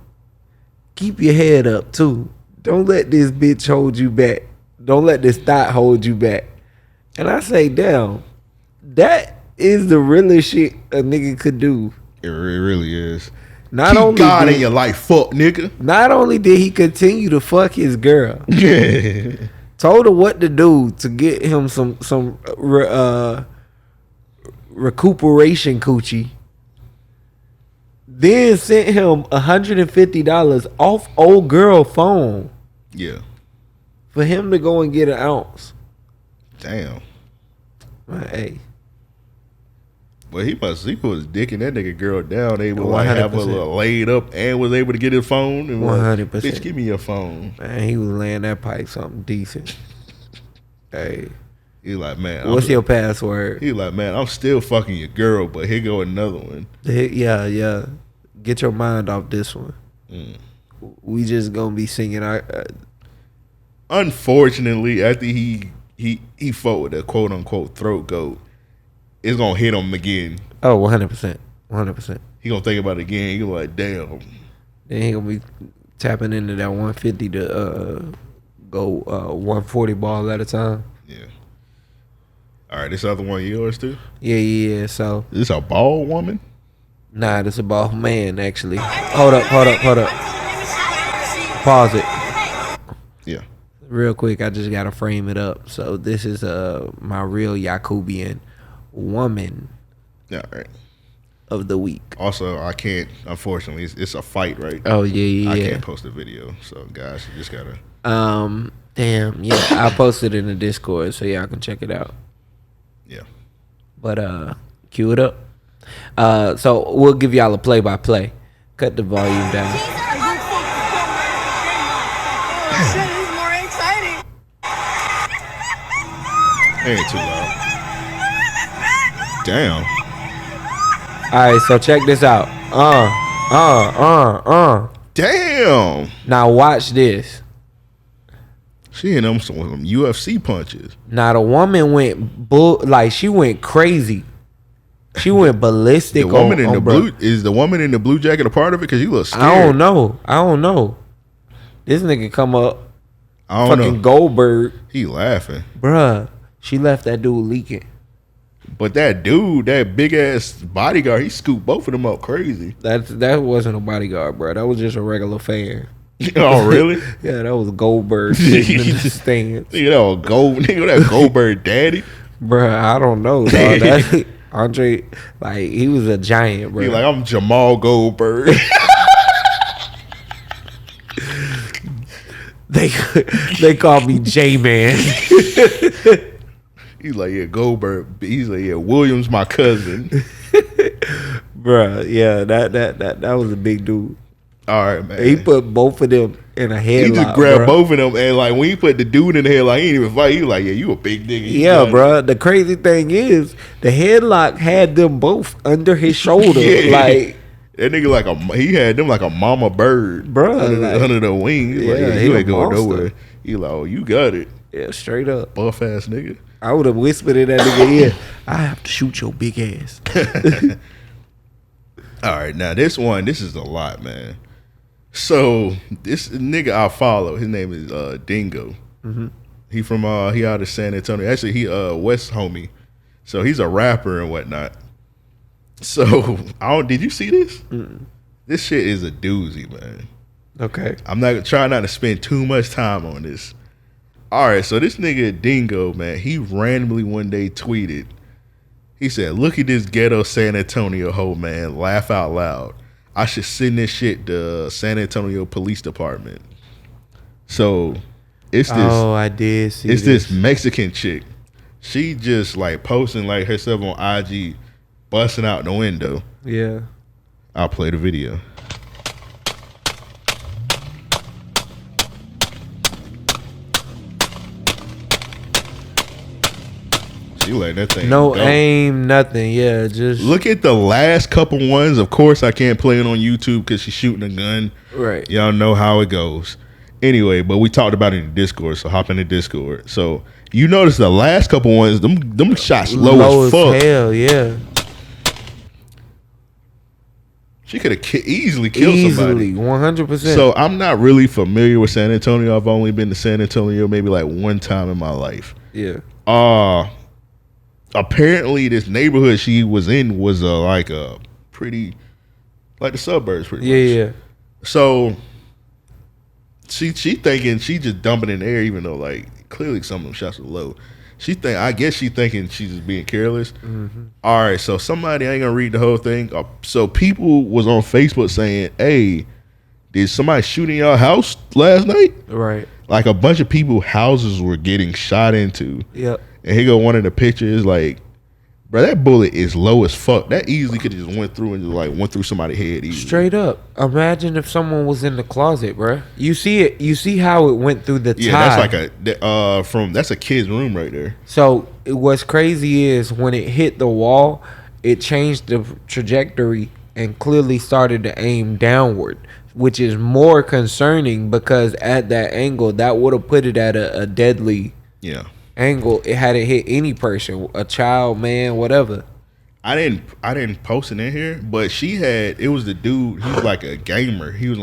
Keep your head up too. Don't let this bitch hold you back. Don't let this thought hold you back. And I say, damn, that is the realest shit a nigga could do. It really is. Not Keep only God did- in your life, fuck nigga. Not only did he continue to fuck his girl, told her what to do to get him some recuperation coochie. Then sent him $150 off old girl phone Yeah. for him to go and get an ounce. Damn. Man, hey, Well, he was dicking that nigga girl down. They would like have her 100%. little laid up and was able to get his phone. And was like, 100%. bitch, give me your phone. man, he was laying that pipe something decent. Hey, He like, man. what's your password? He like, man, I'm still fucking your girl, but here go another one. Yeah. Get your mind off this one. Mm. We just gonna be singing our. Unfortunately, after he fought with a quote unquote throat goat, it's gonna hit him again. Oh, 100%. 100%. He gonna think about it again. He gonna like, damn. Then he gonna be tapping into that 150 to go 140 ball at a time. Yeah. All right, this other one yours too? Yeah. So Is this a bald woman? nah, this a bald man actually. Hold up. Pause it. Yeah. Real quick, I just gotta frame it up. So this is my real Yakubian woman All right. of the week. Also, I can't. Unfortunately, it's a fight, right? Oh yeah. I can't post a video, so guys, you just gotta. Damn, yeah. I posted in the Discord so y'all can check it out. Yeah. But cue it up. So we'll give y'all a play-by-play. Cut the volume down. Shit, it's more exciting. It ain't too loud. Damn. All right, so check this out. Damn. Now watch this. She hit him some UFC punches. Now the woman went she went crazy. She went ballistic. The woman in the bro. blue is the woman in the blue jacket a part of it because you look scared. I don't know. This nigga come up. I don't fucking know. Goldberg, He laughing, bruh. She left that dude leaking. but that dude, that big ass bodyguard, he scooped both of them up crazy. That wasn't a bodyguard, bro. That was just a regular fan. Oh really? Yeah, that was Goldberg sitting in the stands. Nigga, that Goldberg daddy. Bruh, I don't know, dog. That Andre, like, he was a giant, bro. He like, I'm Jamal Goldberg. They call me J-Man. He's like, yeah, Goldberg. He's like, yeah, Williams, my cousin. Bruh, yeah, that was a big dude. All right, man. He put both of them in a headlock. He just grabbed bruh. both of them, and like when he put the dude in the headlock, he ain't even fight. He was like, yeah, you a big nigga. You Yeah, done. bro. The crazy thing is, the headlock had them both under his shoulder. Yeah. Like, That nigga he had them like a mama bird, Bruh, under the wing. He's like, yeah, yeah, he you a ain't going monster. nowhere. He like, oh, you got it, yeah, straight up. buff ass nigga. I would have whispered in that nigga ear, I have to shoot your big ass. All right, now this is a lot, man. So this nigga I follow, his name is Dingo. Mm-hmm. He from he out of San Antonio. Actually, he West homie. So he's a rapper and whatnot. So did you see this? Mm-mm. This shit is a doozy, man. Okay. I'm not trying not to spend too much time on this. All right, so this nigga Dingo, man, he randomly one day tweeted. He said, "Look at this ghetto San Antonio hoe, man. Laugh out loud. I should send this shit to San Antonio Police Department." So it's this. Oh, I did see It's this Mexican chick. She just like posting like herself on IG, busting out the window. Yeah. I'll play the video. She like that thing. No go. aim, nothing. Yeah, just Look at the last couple ones. Of course, I can't play it on YouTube because she's shooting a gun. right. Y'all know how it goes. Anyway, but we talked about it in Discord, so hop in the Discord. So you notice the last couple ones, them shots low as fuck. hell, yeah. She could have easily killed somebody. 100%. So I'm not really familiar with San Antonio. I've only been to San Antonio maybe like one time in my life. yeah. Apparently this neighborhood she was in was like a pretty, like the suburbs pretty Yeah, much. yeah. So she thinking she just dumping in the air, even though like clearly some of them shots were low. I guess she thinking she's just being careless. Mm-hmm. All right, so somebody, I ain't gonna read the whole thing. So people was on Facebook saying, "Hey, did somebody shoot in your house last night?" Right. Like a bunch of people houses were getting shot into. Yep. And here go one of the pictures, like, bro, that bullet is low as fuck. That easily could have just went through and just like went through somebody's head easily. Straight up. Imagine if someone was in the closet, bruh. You see it. You see how it went through the Yeah, tie. that's like that's a kid's room right there. So what's crazy is when it hit the wall, it changed the trajectory and clearly started to aim downward, which is more concerning because at that angle, that would have put it at a deadly angle. It had it hit any person, a child, man, whatever. I didn't post it in here, but it was the dude. He was like a gamer. He was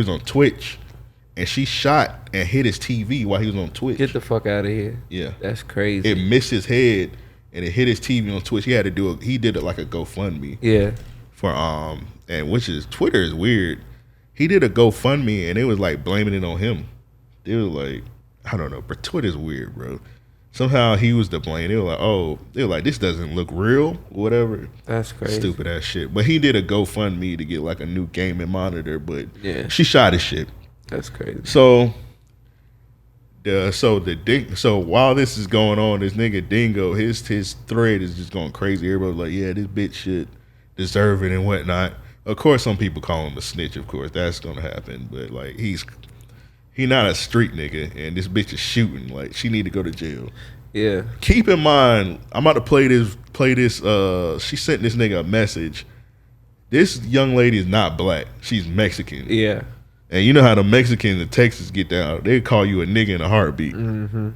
on Twitch, and she shot and hit his TV while he was on Twitch. Get the fuck out of here. Yeah, That's crazy. It missed his head, and it hit his TV on Twitch. He had to do it. He did it like a GoFundMe. Yeah. For and which is Twitter is weird. He did a GoFundMe and it was like blaming it on him. They were like, I don't know, but Twitter's weird, bro. Somehow he was to blame. They were like, this doesn't look real, whatever. That's crazy. Stupid ass shit. But he did a GoFundMe to get like a new gaming monitor, but yeah, she shot his shit. That's crazy. So while this is going on, this nigga Dingo, his thread is just going crazy. Everybody's like, yeah, this bitch should deserve it and whatnot. Of course, some people call him a snitch. Of course, that's gonna happen. But like, he not a street nigga, and this bitch is shooting. Like, she need to go to jail. Yeah. Keep in mind, I'm about to play this. She sent this nigga a message. This young lady is not black. She's Mexican. Yeah. And you know how the Mexicans in Texas get down. They call you a nigga in a heartbeat. Mm-hmm.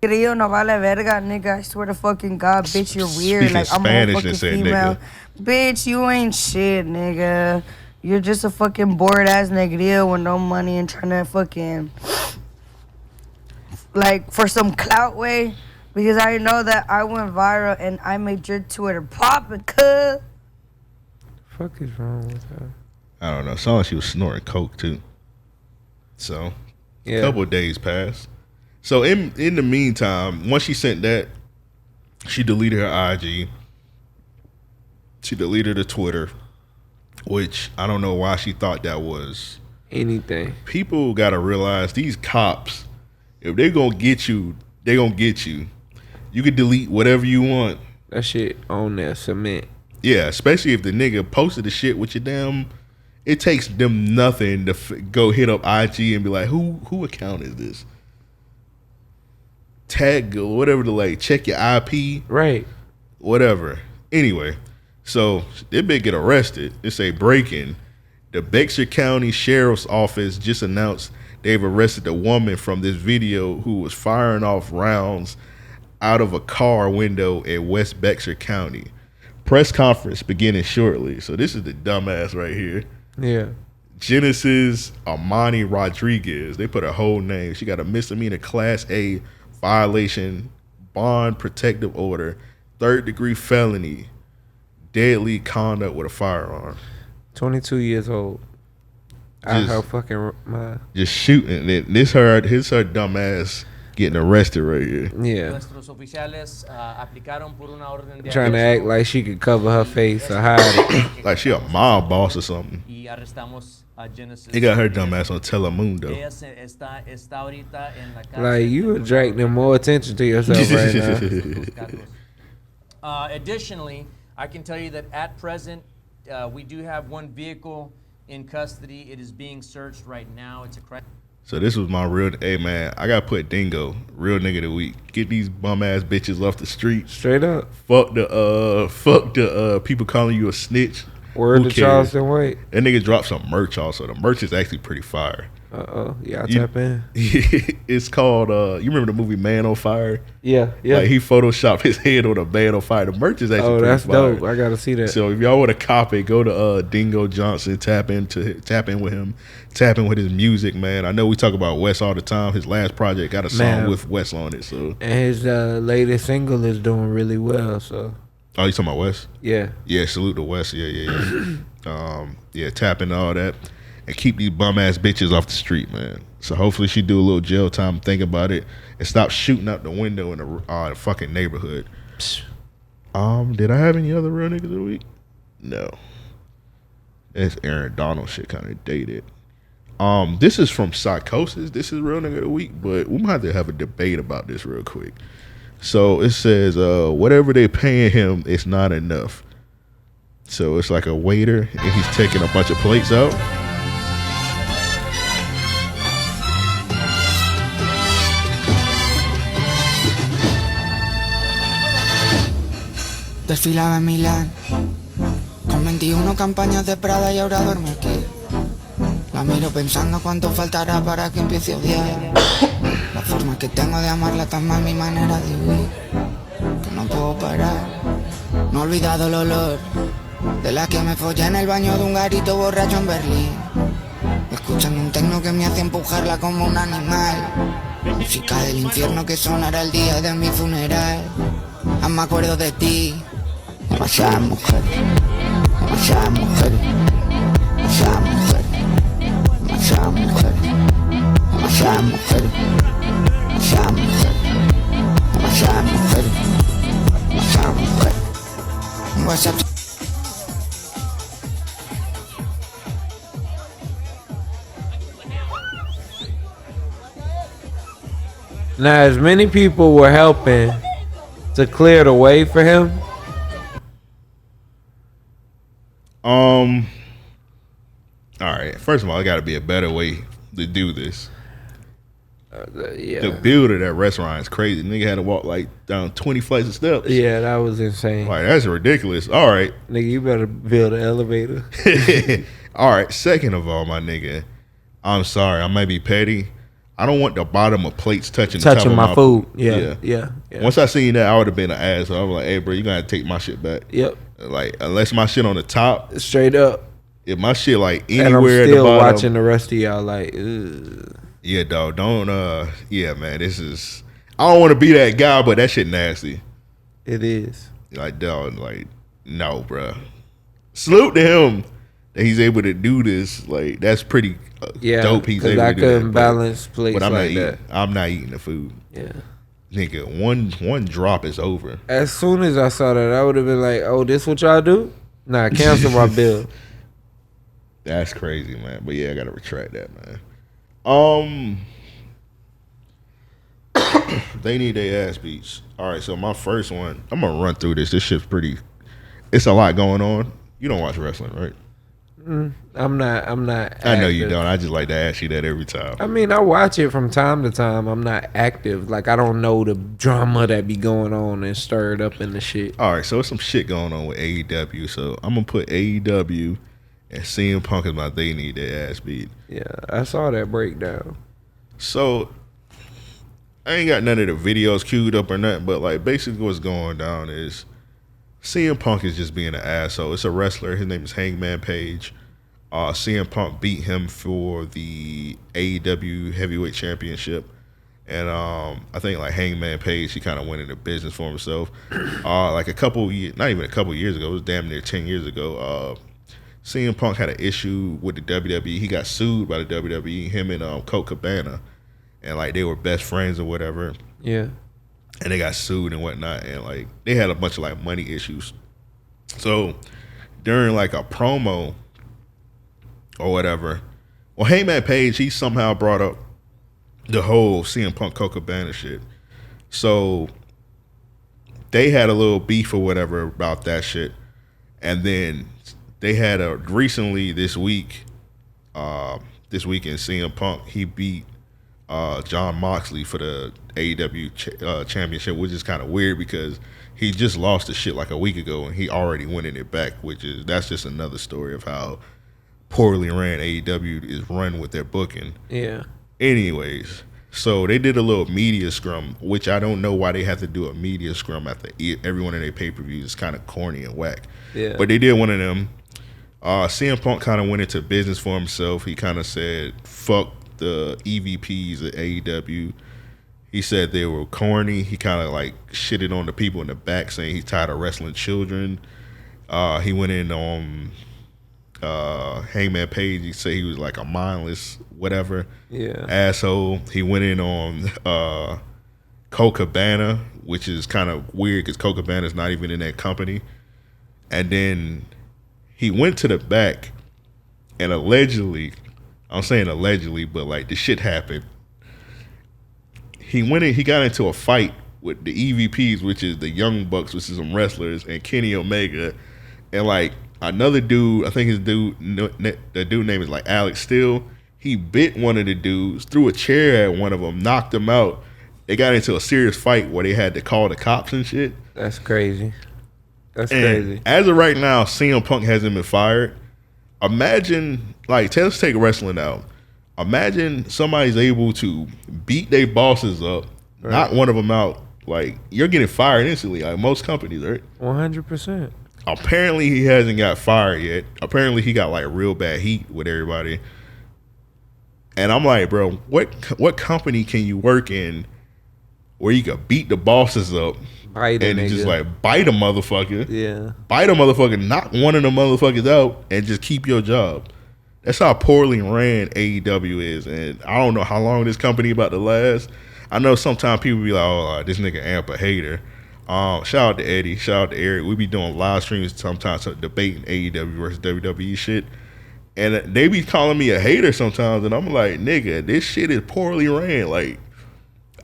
Rio no vale verga, nigga. I swear to fucking God, bitch, you're weird. Speaking Like, I'm Spanish a fucking and say female. nigga. Bitch, you ain't shit, nigga. You're just a fucking bored ass nigga with no money and trying to fucking, like, for some clout way. Because I know that I went viral and I made your Twitter pop and cuh. Fuck is wrong with her? I don't know. Saw like she was snorting coke too. So, yeah. A couple of days passed. So in the meantime, once she sent that, she deleted her IG. She deleted her Twitter, which I don't know why she thought that was anything. People gotta realize these cops, if they gonna get you, they gonna get you. You can delete whatever you want. That shit on there, cement. Yeah, especially if the nigga posted the shit with your damn. It takes them nothing to go hit up IG and be like, who account is this? Tag or whatever to like check your IP. Right. Whatever. Anyway, so they big get arrested. It's a break-in. The Bexar County Sheriff's Office just announced they've arrested a woman from this video who was firing off rounds out of a car window in West Bexar County. Press conference beginning shortly. So this is the dumbass right here. Yeah. Genesis Armani Rodriguez. They put her whole name. She got a misdemeanor Class A violation, bond protective order, 3rd-degree felony, deadly conduct with a firearm. 22 years old. Out her fucking mind. Just shooting. This her dumb ass getting arrested right here. Yeah. Trying to act like she could cover her face or hide it. Like she a mob boss or something. They got her dumb ass on Telemundo. Like, you attracting more attention to yourself right now. Additionally, I can tell you that at present, we do have one vehicle in custody. It is being searched right now. It's a crime. So this was my real, hey man, I gotta put Dingo, real nigga of the week. Get these bum ass bitches off the street. Straight up. Fuck the people calling you a snitch. Word to Charleston White. That nigga dropped some merch also. The merch is actually pretty fire. Yeah, I'll tap in. It's called, you remember the movie Man on Fire? Yeah. Like he photoshopped his head on a man on fire. The merch is actually pretty fire. Dope. I gotta see that. So if y'all want to copy, go to Dingo Johnson, tap in with him, tap in with his music, man. I know we talk about Wes all the time. His last project got a song with Wes on it. So and his latest single is doing really well. So oh, you talking about Wes? Yeah. Yeah, salute to Wes. Yeah. Yeah, tap into all that. And keep these bum ass bitches off the street, man. So hopefully she do a little jail time, think about it, and stop shooting out the window in the fucking neighborhood. Did I have any other real niggas of the week? No. This Aaron Donald shit kind of dated. This is from Psychosis. This is real nigga of the week, but we might have to have a debate about this real quick. So it says, whatever they paying him, it's not enough. So it's like a waiter, and he's taking a bunch of plates out. Desfilaba en Milán, con 21 campañas de Prada y ahora duerme aquí. La miro pensando cuánto faltará para que empiece a odiar. La forma que tengo de amarla tan mal, mi manera de huir, que no puedo parar. No he olvidado el olor de la que me follé en el baño de un garito borracho en Berlín, escuchando un tecno que me hace empujarla como un animal. Música del infierno que sonará el día de mi funeral. Aún me acuerdo de ti. Demasiadas mujeres, demasiadas mujeres, demasiadas mujeres, demasiadas mujeres, demasiadas mujeres, demasiadas mujeres, demasiadas mujeres, demasiadas mujeres. WhatsApp. Now, as many people were helping to clear the way for him. All right. First of all, it got to be a better way to do this. Yeah. The build of that restaurant is crazy. Nigga had to walk like down 20 flights of steps. Yeah, that was insane. Like, that's ridiculous. All right. Nigga, you better build an elevator. All right. Second of all, my nigga, I'm sorry. I might be petty. I don't want the bottom of plates touching the top of my food. Yeah. Once I seen that, I would have been an asshole. I was like, hey, bro, you got to take my shit back. Yep. Like, unless my shit on the top. Straight up. If my shit, like, anywhere and I'm at the still bottom. watching the rest of y'all like, ugh. Yeah, dog. Don't, yeah, man. This is, I don't want to be that guy, but that shit nasty. It is. Like, dog, like, no, bro. Salute to him that he's able to do this. Like, that's pretty dope. He's able to do that. I couldn't balance plates but I'm like not that. eating. I'm not eating the food. Yeah. Nigga, one drop is over. As soon as I saw that, I would have been like, oh, this what y'all do? Nah, cancel my bill. That's crazy, man. But yeah, I gotta retract that, man. They need their ass beats. All right, so my first one, I'm gonna run through this. This shit's pretty. It's a lot going on. You don't watch wrestling, right? I'm not. I know you active. don't. I just like to ask you that every time. I mean, I watch it from time to time. I'm not active. Like, I don't know the drama that be going on and stirred up in the shit. All right, so there's some shit going on with AEW. So I'm gonna put AEW and CM Punk as my they need their ass beat. Yeah, I saw that breakdown. So I ain't got none of the videos queued up or nothing, but like basically what's going down is CM Punk is just being an asshole. It's a wrestler. His name is Hangman Page. CM Punk beat him for the AEW Heavyweight Championship. And I think like Hangman Page, he kind of went into business for himself. Like a couple years, not even a couple years ago, it was damn near 10 years ago. CM Punk had an issue with the WWE. He got sued by the WWE, him and Colt Cabana. And like they were best friends or whatever. Yeah. And they got sued and whatnot. And like they had a bunch of like money issues. So during like a promo or whatever, well, Hangman Page, he somehow brought up the whole CM Punk Colt Cabana shit. So they had a little beef or whatever about that shit. And then they had a recently this week in CM Punk, he beat John Moxley for the AEW championship, which is kind of weird because he just lost the shit like a week ago and he already winning it back, that's just another story of how poorly ran AEW is run with their booking. Yeah. Anyways, so they did a little media scrum, which I don't know why they have to do a media scrum after every one of their pay-per-views. It's kind of corny and whack. Yeah. But they did one of them. CM Punk kind of went into business for himself. He kind of said, fuck the EVPs at AEW. He said they were corny. He kind of like shitted on the people in the back, saying he's tired of wrestling children. He went in on Hangman Page. He said he was like a mindless whatever asshole. He went in on Colt Cabana, which is kind of weird because Colt Cabana is not even in that company. And then he went to the back and allegedly, I'm saying allegedly, but like the shit happened. He got into a fight with the EVPs, which is the Young Bucks, which is some wrestlers, and Kenny Omega, and like another dude. I think the dude name is like Alex Steele. He bit one of the dudes, threw a chair at one of them, knocked him out. They got into a serious fight where they had to call the cops and shit. That's crazy. That's And crazy. as of right now, CM Punk hasn't been fired. Imagine, like, let's take wrestling out. Imagine somebody's able to beat their bosses up, knock one of them out. Like, you're getting fired instantly, like most companies, right? 100%. Apparently, he hasn't got fired yet. Apparently, he got, like, real bad heat with everybody. And I'm like, bro, what company can you work in where you can beat the bosses up Bite and just like bite a motherfucker? Yeah. Bite a motherfucker, knock one of the motherfuckers out, and just keep your job. That's how poorly ran AEW is. And I don't know how long this company about to last. I know sometimes people be like, oh, this nigga Amp a hater. Shout out to Eddie, shout out to Eric. We be doing live streams sometimes debating AEW versus WWE shit. And they be calling me a hater sometimes, and I'm like, nigga, this shit is poorly ran. Like,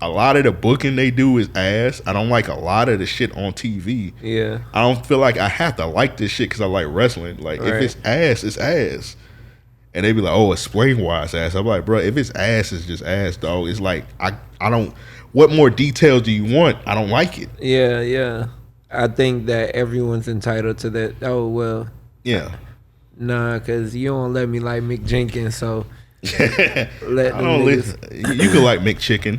a lot of the booking they do is ass. I don't like a lot of the shit on TV. Yeah. I don't feel like I have to like this shit because I like wrestling. Like, if it's ass, it's ass. And they be like, oh, explain why it's ass. I'm like, bro, if it's ass, it's just ass, dog. It's like, I don't, what more details do you want? I don't like it. Yeah. I think that everyone's entitled to that. Oh, well. Yeah. Nah, because you don't let me like Mick Jenkins, so I don't listen. You can like McChicken.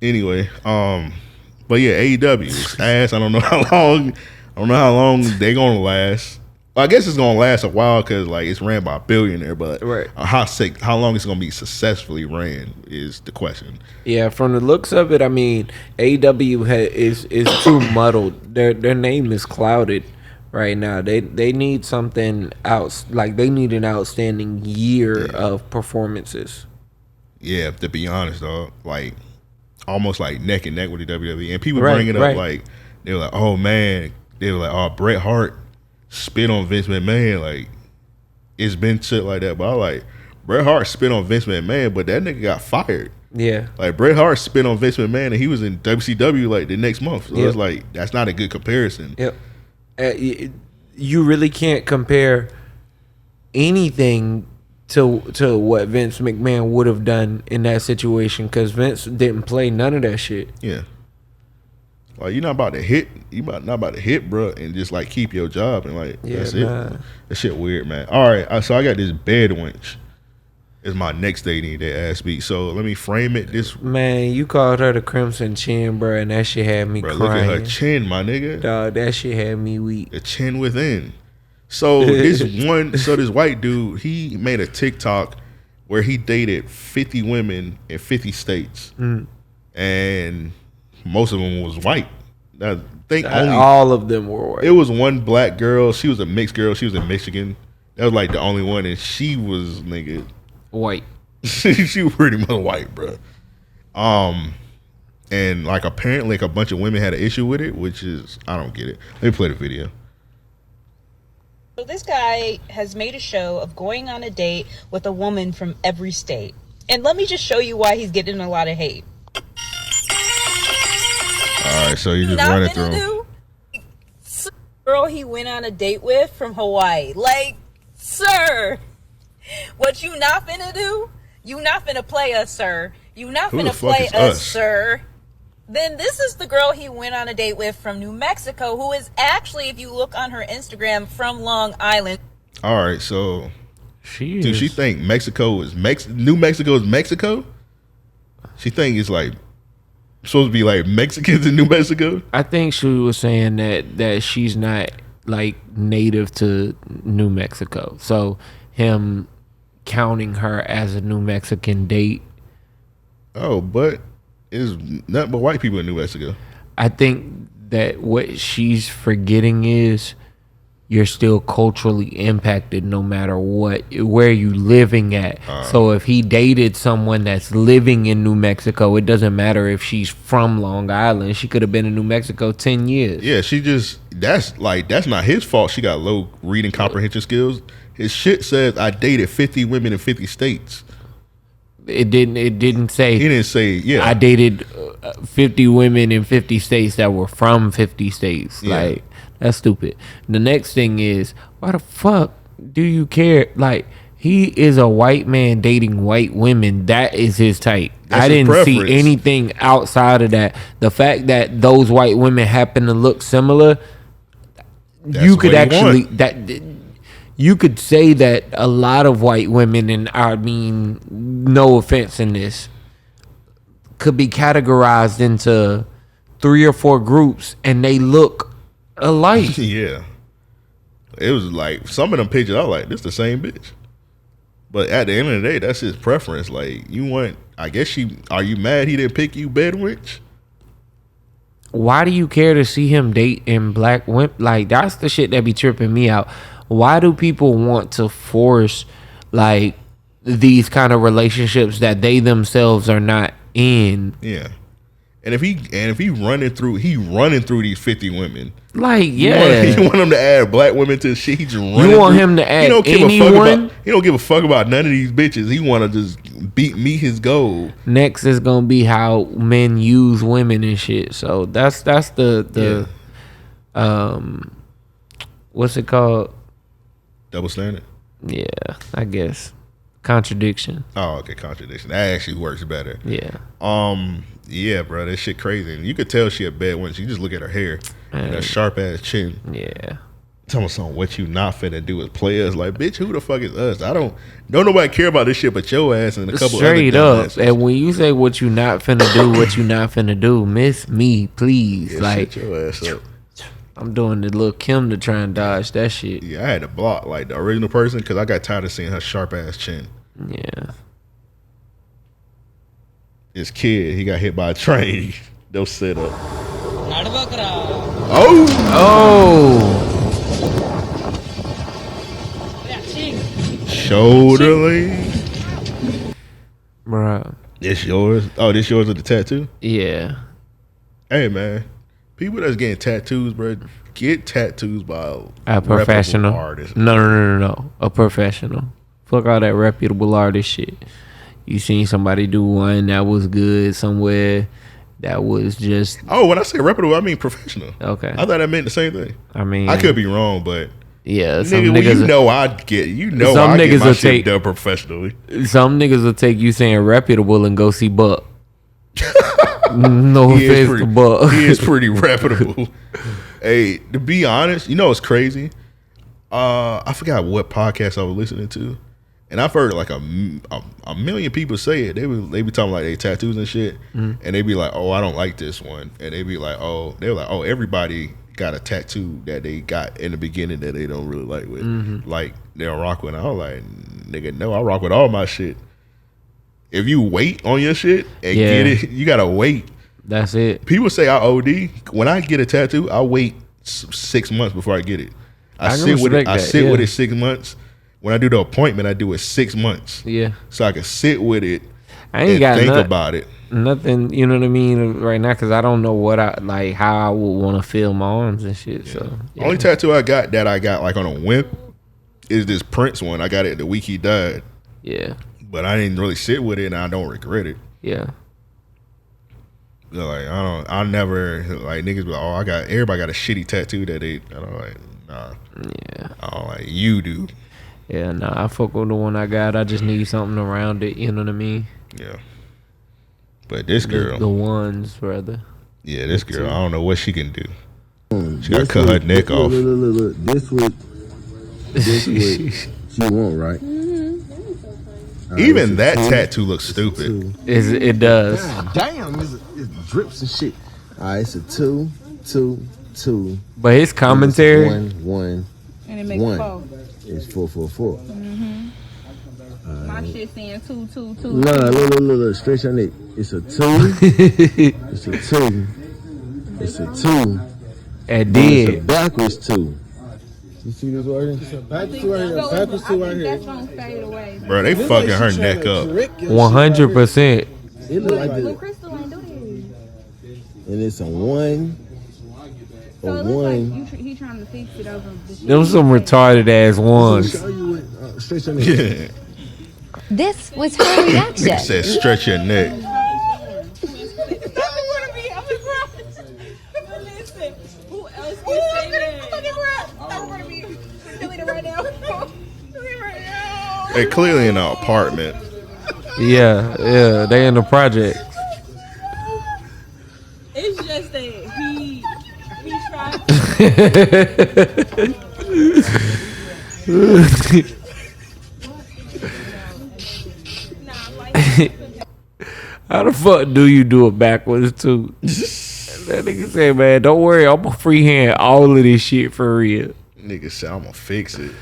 Anyway, but yeah, AEW is ass. I don't know how long they gonna last. Well, I guess it's gonna last a while because like it's ran by a billionaire, but how long it's gonna be successfully ran is the question. Yeah, from the looks of it, I mean, AEW is too muddled. Their name is clouded right now. They need something else. Like they need an outstanding year of performances. Yeah, to be honest, dog, like almost like neck and neck with the WWE, and people bring it up like they were like, oh man, they were like, oh, Bret Hart spit on Vince McMahon. Like it's been shit like that, but I like Bret Hart spit on Vince McMahon, but that nigga got fired. Yeah, like Bret Hart spit on Vince McMahon, and he was in WCW like the next month. So it's like that's not a good comparison. Yep. You really can't compare anything to what Vince McMahon would have done in that situation because Vince didn't play none of that shit. Yeah. Like you're not about to hit, not about to hit, bro, and just like keep your job and like that's it. That shit weird, man. All right, so I got this bed wench. Is my next dating that ass beat. So let me frame it this. Man, you called her the Crimson Chin, bro, and that shit had me crying. Look at her chin, my nigga. Dog, that shit had me weak. The chin within. So this white dude, he made a TikTok where he dated 50 women in 50 states, and most of them was white. I think only all of them were white. It was one black girl. She was a mixed girl. She was in Michigan. That was like the only one, and she was nigga white. She was pretty much white, bro. And like apparently like a bunch of women had an issue with it, which is I don't get it. Let me play the video. So this guy has made a show of going on a date with a woman from every state. And let me just show you why he's getting a lot of hate. All right, so you just run it through. Girl he went on a date with from Hawaii. Like, sir, what you not finna do? You not finna play us, sir. You not finna play us, sir. Then this is the girl he went on a date with from New Mexico, who is actually, if you look on her Instagram, from Long Island. All right, so do she think Mexico is New Mexico is Mexico? She think it's like supposed to be like Mexicans in New Mexico? I think she was saying that she's not like native to New Mexico. So him counting her as a New Mexican date. Oh, but it's nothing but white people in New Mexico. I think that what she's forgetting is you're still culturally impacted no matter where you living at. So if he dated someone that's living in New Mexico, it doesn't matter if she's from Long Island. She could have been in New Mexico 10 years. Yeah, that's not his fault. She got low reading comprehension skills. His shit says I dated 50 women in 50 states. It didn't say. He didn't say. Yeah, I dated 50 women in 50 states that were from 50 states. Yeah. Like that's stupid. The next thing is, why the fuck do you care? Like he is a white man dating white women. That is his type. I didn't see anything outside of that. The fact that those white women happen to look similar, you could actually you could say that a lot of white women, and I mean no offense in this, could be categorized into 3 or 4 groups and they look alike. Yeah. It was like some of them pictures I was like, this the same bitch. But at the end of the day, that's his preference. Like, you want, I guess are you mad he didn't pick you Bedouins? Why do you care to see him dating black women? Like, that's the shit that be tripping me out. Why do people want to force, like, these kind of relationships that they themselves are not in? Yeah. And if he running through these 50 women. Like, yeah. You want him to add black women to the shit. He just running. You want through. him to add He don't give anyone? he don't give a fuck about none of these bitches. He want to just meet his goal. Next is gonna be how men use women and shit. So that's the what's it called? Double standard. Yeah, I guess contradiction. Oh, okay, contradiction. That actually works better. Yeah. Yeah, bro, that shit crazy. And you could tell she a bad one. You just look at her hair and that sharp ass chin. Yeah. Tell me something. What you not finna do is play us? Like, bitch, who the fuck is us? Don't nobody care about this shit but your ass and a couple Straight other up. And when you say what you not finna do, what you not finna do, miss me, please. Yeah, like, shut your ass up. I'm doing the little Kim to try and dodge that shit. Yeah, I had to block like the original person because I got tired of seeing her sharp ass chin. Yeah. This kid, he got hit by a train. They'll sit up. Oh. Shoulder lean. Bruh. This yours? Oh, this yours with the tattoo? Yeah. Hey, man. People that's getting tattoos, bro, get tattoos by A professional artist. No. A professional. Fuck all that reputable artist shit. You seen somebody do one that was good somewhere that was just... Oh, when I say reputable, I mean professional. Okay. I thought that meant the same thing. I mean... I could be wrong, but... Yeah, some nigga, niggas... you know I get... You know some I niggas get my will shit done professionally. Some niggas will take you saying reputable and go see Buck. No offense to Buck. He is pretty reputable. Hey, to be honest, you know what's crazy? I forgot what podcast I was listening to. And I've heard like a million people say it. They be talking like they tattoos and shit, and they be like, "Oh, I don't like this one," and they be like, "Oh, they're like, oh, everybody got a tattoo that they got in the beginning that they don't really like with, like they'll rock with." I was like, "Nigga, no, I rock with all my shit." If you wait on your shit and get it, you gotta wait. That's it. People say I OD. When I get a tattoo, I wait 6 months before I get it. I sit with it. I sit with it 6 months. When I do the appointment, I do it 6 months. Yeah. So I can sit with it I ain't and got think about it. Nothing, you know what I mean, right now, because I don't know what I like, how I would want to feel my arms and shit. Yeah. So Only tattoo I got like on a whim is this Prince one. I got it the week he died. Yeah. But I didn't really sit with it, and I don't regret it. Yeah. So like I never like niggas be like, oh, everybody got a shitty tattoo that they. I don't like, nah. Yeah. I don't like, you do. Yeah, nah, I fuck with the one I got. I just need something around it, you know what I mean? Yeah. But this girl. The ones, rather. Yeah, this girl, I don't know what she can do. She got to cut her neck off. Look. This what she want, right? Even that tattoo looks stupid. It does. God damn, it drips and shit. All right, it's a 2, 2, 2. But his commentary. 1, and it makes 4. It's 4, 4, 4. My shit saying 2, 2, 2. Look, stretch your neck. It's a 2. It's a 2. It's a 2. It did. It's a backwards 2. You see this right here? It's a backwards 2 right here. A backwards 2 right here. That's gonna fade away. Bro, they fucking her neck up. 100%. It look like But this. Crystal ain't do this. And it's a 1. So it looks like he trying to fix it over the shit. Them some retarded ass ones. Stretch your neck. This was her reaction. Nigga said stretch your neck. Who else can say that? I'm gonna be feeling it right now. They clearly in an apartment. Yeah, they in the project. It's just that he tried. How the fuck do you do it backwards too? That nigga said, man, don't worry, I'm gonna freehand all of this shit for real. Nigga said, I'm gonna fix it.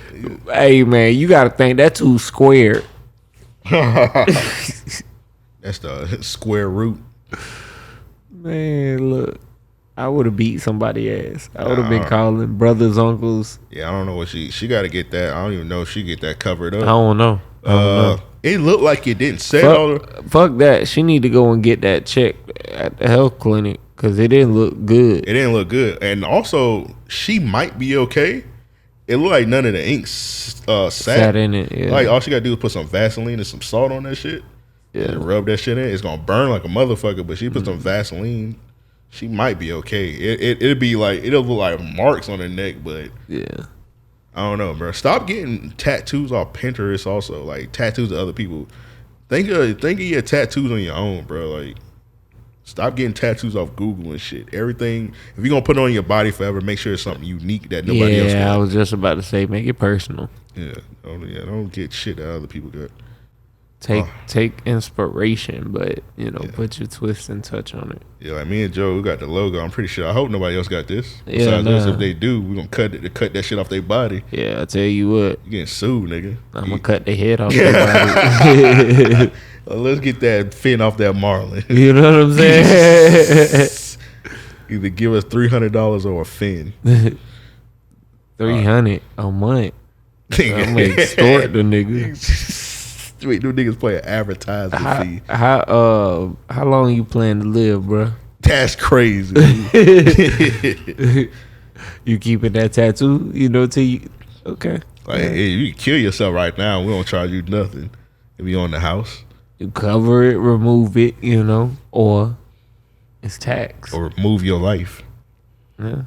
Hey man, you gotta think that too square. That's the square root. Man, look. I would have beat somebody ass. I would have been calling brothers, uncles. Yeah, I don't know what she got to get that. I don't even know if she get that covered up. I don't know. It looked like it didn't say fuck that. She need to go and get that checked at the health clinic because it didn't look good. It didn't look good. And also, she might be okay. It looked like none of the ink sat in it. Yeah. Like, all she got to do is put some Vaseline and some salt on that shit. Yeah. And rub that shit in. It's going to burn like a motherfucker, but she put some Vaseline. She might be okay. It'll look like marks on her neck, but yeah, I don't know, bro. Stop getting tattoos off Pinterest. Also, like tattoos of other people. Think of your tattoos on your own, bro. Like, stop getting tattoos off Google and shit. Everything. If you're gonna put it on your body forever, make sure it's something unique that nobody else got. Yeah, I was just about to say, make it personal. Yeah, don't get shit that other people got. Take inspiration, but put your twist and touch on it. Yeah, like me and Joe, we got the logo. I'm pretty sure. I hope nobody else got this. Yeah, Besides us, if they do, we're gonna cut that shit off their body. Yeah, I tell you what, you getting sued, nigga. I'm gonna cut the head off their body. Well, let's get that fin off that marlin. You know what I'm saying? Either give us $300 or a fin. 300 a month. I'm gonna extort the nigga. Wait, them niggas play an advertising fee. How long you plan to live, bro? That's crazy. You keeping that tattoo, till you okay. Like, hey, you can kill yourself right now. We don't charge you nothing if you're on the house. You cover it, remove it, or it's tax. Or remove your life. Yeah.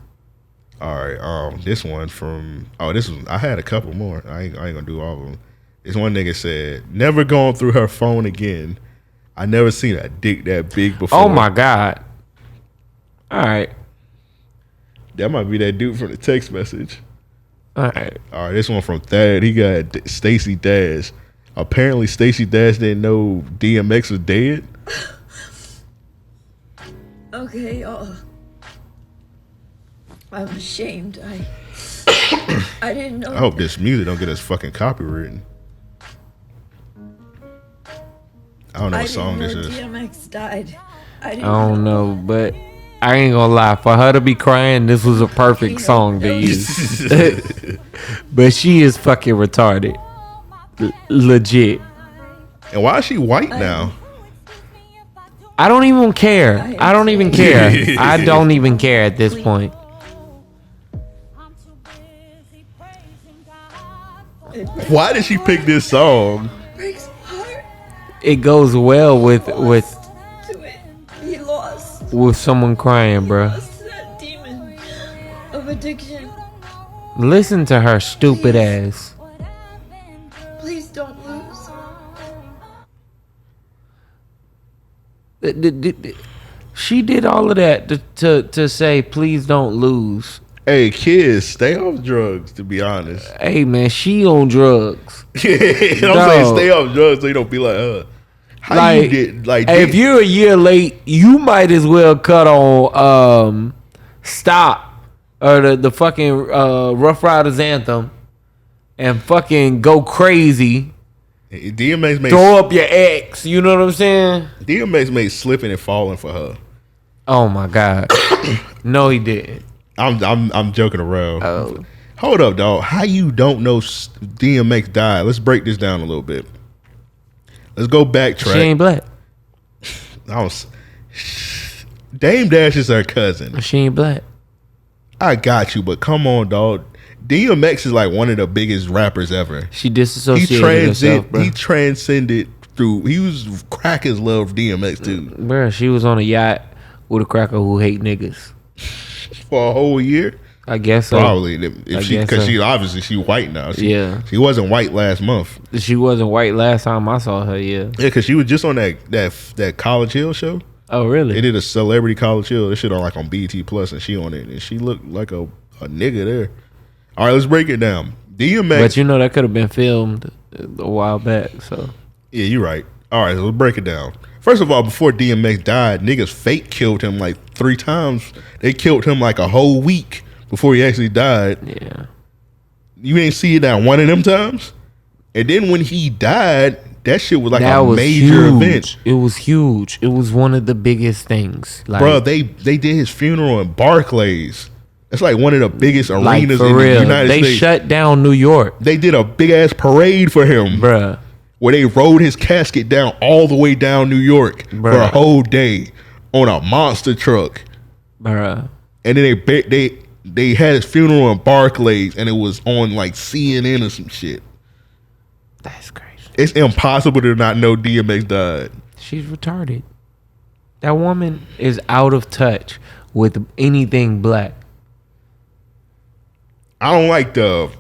All right. This one from I had a couple more. I ain't gonna do all of them. This one nigga said, never going through her phone again. I never seen a dick that big before. Oh my God. All right. That might be that dude from the text message. All right. This one from Thad. He got Stacey Dash. Apparently Stacey Dash didn't know DMX was dead. Okay, y'all. I'm ashamed. I didn't know. I hope this music don't get us fucking copywritten. I don't know what song this is. DMX died. I don't know, but I ain't gonna lie. For her to be crying, this was a perfect song to use. But she is fucking retarded. Legit. And why is she white now? I don't even care. I don't even care. I don't even care at this point. Why did she pick this song? It goes well with He lost. with someone crying, bro. That demon of addiction. Listen to her stupid ass. Please don't lose. She did all of that to say, please don't lose. Hey, kids, stay off drugs, to be honest. Hey, man, she on drugs. I'm saying stay off drugs so you don't be like, how you did? Like, if you're a year late, you might as well cut on Stop or the fucking Rough Riders anthem and fucking go crazy. DMX made throw up your ex. You know what I'm saying? DMX made Slipping and Falling for her. Oh my God. No, he didn't. I'm joking around. Oh. Hold up, dog. How you don't know DMX died? Let's break this down a little bit. Let's go backtrack. She ain't black. Dame Dash is her cousin. She ain't black. I got you, but come on, dog. DMX is like one of the biggest rappers ever. She disassociated herself, bro. He transcended through. He was crackers love DMX too, bro. She was on a yacht with a cracker who hate niggas for a whole year. I guess so. Probably because she obviously she white now. She wasn't white last month. She wasn't white last time I saw her. Yeah, because she was just on that College Hill show. Oh really? They did a Celebrity College Hill. This shit on like on BET Plus, and she on it, and she looked like a nigga there. All right, let's break it down. DMX, but you know that could have been filmed a while back. So yeah, you're right. All right, so let's break it down. First of all, before DMX died, niggas fake killed him like 3 times. They killed him like a whole week before he actually died. Yeah. You ain't see that one of them times? And then when he died, that shit was like that a was major huge. event. It was huge. It was one of the biggest things. Like, Bro, they did his funeral in Barclays. It's like one of the biggest like arenas for in real. the United They States. shut down New York. They did a big ass parade for him, bruh, where they rode his casket down all the way down New York for a whole day on a monster truck, bruh. And then they had his funeral in Barclays, and it was on like CNN or some shit. That's crazy. It's impossible to not know DMX died. She's retarded. That woman is out of touch with anything black. I don't like the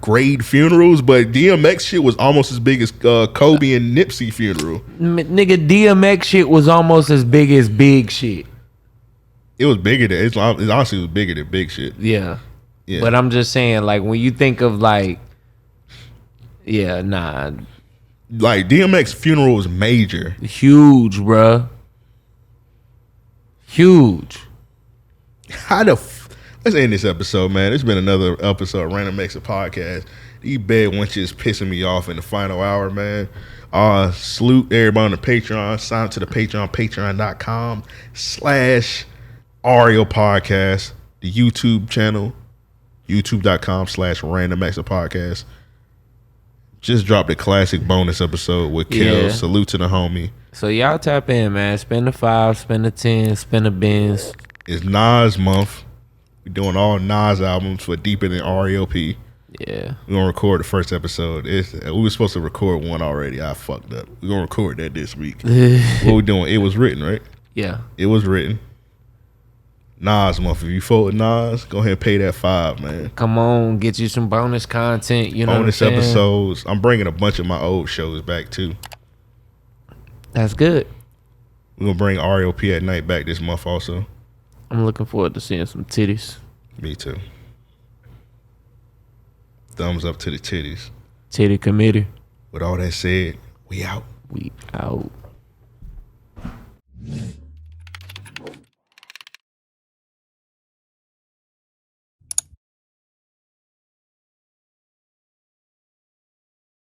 grade funerals, but DMX shit was almost as big as Kobe and Nipsey funeral. Nigga, DMX shit was almost as big as big shit. It was bigger than it honestly was bigger than big shit. Yeah. But I'm just saying, like, when you think of like, yeah, nah, like DMX funeral was major, huge, bruh, huge. How the let's end this episode, man. It's been another episode of Random Exit Podcast. These bad wenches pissing me off in the final hour, man. Salute everybody on the Patreon. Sign up to the Patreon, patreon.com/Ario Podcast. The YouTube channel, youtube.com/Random Exit Podcast. Just dropped a classic bonus episode with Kel. Yeah. Salute to the homie. So y'all tap in, man. Spend the 5, spend the 10, spend the Benz. It's Nas month. We're doing all Nas albums for Deeper Than REOP. Yeah. We're going to record the first episode. We were supposed to record one already. I fucked up. We're going to record that this week. What we doing? It was written, right? Yeah. It was written. Nas month. If you fuck with Nas, go ahead and pay that $5, man. Come on, get you some bonus content. You know bonus what I'm saying? episodes. I'm bringing a bunch of my old shows back, too. That's good. We're going to bring REOP at Night back this month also. I'm looking forward to seeing some titties. Me too. Thumbs up to the titties. Titty committee. With all that said, we out. We out.